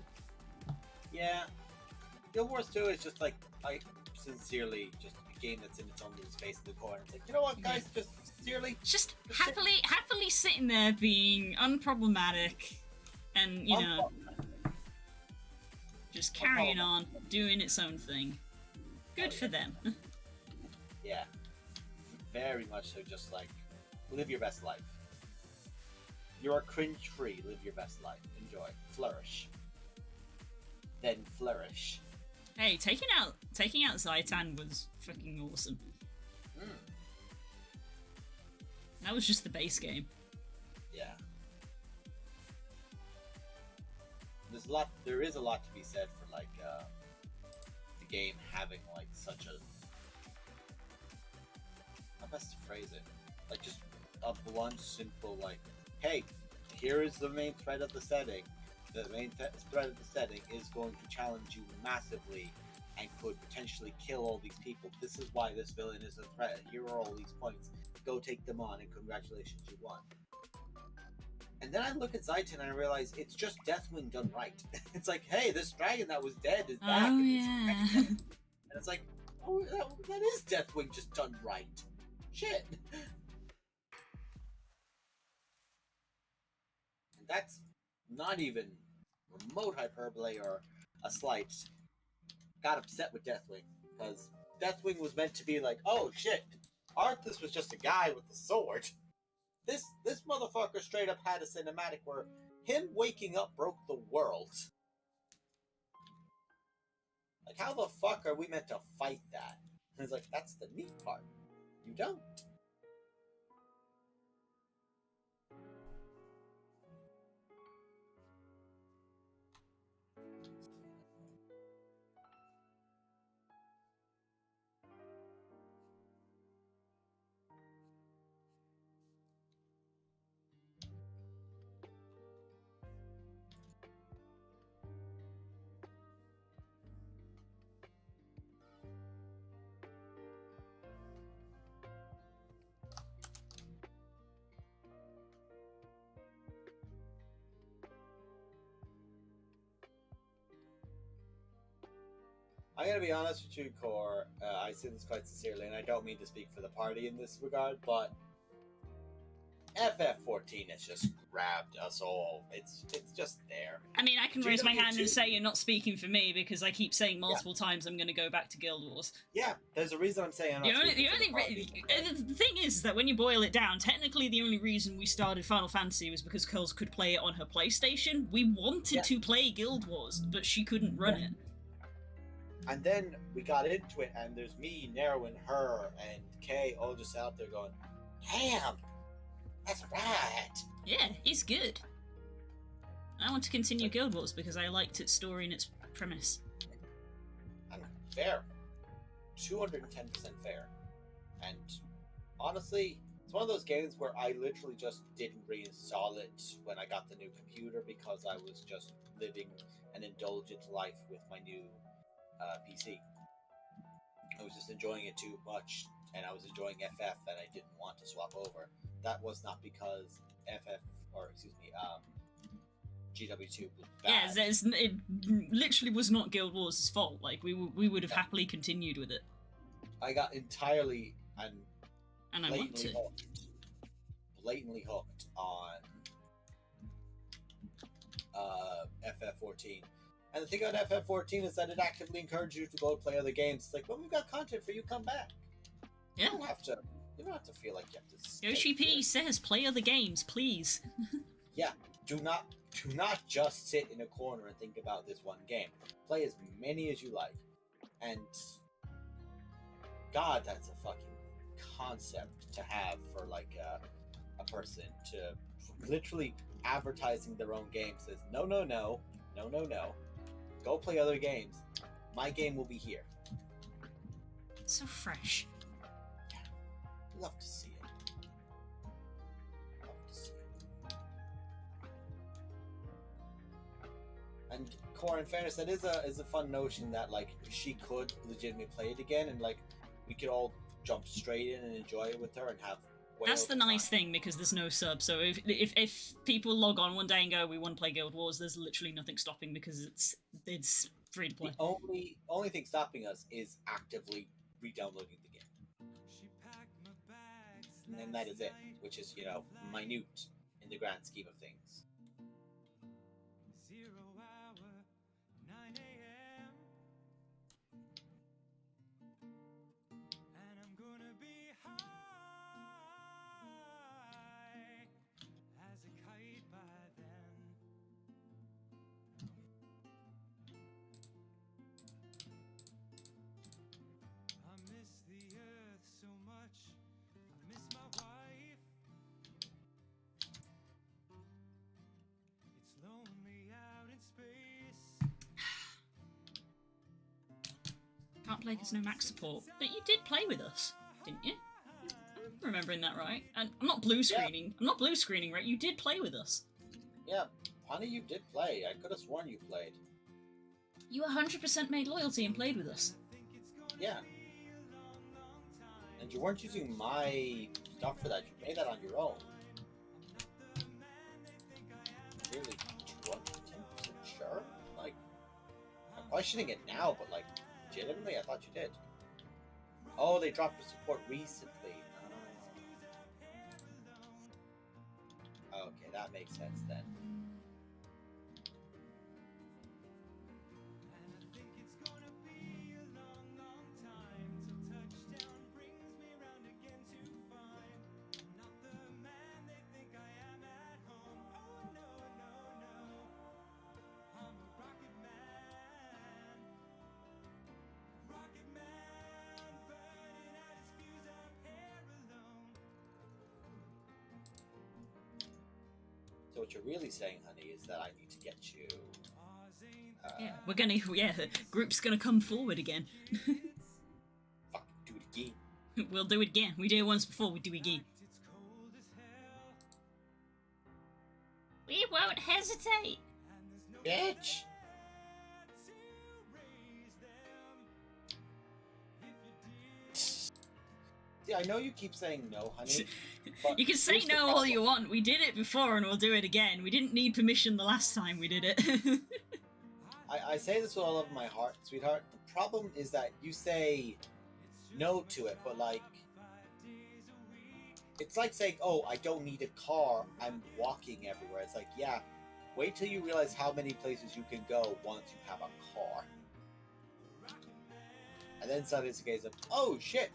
Yeah. Guild Wars 2 is just like, sincerely, just a game that's in its own little space in the corner. It's like, you know what, guys, just sincerely... Just happily sitting there being unproblematic and, you know, just carrying on, doing its own thing. Good for them. Yeah. Very much so, just like, live your best life. You are cringe-free, live your best life. Enjoy. Flourish. Then flourish. Hey, taking out Zaitan was fucking awesome. That was just the base game. Yeah. There is a lot to be said for, like, the game having, like, such a... How best to phrase it? Like, just a blunt, simple, like, hey, here is the main thread of the setting. The main thread of the setting is going to challenge you massively and could potentially kill all these people. This is why this villain is a threat. Here are all these points. Go take them on, and congratulations, you won. And then I look at Zaitan and I realize it's just Deathwing done right. It's like, hey, this dragon that was dead is back. Oh, yeah. And it's like, oh, that is Deathwing just done right. Shit. And that's not even remote hyperbole or a slight. Got upset with Deathwing because Deathwing was meant to be like, oh shit, Arthas was just a guy with a sword. This motherfucker straight up had a cinematic where him waking up broke the world. Like, how the fuck are we meant to fight that? And it's like, that's the neat part. You don't. I gotta be honest with you, Core. I say this quite sincerely, and I don't mean to speak for the party in this regard, but FF14 has just grabbed us all. It's just there. I mean, I can raise my hand and say you're not speaking for me because I keep saying multiple times I'm going to go back to Guild Wars. Yeah, there's a reason I'm saying I'm not the thing is that when you boil it down, technically the only reason we started Final Fantasy was because Curls could play it on her PlayStation. We wanted to play Guild Wars, but she couldn't run it. And then we got into it, and there's me, Nerwin, her, and Kay all just out there going, damn, that's right. Yeah, it's good. I want to continue Guild Wars because I liked its story and its premise. And fair. 210% fair. And honestly, it's one of those games where I literally just didn't reinstall it when I got the new computer because I was just living an indulgent life with my new PC. I was just enjoying it too much, and I was enjoying FF, and I didn't want to swap over. That was not because GW2 was bad. Yeah, it literally was not Guild Wars' fault. Like, we would have happily continued with it. I got entirely and I want to. Blatantly hooked on FF14. And the thing about FF14 is that it actively encourages you to go play other games. It's like, when we've got content for you, come back. Yeah. You don't have to feel like you have to Yoshi P says, play other games, please. Yeah. Do not just sit in a corner and think about this one game. Play as many as you like. And God, that's a fucking concept to have for like a person to literally advertising their own game says, no. Go play other games. My game will be here. So fresh. Yeah. Love to see it. And Core, in fairness, that is a fun notion that like she could legitimately play it again, and like we could all jump straight in and enjoy it with her and have That's the nice thing, because there's no sub. So if people log on one day and go, we want to play Guild Wars, there's literally nothing stopping, because it's free to play. The only thing stopping us is actively re-downloading the game. And that is it, which is, minute in the grand scheme of things. Can't play because no max support. But you did play with us, didn't you? I'm remembering that right. And I'm not blue screening. Yeah. I'm not blue screening, right? You did play with us. Yeah, honey, you did play. I could have sworn you played. You 100% made loyalty and played with us. Yeah. And you weren't using my stuff for that. You made that on your own. Really 210% sure? Like, I'm questioning it now, but like, legitimately, I thought you did. Oh, they dropped the support recently. Oh. Okay, that makes sense then. So what you're really saying, honey, is that I need to get you... yeah, we're gonna... Yeah, the group's gonna come forward again. Fuck, do it again. We'll do it again. We did it once before, we do it again. We won't hesitate. Bitch! See, I know you keep saying no, honey. You can say no all you want. We did it before and we'll do it again. We didn't need permission the last time we did it. I say this with all of my heart, sweetheart. The problem is that you say no to it, but like... It's like saying, oh, I don't need a car, I'm walking everywhere. It's like, yeah, wait till you realize how many places you can go once you have a car. And then suddenly it's a case of, oh, shit.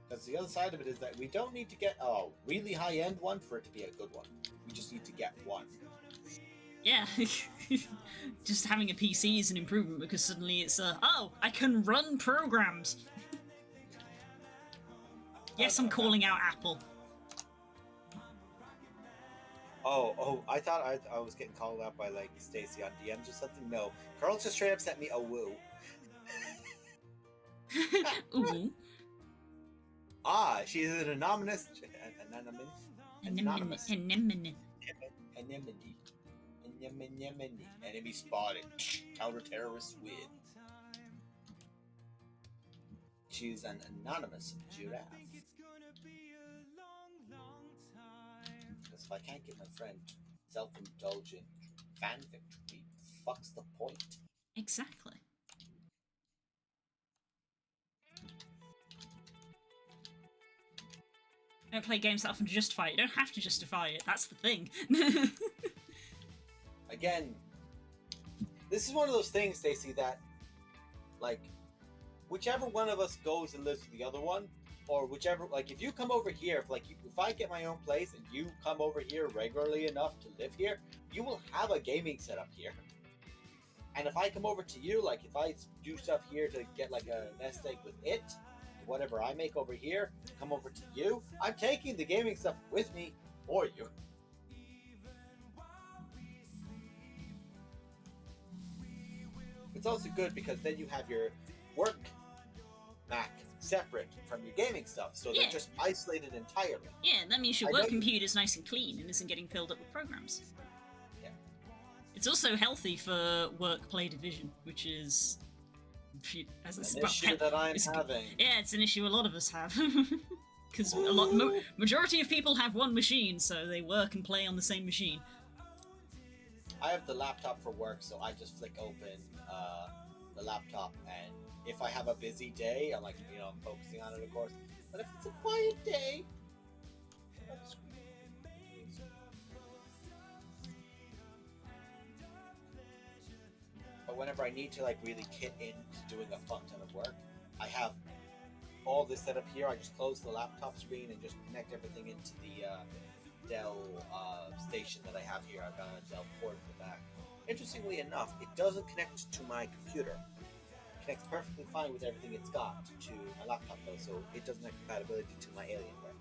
Because the other side of it is that we don't need to get a really high-end one for it to be a good one. We just need to get one. Yeah. Just having a PC is an improvement, because suddenly it's oh, I can run programs. Yes, I'm calling out Apple. Oh, I thought I was getting called out by, like, Stacy on DMs or something. No. Carl just straight up sent me a woo. Ooh. Ah, she's an anonymous... Anonymous. Anemone. Enemy spotted. Counter-terrorist win. She's an anonymous giraffe. Because if I can't get my friend self-indulgent fan victory, fucks the point. Exactly. Don't play games that often to justify it. You don't have to justify it. That's the thing. Again, this is one of those things, Stacey, that, like, whichever one of us goes and lives with the other one, or whichever, like, if you come over here, if I get my own place and you come over here regularly enough to live here, you will have a gaming setup here. And if I come over to you, like, if I do stuff here to get, like, a nest egg with it, whatever I make over here, come over to you, I'm taking the gaming stuff with me for you. it's also good because then you have your work Mac separate from your gaming stuff, so they're just isolated entirely. Yeah, that means your work computer's nice and clean and isn't getting filled up with programs. Yeah. It's also healthy for work-play division, which is... As an issue that I'm having. Yeah, it's an issue a lot of us have. Because majority of people have one machine, so they work and play on the same machine. I have the laptop for work, so I just flick open the laptop, and if I have a busy day, I'm like, I'm focusing on it, of course. But if it's a quiet day, but whenever I need to really kit into doing a fuck ton of work, I have all this set up here. I just close the laptop screen and just connect everything into the Dell station that I have here. I've got a Dell port in the back. Interestingly enough, it doesn't connect to my computer. It connects perfectly fine with everything it's got to my laptop though, so it doesn't have compatibility to my Alienware.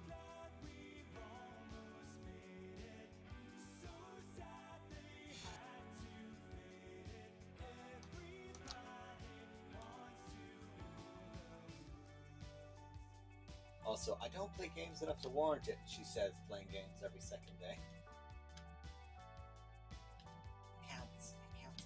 Also, I don't play games enough to warrant it, she says, playing games every second day. It counts, honey.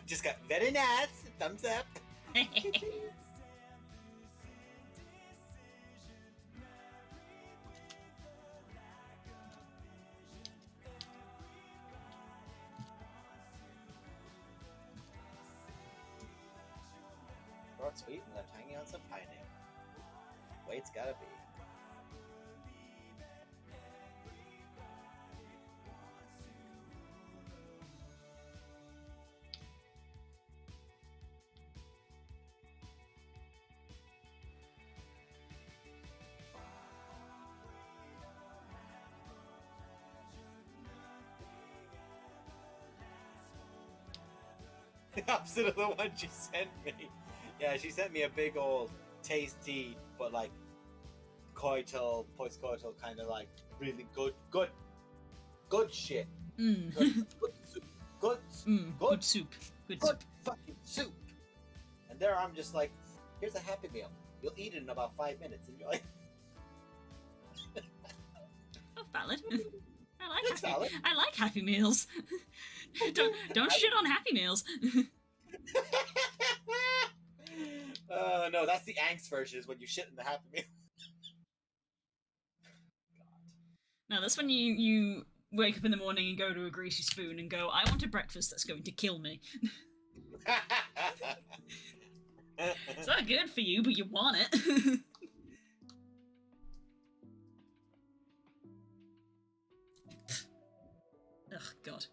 Just got very nice. Thumbs up. Short, sweet, and left hanging on some pineapple. Way it's gotta be. Opposite of the one she sent me. Yeah, she sent me a big old tasty, but post-coital kind of really good shit. Mm. Good soup. Good soup. Fucking soup. And there I'm just like, here's a Happy Meal. You'll eat it in about 5 minutes. Enjoy. Oh, valid. I like Happy Meals. don't shit on Happy Meals. No, that's the angst version, is when you shit in the Happy Meal. No, that's when you wake up in the morning and go to a greasy spoon and go, I want a breakfast that's going to kill me. It's not good for you, but you want it. Ugh, God.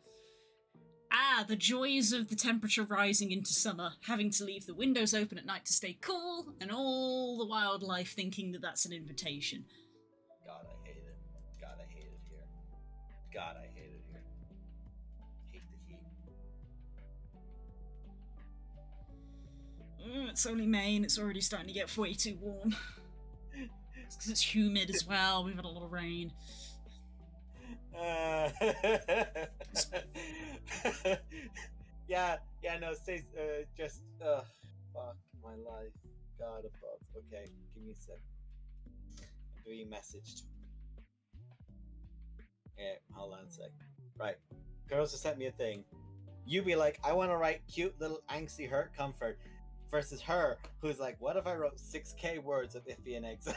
Ah, the joys of the temperature rising into summer, having to leave the windows open at night to stay cool, and all the wildlife thinking that that's an invitation. God, I hate it. God, I hate it here. God, I hate it here. Hate the heat. It's only May and it's already starting to get way too warm. It's because it's humid as well, we've had a lot of rain. Yeah, no, stay, just, fuck my life. God above. Okay, give me a sec. I'm being messaged. Yeah, hold on a sec. Right. Girls just sent me a thing. You be like, I want to write cute little angsty hurt comfort, versus her, who's like, what if I wrote 6k words of iffy and eggs?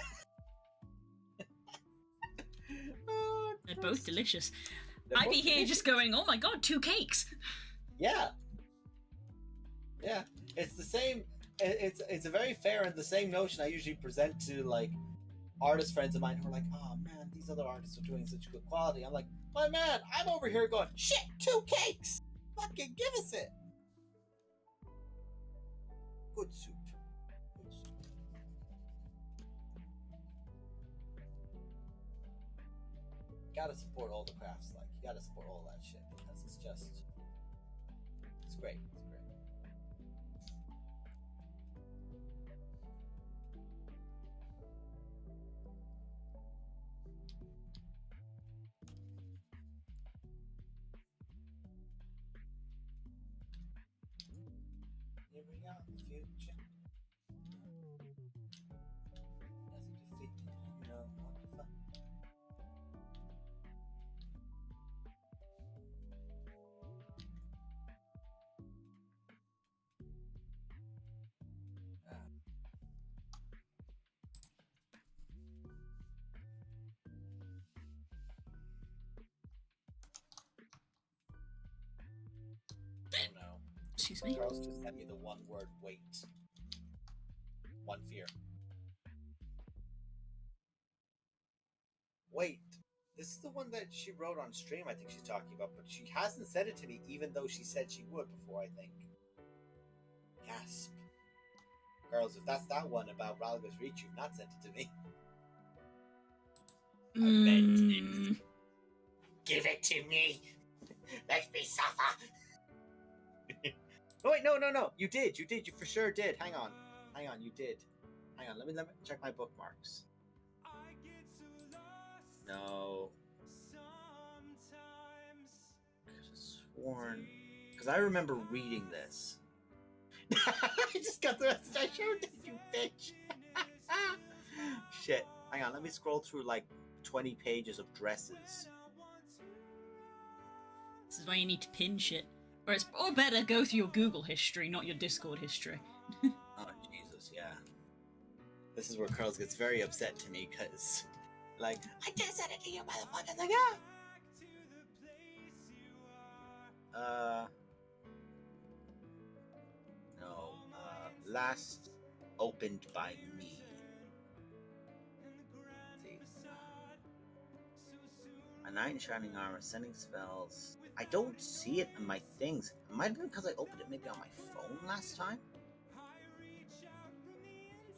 They're both delicious. I'd be here just going, oh my god, 2 cakes! Yeah. Yeah. It's the same, it's a very fair and the same notion I usually present to, artist friends of mine who are like, oh man, these other artists are doing such good quality. I'm like, my man, I'm over here going, shit, 2 cakes! Fucking give us it! Good soup. Good soup. Gotta support all the crafts, like, you gotta support all that shit, because it's just, it's great. It's great. Here we are, future. Nothing defeated, you know what the fuck. Oh no. Excuse me. Charles just sent me the one word wait. One fear. Wait. This is the one that she wrote on stream, I think she's talking about, but she hasn't said it to me, even though she said she would before, I think. Gasp. Girls, if that's that one about Ralga's Reach, you've not sent it to me. I meant it. Give it to me. Let me suffer. Oh, wait, no. You did. You for sure did. Hang on, you did. Hang on, let me check my bookmarks. No. Could have sworn. Because I remember reading this. I just got the message. I showed it, you bitch. Shit. Hang on, let me scroll through like 20 pages of dresses. This is why you need to pin shit. Or better, go through your Google history, not your Discord history. Oh, Jesus, yeah. This is where Curls gets very upset to me, because, like, I just said it to you, motherfucker. Like, no, last opened by me. Let's see. A knight in shining armor, sending spells. I don't see it in my things. It might have been because I opened it maybe on my phone last time.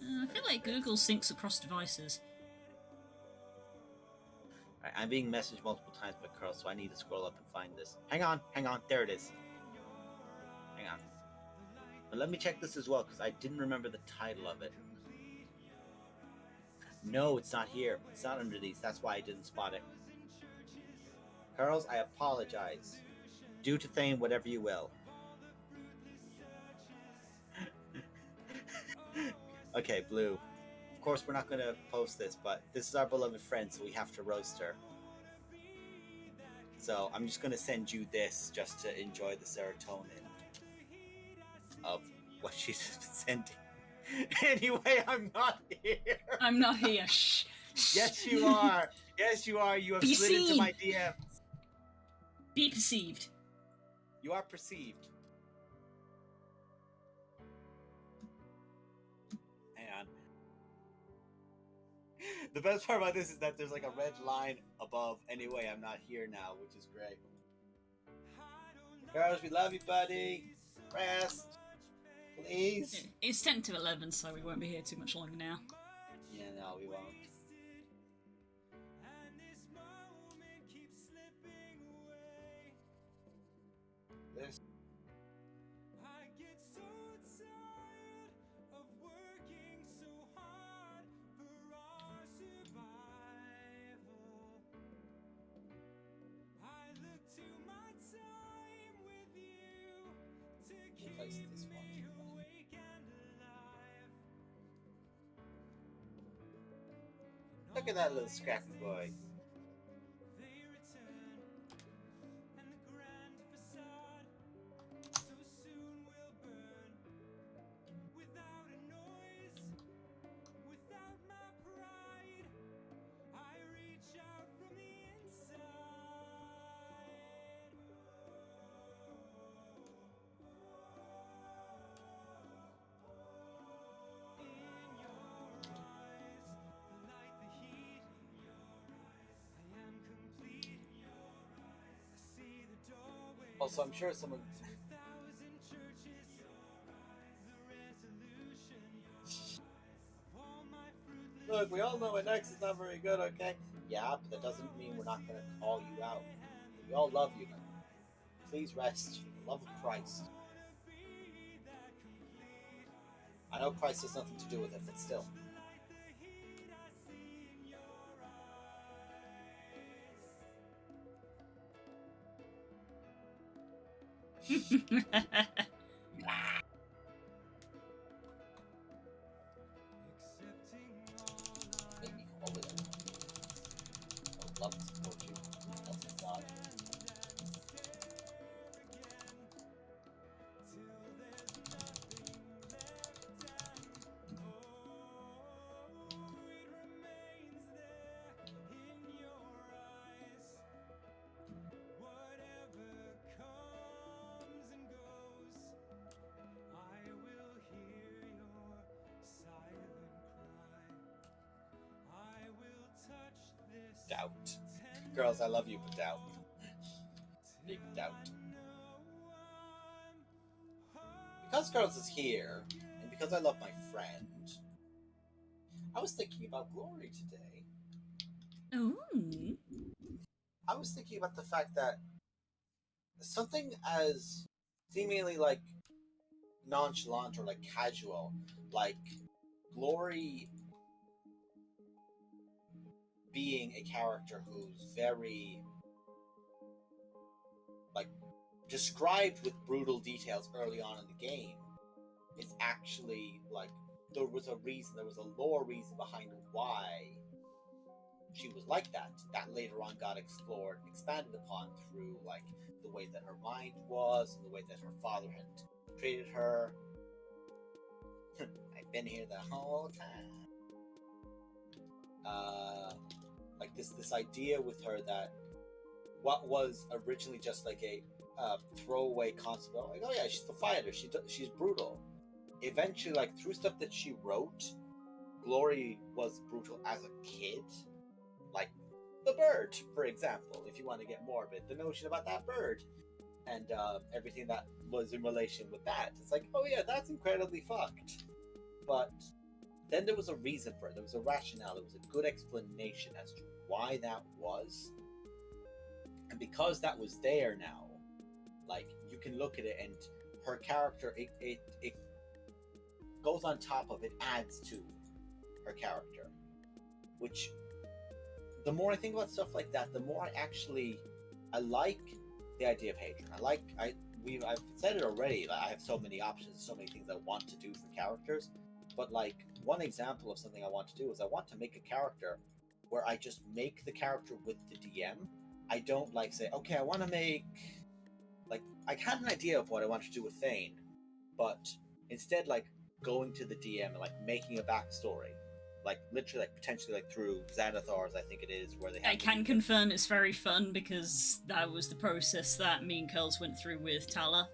I feel like Google syncs across devices. Right, I'm being messaged multiple times by Carl, so I need to scroll up and find this. Hang on. There it is. Hang on. But let me check this as well, because I didn't remember the title of it. No, it's not here. It's not under these. That's why I didn't spot it. Carls, I apologize. Do to fame whatever you will. Okay, Blue. Of course, we're not going to post this, but this is our beloved friend, so we have to roast her. So I'm just going to send you this just to enjoy the serotonin of what she's sending. Anyway, I'm not here. I'm not here. Shh. Yes, you are. Yes, you are. You have slid into my DMs. Be perceived. You are perceived. Hang on. The best part about this is that there's like a red line above. Anyway, I'm not here now, which is great. Girls, we love you, buddy. Rest. Please. It's 10 to 11, so we won't be here too much longer now. Yeah, no, we won't. This. Place this one. Look at that little scrappy boy. Also, I'm sure someone. Look, we all know an X is not very good, okay? Yeah, but that doesn't mean we're not gonna call you out. We all love you. Please rest for the love of Christ. I know Christ has nothing to do with it, but still. Make me come over there. I would love to support you. That's a God. Doubt. Girls, I love you, but doubt. Big doubt. Because Girls is here, and because I love my friend, I was thinking about Glory today. Ooh. I was thinking about the fact that something as seemingly like nonchalant or like casual, like Glory being a character who's very like described with brutal details early on in the game is actually like there was a lore reason behind why she was like that later on got explored and expanded upon through like the way that her mind was and the way that her father had treated her. I've been here the whole time. Like this idea with her that what was originally just like a throwaway concept of like, oh yeah, she's a fighter, she's brutal. Eventually, like through stuff that she wrote, Glory was brutal as a kid. Like the bird, for example, if you want to get morbid, the notion about that bird and everything that was in relation with that. It's like, oh yeah, that's incredibly fucked. But then there was a reason for it. There was a rationale. There was a good explanation as to why that was. And because that was there now, like, you can look at it and her character, it goes on top of it, adds to her character. Which, the more I think about stuff like that, the more I like the idea of hatred. I've said it already, like, I have so many options, so many things I want to do for characters. But like one example of something I want to do is I want to make a character where I just make the character with the DM. I don't like say, okay, I want to make like I had an idea of what I wanted to do with Thane, but instead like going to the DM and like making a backstory, like literally like potentially like through Xanathar's, I think it is, where they have I can confirm it's very fun because that was the process that me and Curls went through with Tala.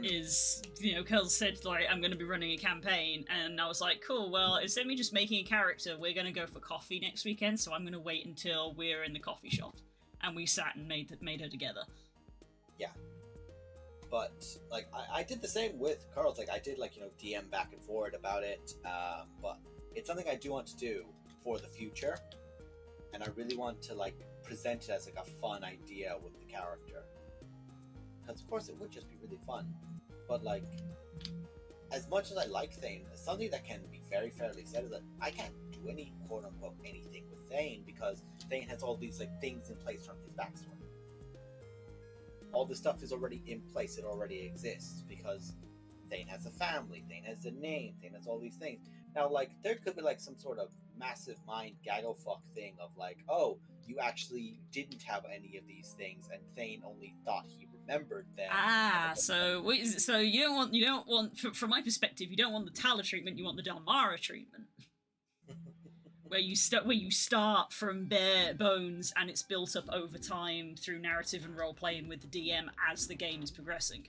Is, you know, Curls said, like, I'm going to be running a campaign, and I was like, cool, well, instead of me just making a character, we're going to go for coffee next weekend, so I'm going to wait until we're in the coffee shop. And we sat and made her together. Yeah. But, like, I did the same with Curls. Like, I did, like, you know, DM back and forward about it, but it's something I do want to do for the future, and I really want to, like, present it as, like, a fun idea with the character. Because, of course, it would just be really fun. But, like, as much as I like Thane, something that can be very fairly said is that I can't do any quote-unquote anything with Thane because Thane has all these, like, things in place from his backstory. All this stuff is already in place. It already exists because Thane has a family, Thane has a name, Thane has all these things. Now, like, there could be, like, some sort of massive mind gaggle fuck thing of, like, oh, you actually didn't have any of these things and Thane only thought he remembered them. So you don't want from my perspective, you don't want the Tala treatment, you want the Dalmara treatment. where you start from bare bones and it's built up over time through narrative and role playing with the DM as the game is progressing.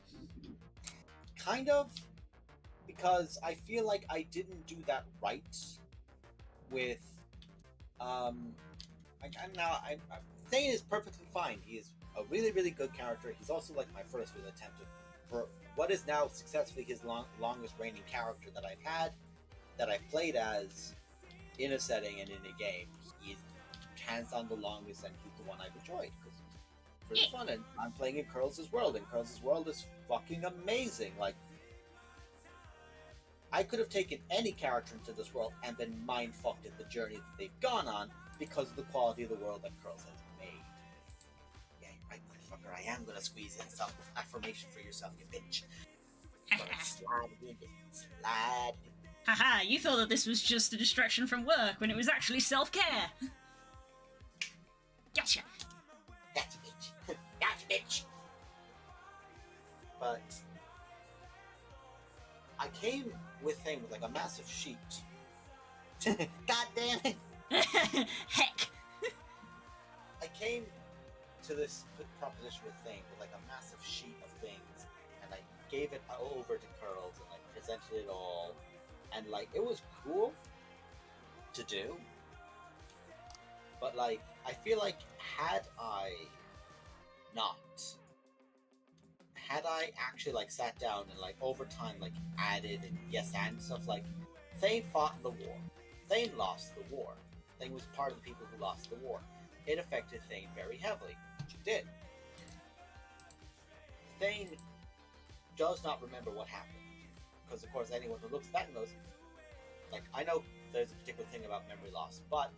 Kind of, because I feel like I didn't do that right with Thane is perfectly fine. He is a really, really good character. He's also like my first real attempt for what is now successfully his longest reigning character that I've had, that I've played as in a setting and in a game. He's hands down the longest, and he's the one I've enjoyed. For this one, and I'm playing in Curls' World, and Curls' World is fucking amazing. Like, I could have taken any character into this world and been mind-fucked at the journey that they've gone on because of the quality of the world that Curls has made. Yeah, you're right, motherfucker. I am gonna squeeze in some affirmation for yourself, you bitch. Slide in. Haha, you thought that this was just a distraction from work when it was actually self-care. Gotcha. Gotcha, bitch. Gotcha, bitch. But I came with him with like a massive sheet. God damn it! Heck. I came to this proposition with Thane with like a massive sheet of things, and I gave it over to Curls and like presented it all, and like it was cool to do. But like I feel like had I actually like sat down and like over time like added and and stuff, like Thane fought in the war. Thane lost the war. Thane was part of the people who lost the war. It affected Thane very heavily, which it did. Thane does not remember what happened. Because of course anyone who looks back knows, like, I know there's a particular thing about memory loss, but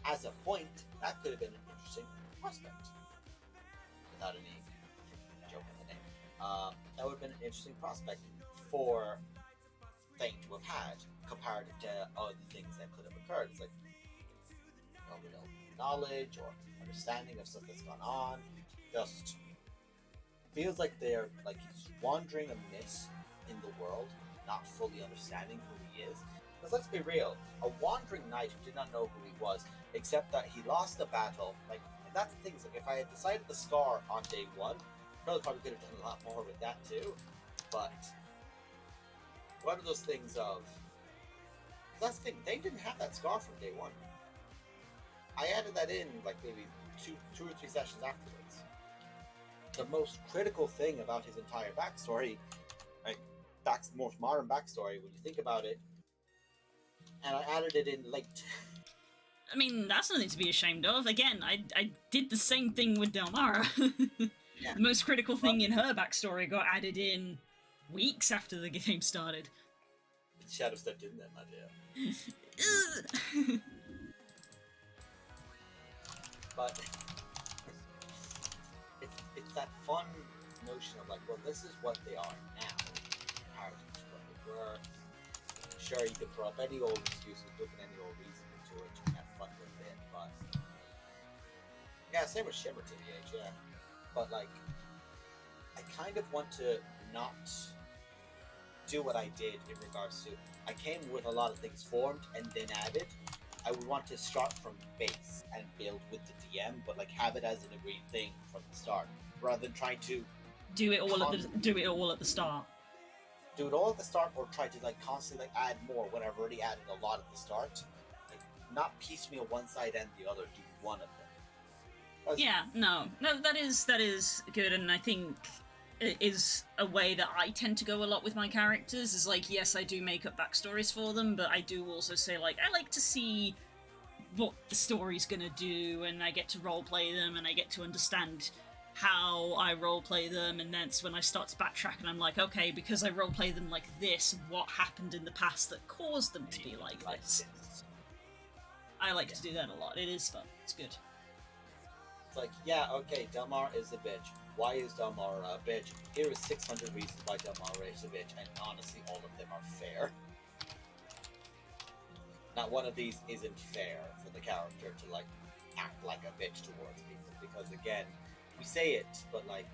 as a point, that could have been an interesting prospect. Without any joke in the name. That would have been an interesting prospect for Thane to have had, comparative to other things that could have occurred. It's like, knowledge or understanding of stuff that's gone on. Just feels like they're like wandering amiss in the world, not fully understanding who he is. Because let's be real, a wandering knight who did not know who he was, except that he lost a battle. Like, and that's the thing. Like, if I had decided the scar on day one, probably could have done a lot more with that too. But one of those things of, that's the thing, they didn't have that scar from day one. I added that in like maybe two or three sessions afterwards. The most critical thing about his entire backstory, like most modern backstory, when you think about it, and I added it in late. I mean, that's nothing to be ashamed of. Again, I did the same thing with Delmara. Yeah. The most critical thing in her backstory got added in weeks after the game started. Shadow stepped in there, my dear. But it's that fun notion of like, well, this is what they are now. Characters, what they were. Sure, you can throw up any old excuses, look at any old reason into it, you can have fun with it, but yeah, same with Shimmer TBH, yeah. But like, I kind of want to not do what I did in regards to, I came with a lot of things formed and then added. I would want to start from base and build with the DM, but like have it as an agreed thing from the start, rather than trying to do it all at the start. Do it all at the start, or try to like constantly like add more when I've already added a lot at the start. Like, not piecemeal one side and the other. Do one of them. Yeah, no, that is good, and I think it is a way that I tend to go a lot with my characters. Is like, yes, I do make up backstories for them, but I do also say like, I like to see what the story's gonna do, and I get to roleplay them, and I get to understand how I roleplay them, and that's when I start to backtrack and I'm like, okay, because I roleplay them like this, what happened in the past that caused them to be like this? I like to do that a lot. It is fun. It's good. It's like, yeah, okay, Delmar is a bitch. Why is Delmar a bitch? Here is 600 reasons why Delmar is a bitch, and honestly, all of them are fair. Not one of these isn't fair for the character to, like, act like a bitch towards people, because, again, we say it, but like,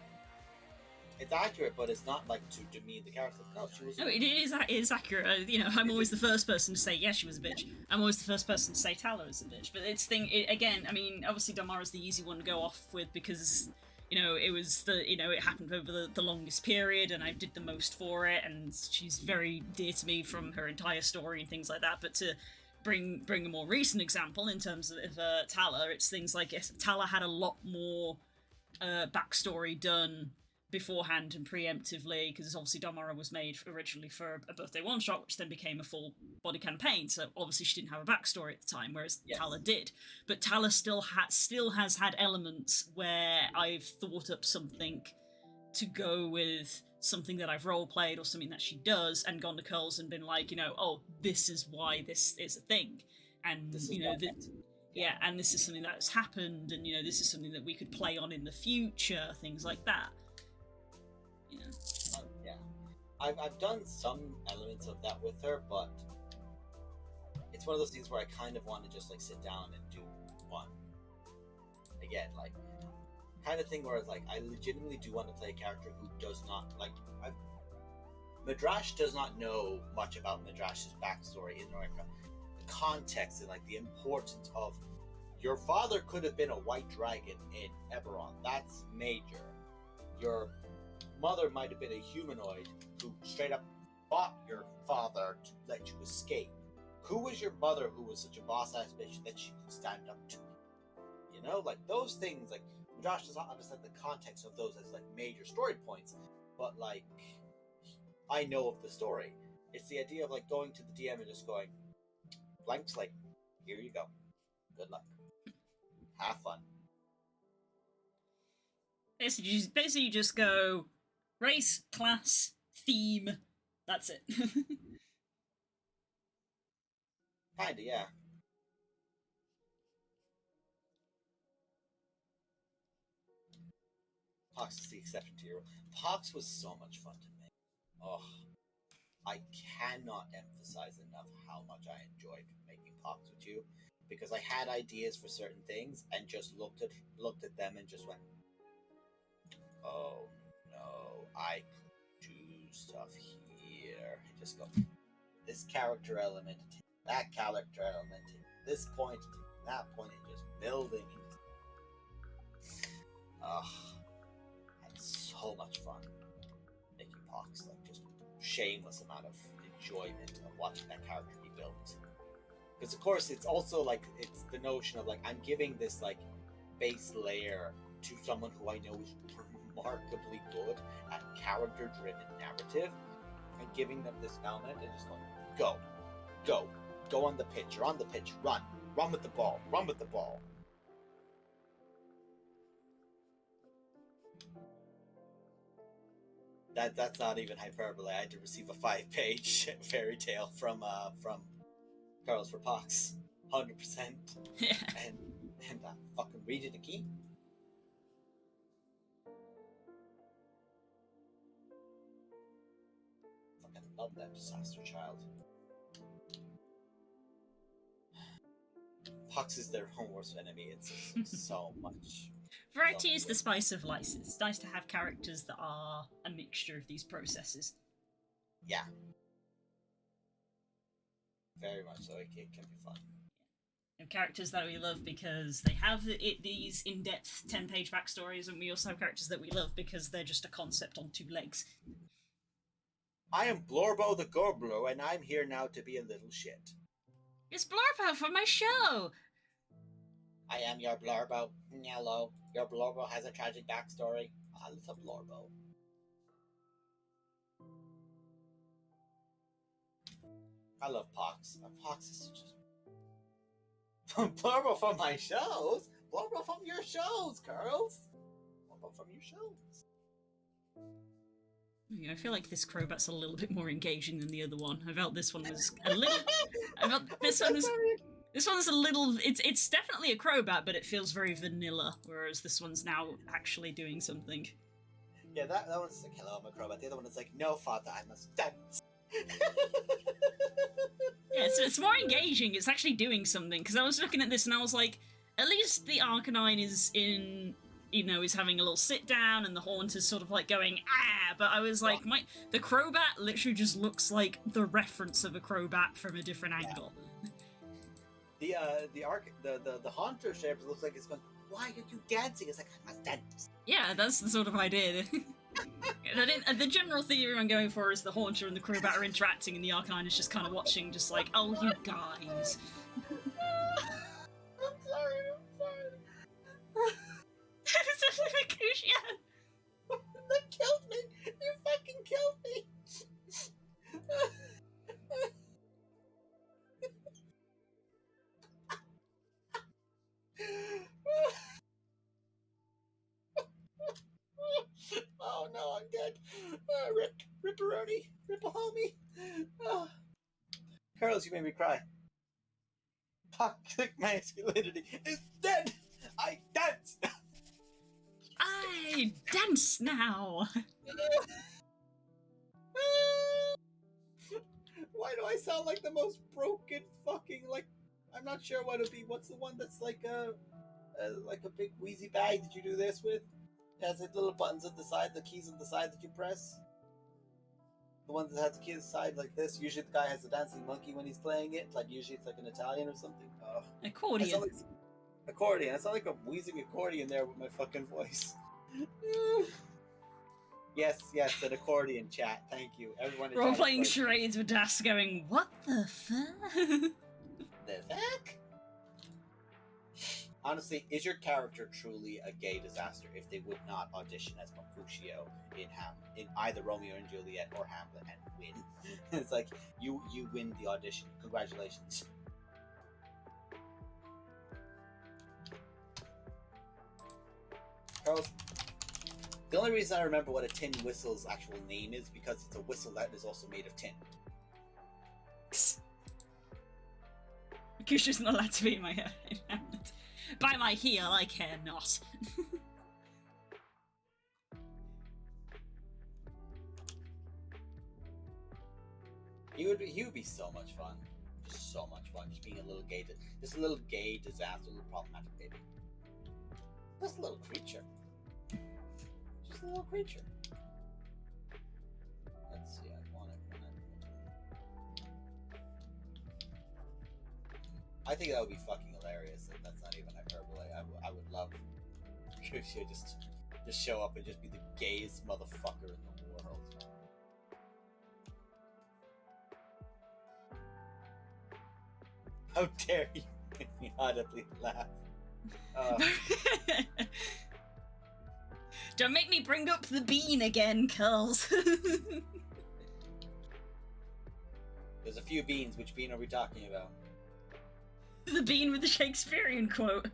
it's accurate, but it's not like to demean the character. No, she was. No, it is accurate. I'm always the first person to say, yeah, she was a bitch. I'm always the first person to say Tala is a bitch. But again, I mean, obviously Delmara's the easy one to go off with because, it was it happened over the longest period, and I did the most for it, and she's very dear to me from her entire story and things like that. But to bring a more recent example in terms of Tala, it's things like, yes, Tala had a lot more backstory done beforehand and preemptively, because obviously Domara was made originally for a birthday one-shot, which then became a full body campaign, so obviously she didn't have a backstory at the time, whereas Tala did. But Tala still has had elements where I've thought up something to go with something that I've role-played or something that she does, and gone to Curls and been like, oh, this is why this is a thing. And, and this is something that's happened, and, this is something that we could play on in the future, things like that. I've done some elements of that with her, but it's one of those things where I kind of want to just like sit down and do one again, like kind of thing where it's like I legitimately do want to play a character who does not like. Midrash does not know much about Midrash's backstory in Norika. The context and like the importance of your father could have been a white dragon in Eberron. That's major. Your mother might have been a humanoid who straight up fought your father to let you escape. Who was your mother who was such a boss-ass bitch that she could stand up to? Like those things, like Josh does not understand the context of those as like major story points, but like I know of the story. It's the idea of like going to the DM and just going, blank slate, here you go. Good luck. Have fun. Basically you just go race, class, theme, that's it. Kinda, yeah. Pox is the exception to your rule. Pox was so much fun to make. Oh, I cannot emphasize enough how much I enjoyed making Pox with you, because I had ideas for certain things and just looked at them and just went, oh no, I could do stuff here. I just go, this character element, that character element, this point, that point, and just building. I had so much fun making Pox, like just shameless amount of enjoyment of watching that character be built. Because of course it's also like, it's the notion of like, I'm giving this like base layer to someone who I know is remarkably good at character-driven narrative, and giving them this element and just going, go on the pitch, you're on the pitch, run with the ball, That's not even hyperbole. I had to receive a 5-page fairy tale from Carlos for Pox, 100%, Yeah. and fucking read it again. Fucking love that disaster child. Pox is their own worst enemy. It's just so much. Variety is the spice of life. It's nice to have characters that are a mixture of these processes. Yeah. Very much so. It can be fun. And characters that we love because they have these in-depth 10-page backstories, and we also have characters that we love because they're just a concept on 2 legs. I am Blorbo the Gorblo, and I'm here now to be a little shit. It's Blorbo from my show! I am your Blorbo. Hello. Your Blorbo has a tragic backstory. I love Blorbo. I love Pox. Pox is just... Blorbo from my shows? Blorbo from your shows, girls! Blorbo from your shows. I feel like this Crobat's a little bit more engaging than the other one. I felt this one was a little... This one's a little... It's definitely a Crobat, but it feels very vanilla, whereas this one's now actually doing something. Yeah, that one's like, hello, I'm a Crobat. The other one is like, no, father, I must dance. Yeah, it's more engaging. It's actually doing something, because I was looking at this and I was like, at least the Arcanine is in... is having a little sit down, and the Haunt is sort of like going, ah, but I was like, the Crobat literally just looks like the reference of a Crobat from a different angle. The Haunter shape looks like it's going, why are you dancing? It's like, I must dance. Yeah, that's the sort of idea. The general theory I'm going for is the Haunter and the Crobat are interacting, and the Arcanine is just kind of watching, just like, oh, you guys. I'm sorry. Mercutio! That killed me! You fucking killed me! Oh no, I'm dead. Ripperoni, Ripperhomie. Oh. Carlos, you made me cry. Toxic masculinity is dead! I dance! I dance now! Why do I sound like the most broken fucking, like, I'm not sure what it'd be. What's the one that's like a big wheezy bag that you do this with? It has like little buttons at the side, the keys on the side that you press. The one that has the keys on the side like this. Usually the guy has a dancing monkey when he's playing it. Like usually it's like an Italian or something. Oh. Accordion. Accordion. I sound like a wheezing accordion there with my fucking voice. Yes, an accordion, chat. Thank you. Everyone. We're all playing charades with Das going, what the fuck? The fuck? Honestly, is your character truly a gay disaster if they would not audition as Mercutio in either Romeo and Juliet or Hamlet and win? It's like you win the audition. Congratulations. Carlos, the only reason I remember what a tin whistle's actual name is because it's a whistle that is also made of tin. Mercutio's not allowed to be in my hair in Hamlet. By my heel, I care not. He would be so much fun. Just so much fun. Just being a little gay disaster, little problematic baby. Just a little creature. Just a little creature. Let's see, I want it. I think that would be fucking hilarious. That's not even hyperbole. I would love Mercutio just show up and just be the gayest motherfucker in the world. How dare you make me audibly laugh? Don't make me bring up the bean again, Curls. There's a few beans. Which bean are we talking about? The bean with the Shakespearean quote.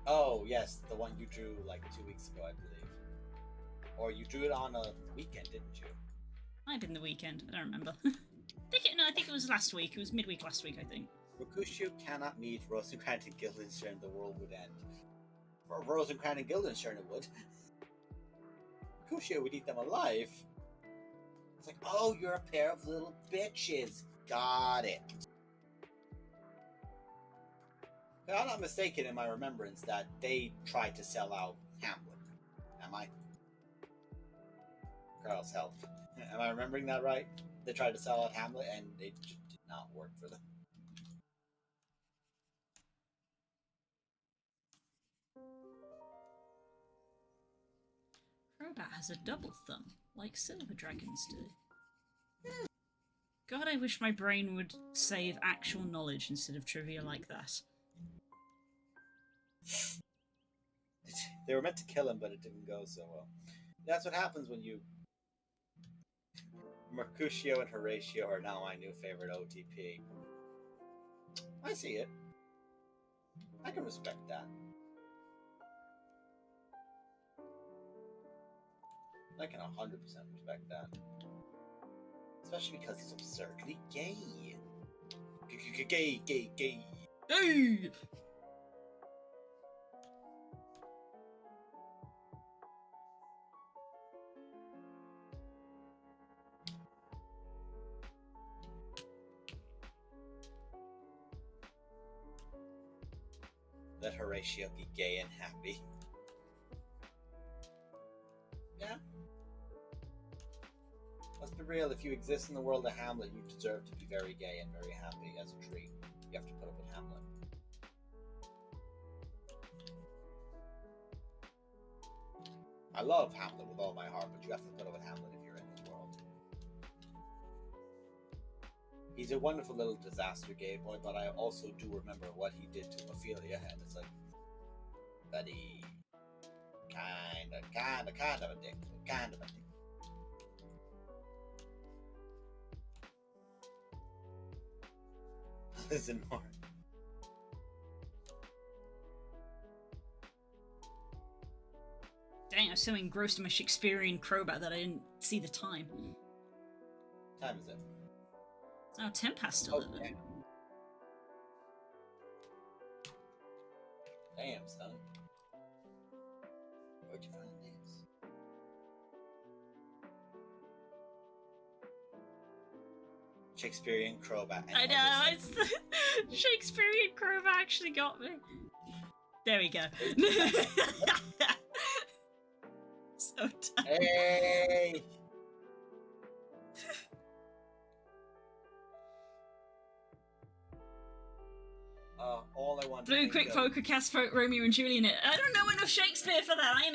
Oh, yes, the one you drew like 2 weeks ago, I believe. Or you drew it on a weekend, didn't you? Might have been the weekend. I don't remember. I think it was last week. It was midweek last week, I think. Mercutio cannot meet Rosencrantz and Guildenstern, the world would end. For Rosencrantz and Guildenstern, it would. Mercutio would eat them alive. It's like, oh, you're a pair of little bitches. Got it. But I'm not mistaken in my remembrance that they tried to sell out Hamlet. Am I? Carl's help. Am I remembering that right? They tried to sell out Hamlet and it just did not work for them. Crobat has a double thumb, like silver dragons do. God, I wish my brain would save actual knowledge instead of trivia like that. They were meant to kill him, but it didn't go so well. That's what happens when you... Mercutio and Horatio are now my new favorite OTP. I see it. I can respect that. I can 100% respect that. Especially because he's absurdly gay. Gay. Hey! Let Horatio be gay and happy. Yeah. Let's be real, if you exist in the world of Hamlet, you deserve to be very gay and very happy as a tree. You have to put up with Hamlet. I love Hamlet with all my heart, but you have to put up with Hamlet if you're in this world. He's a wonderful little disaster gay boy, but I also do remember what he did to Ophelia, and it's like, buddy, kind of addictive. Kind of addictive. Listen more. Dang, I was so engrossed in my Shakespearean crowbar that I didn't see the time. What time is it? It's now 10 past Oh, 11. Damn, son. Where'd you find this? Shakespearean crowbar. I know, it's Shakespearean crowbar actually got me. There we go. So tired. Hey! All I want. Blue quick poker cast Romeo and Juliet. I don't know enough Shakespeare for that. I am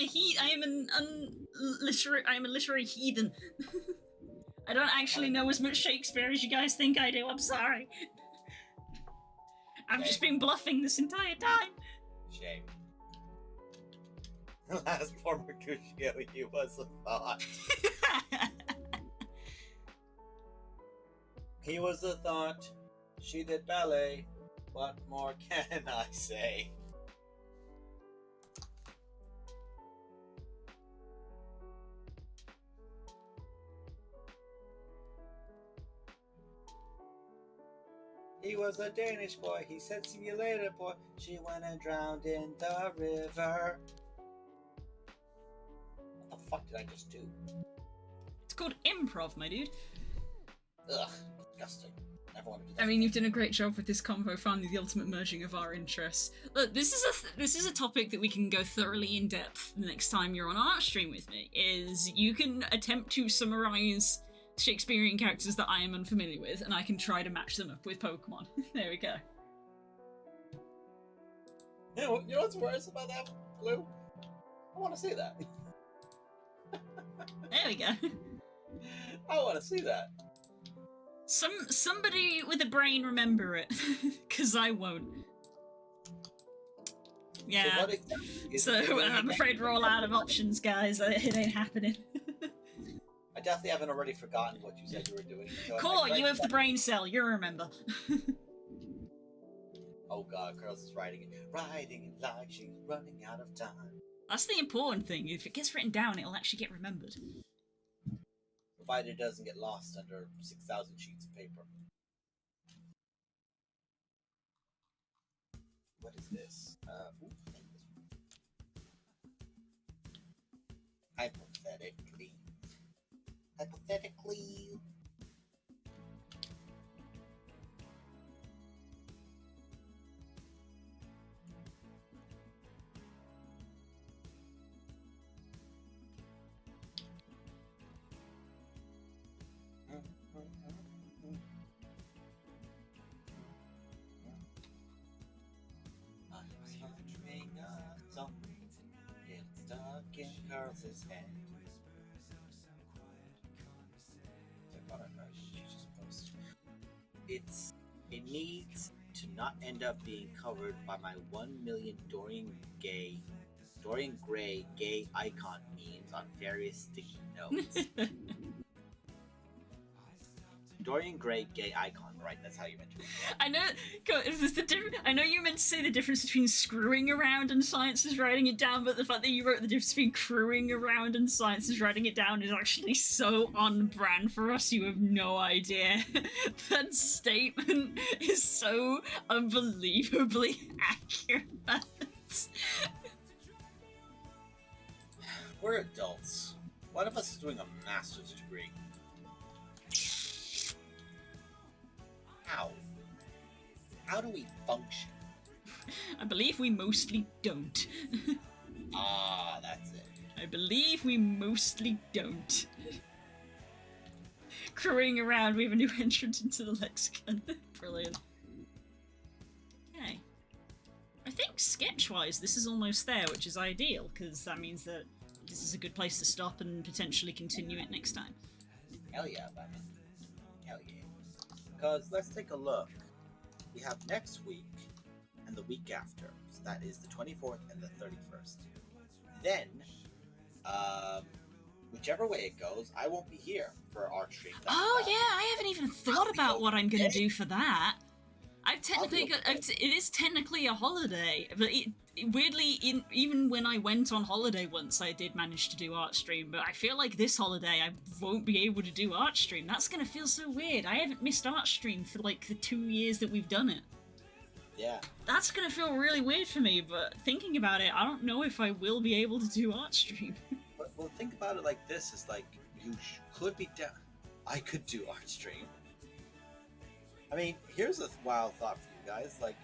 a literary heathen. I don't actually know as much Shakespeare as you guys think I do. I'm sorry. I've just been bluffing this entire time. Shame. Last poor Mercutio, he was a thought. He was a thought. She did ballet. What more can I say? He was a Danish boy. He said, "See you later, boy." She went and drowned in the river. What the fuck did I just do? It's called improv, my dude. Ugh, disgusting. Never want to do that. I mean, you've done a great job with this convo, finding the ultimate merging of our interests. Look, this is a topic that we can go thoroughly in depth the next time you're on our stream with me. Is you can attempt to summarize Shakespearean characters that I am unfamiliar with, and I can try to match them up with Pokemon. There we go. You know what's worse about that, Blue? I want to see that. There we go. I want to see that. Somebody with a brain remember it, because I won't. Yeah. So, what exactly is So it doing I'm afraid we're all out of options, guys. It ain't happening. I definitely haven't already forgotten what you said you were doing. So Cool, you have the brain cell. You remember. Oh god, Curls is writing it. Writing it like she's running out of time. That's the important thing. If it gets written down, it'll actually get remembered. Provided it doesn't get lost under 6,000 sheets of paper. What is this? Hypothetically. Hypothetically. It's stuck in Carl's head. It needs to not end up being covered by my 1 million Dorian Gray gay icon memes on various sticky notes. Dorian Gray gay icon, right? That's how you enter it. I know. Is this the difference? I know you meant to say the difference between screwing around and science is writing it down, but the fact that you wrote the difference between crewing around and science is writing it down is actually so on brand for us. You have no idea. That statement is so unbelievably accurate. We're adults. One of us is doing a master's degree. How do we function? I believe we mostly don't. Ah, that's it. I believe we mostly don't. Crewing around, we have a new entrant into the lexicon. Brilliant. Okay. I think sketch-wise, this is almost there, which is ideal, because that means that this is a good place to stop and potentially continue it next time. Hell yeah, Batman. Hell yeah. Because let's take a look. We have next week and the week after. So that is the 24th and the 31st. then, whichever way it goes, I won't be here for our stream. Oh yeah, I haven't even thought about what I'm gonna do for that. I've technically it is technically a holiday, but weirdly, even when I went on holiday once, I did manage to do art stream. But I feel like this holiday I won't be able to do art stream. That's gonna feel so weird. I haven't missed art stream for like the 2 years that we've done it. Yeah. That's gonna feel really weird for me. But thinking about it, I don't know if I will be able to do art stream. But well, think about it like this: is like you could be down. I could do art stream. I mean, here's a wild thought for you guys. Like,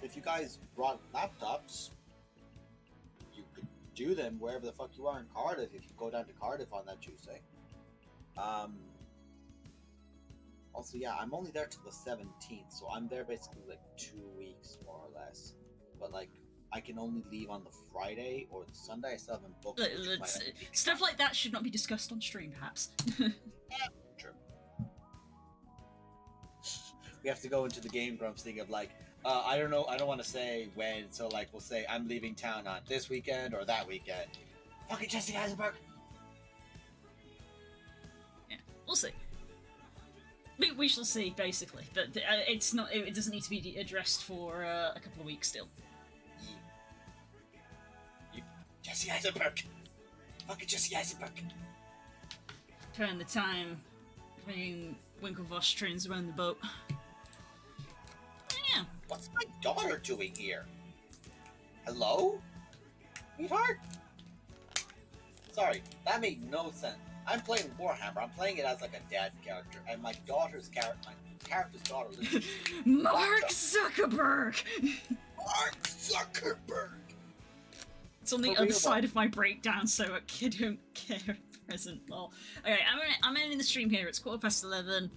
if you guys brought laptops, you could do them wherever the fuck you are in Cardiff. If you go down to Cardiff on that Tuesday. Also, yeah, I'm only there till the 17th, so I'm there basically like 2 weeks more or less. But like, I can only leave on the Friday or the Sunday. I still haven't booked. Stuff like that should not be discussed on stream, perhaps. Yeah, true. We have to go into the Game Grumps thing of like, I don't know, I don't want to say when, so like we'll say I'm leaving town on this weekend or that weekend. Fucking Jesse Eisenberg. Yeah, we'll see. We shall see, basically, but it's not. It doesn't need to be addressed for a couple of weeks still. Jesse Eisenberg. Fucking Jesse Eisenberg. Turn the time, bringing Winklevoss trains around the boat. Yeah. What's my daughter doing here? Hello? Sweetheart? Sorry, that made no sense. I'm playing Warhammer. I'm playing it as like a dad character, and my character's daughter lives Mark Zuckerberg! Mark Zuckerberg! It's on the other side of my breakdown, so a kid don't care present. Lol. Okay, I'm ending the stream here. It's 11:15.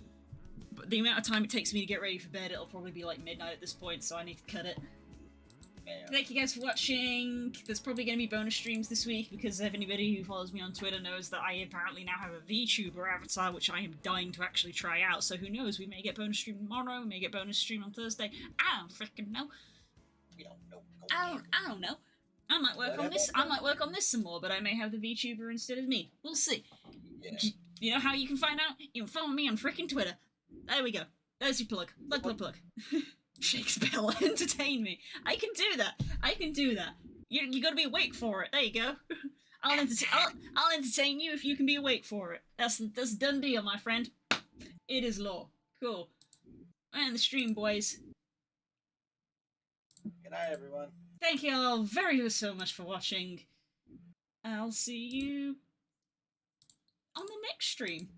But the amount of time it takes me to get ready for bed, it'll probably be like midnight at this point, so I need to cut it. Thank you guys for watching. There's probably going to be bonus streams this week because if anybody who follows me on Twitter knows that I apparently now have a VTuber avatar, which I am dying to actually try out. So who knows? We may get bonus stream tomorrow. We may get bonus stream on Thursday. I don't freaking know. We don't know. I don't know. I might work on this. I might work on this some more, but I may have the VTuber instead of me. We'll see. Yeah. You know how you can find out? You can follow me on freaking Twitter. There we go. There's your plug. Plug. Shakespeare, entertain me. I can do that. I can do that. You gotta be awake for it. There you go. I'll entertain you if you can be awake for it. That's a done deal, my friend. It is law. Cool. And the stream, boys. Good night, everyone. Thank you all so much for watching. I'll see you on the next stream.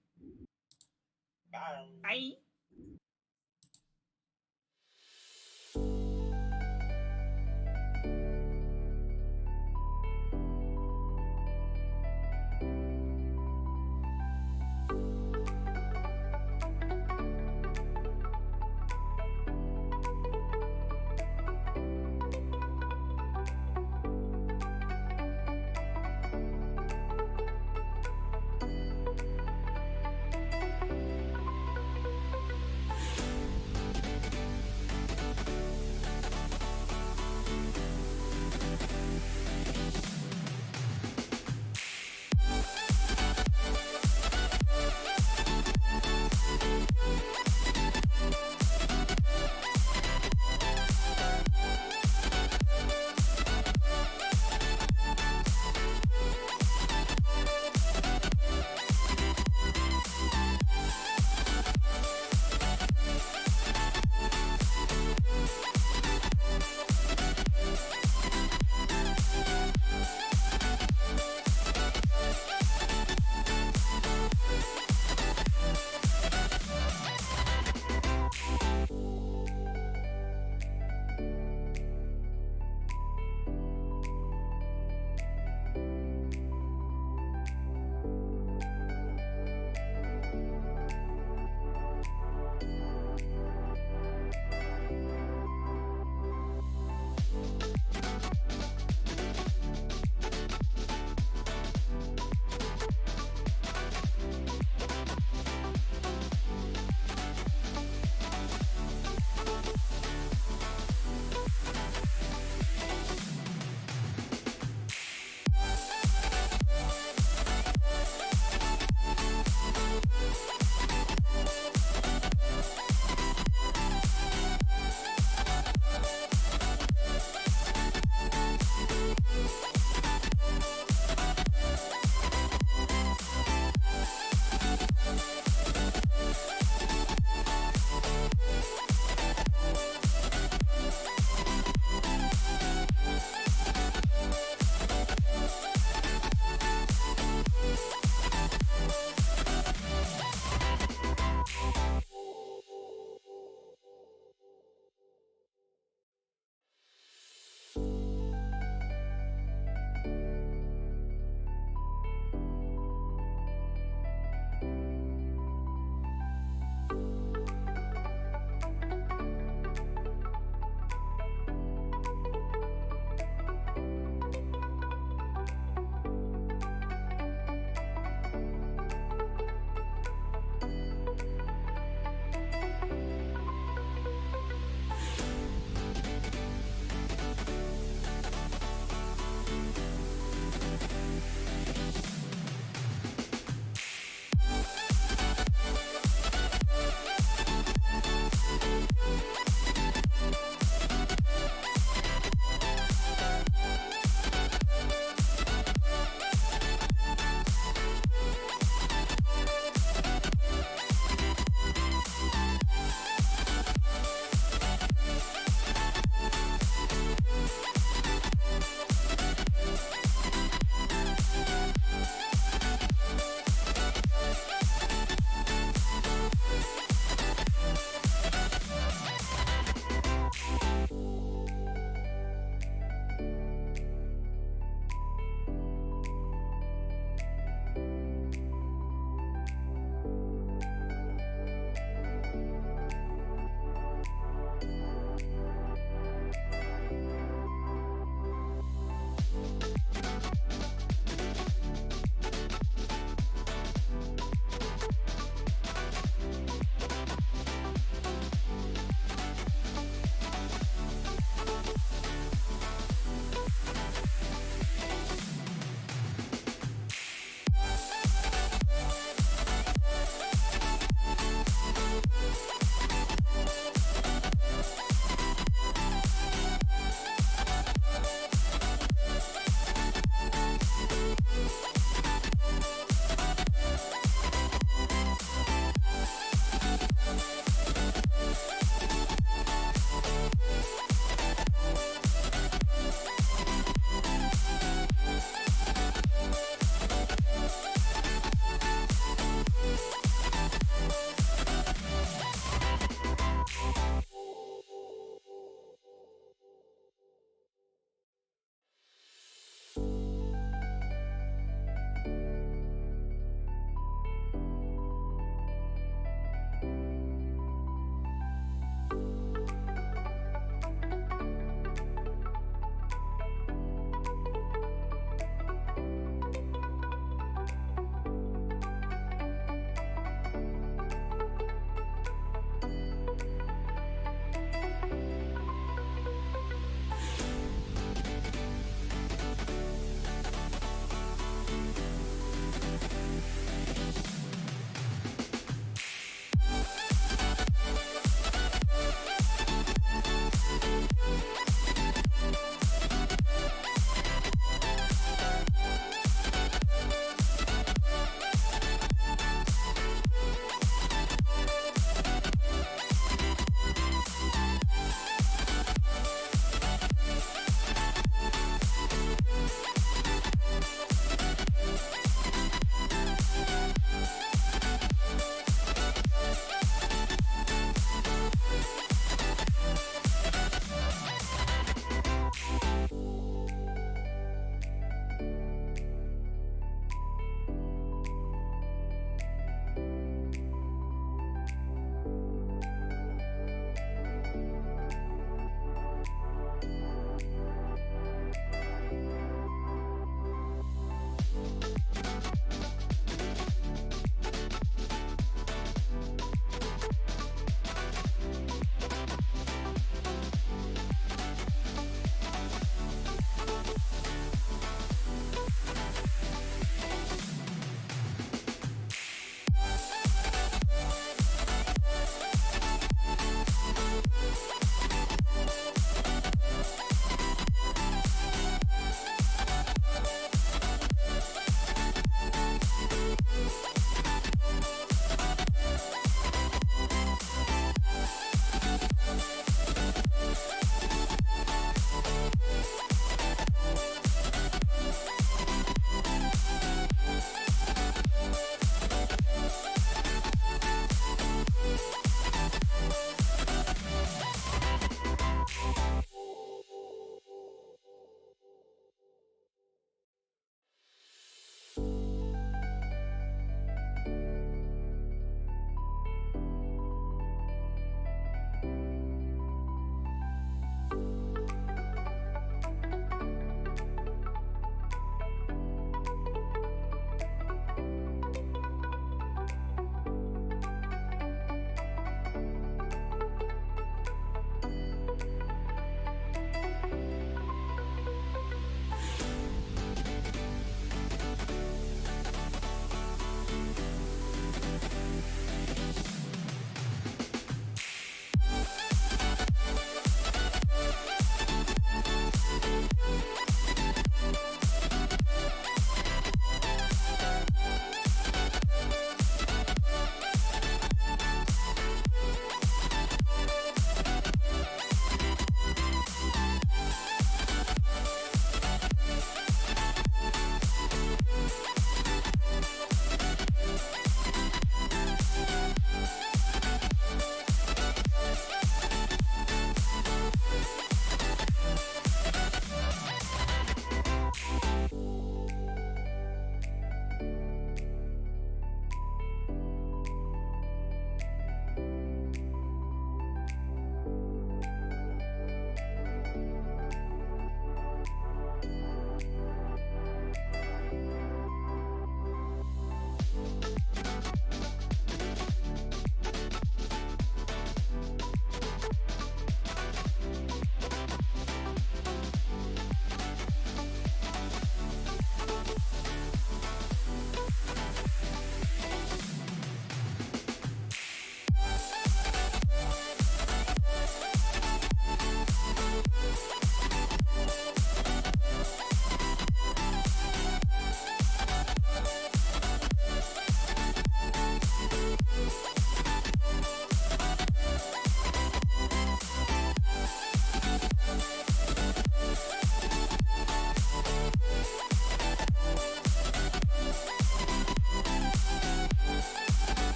Bye. Bye.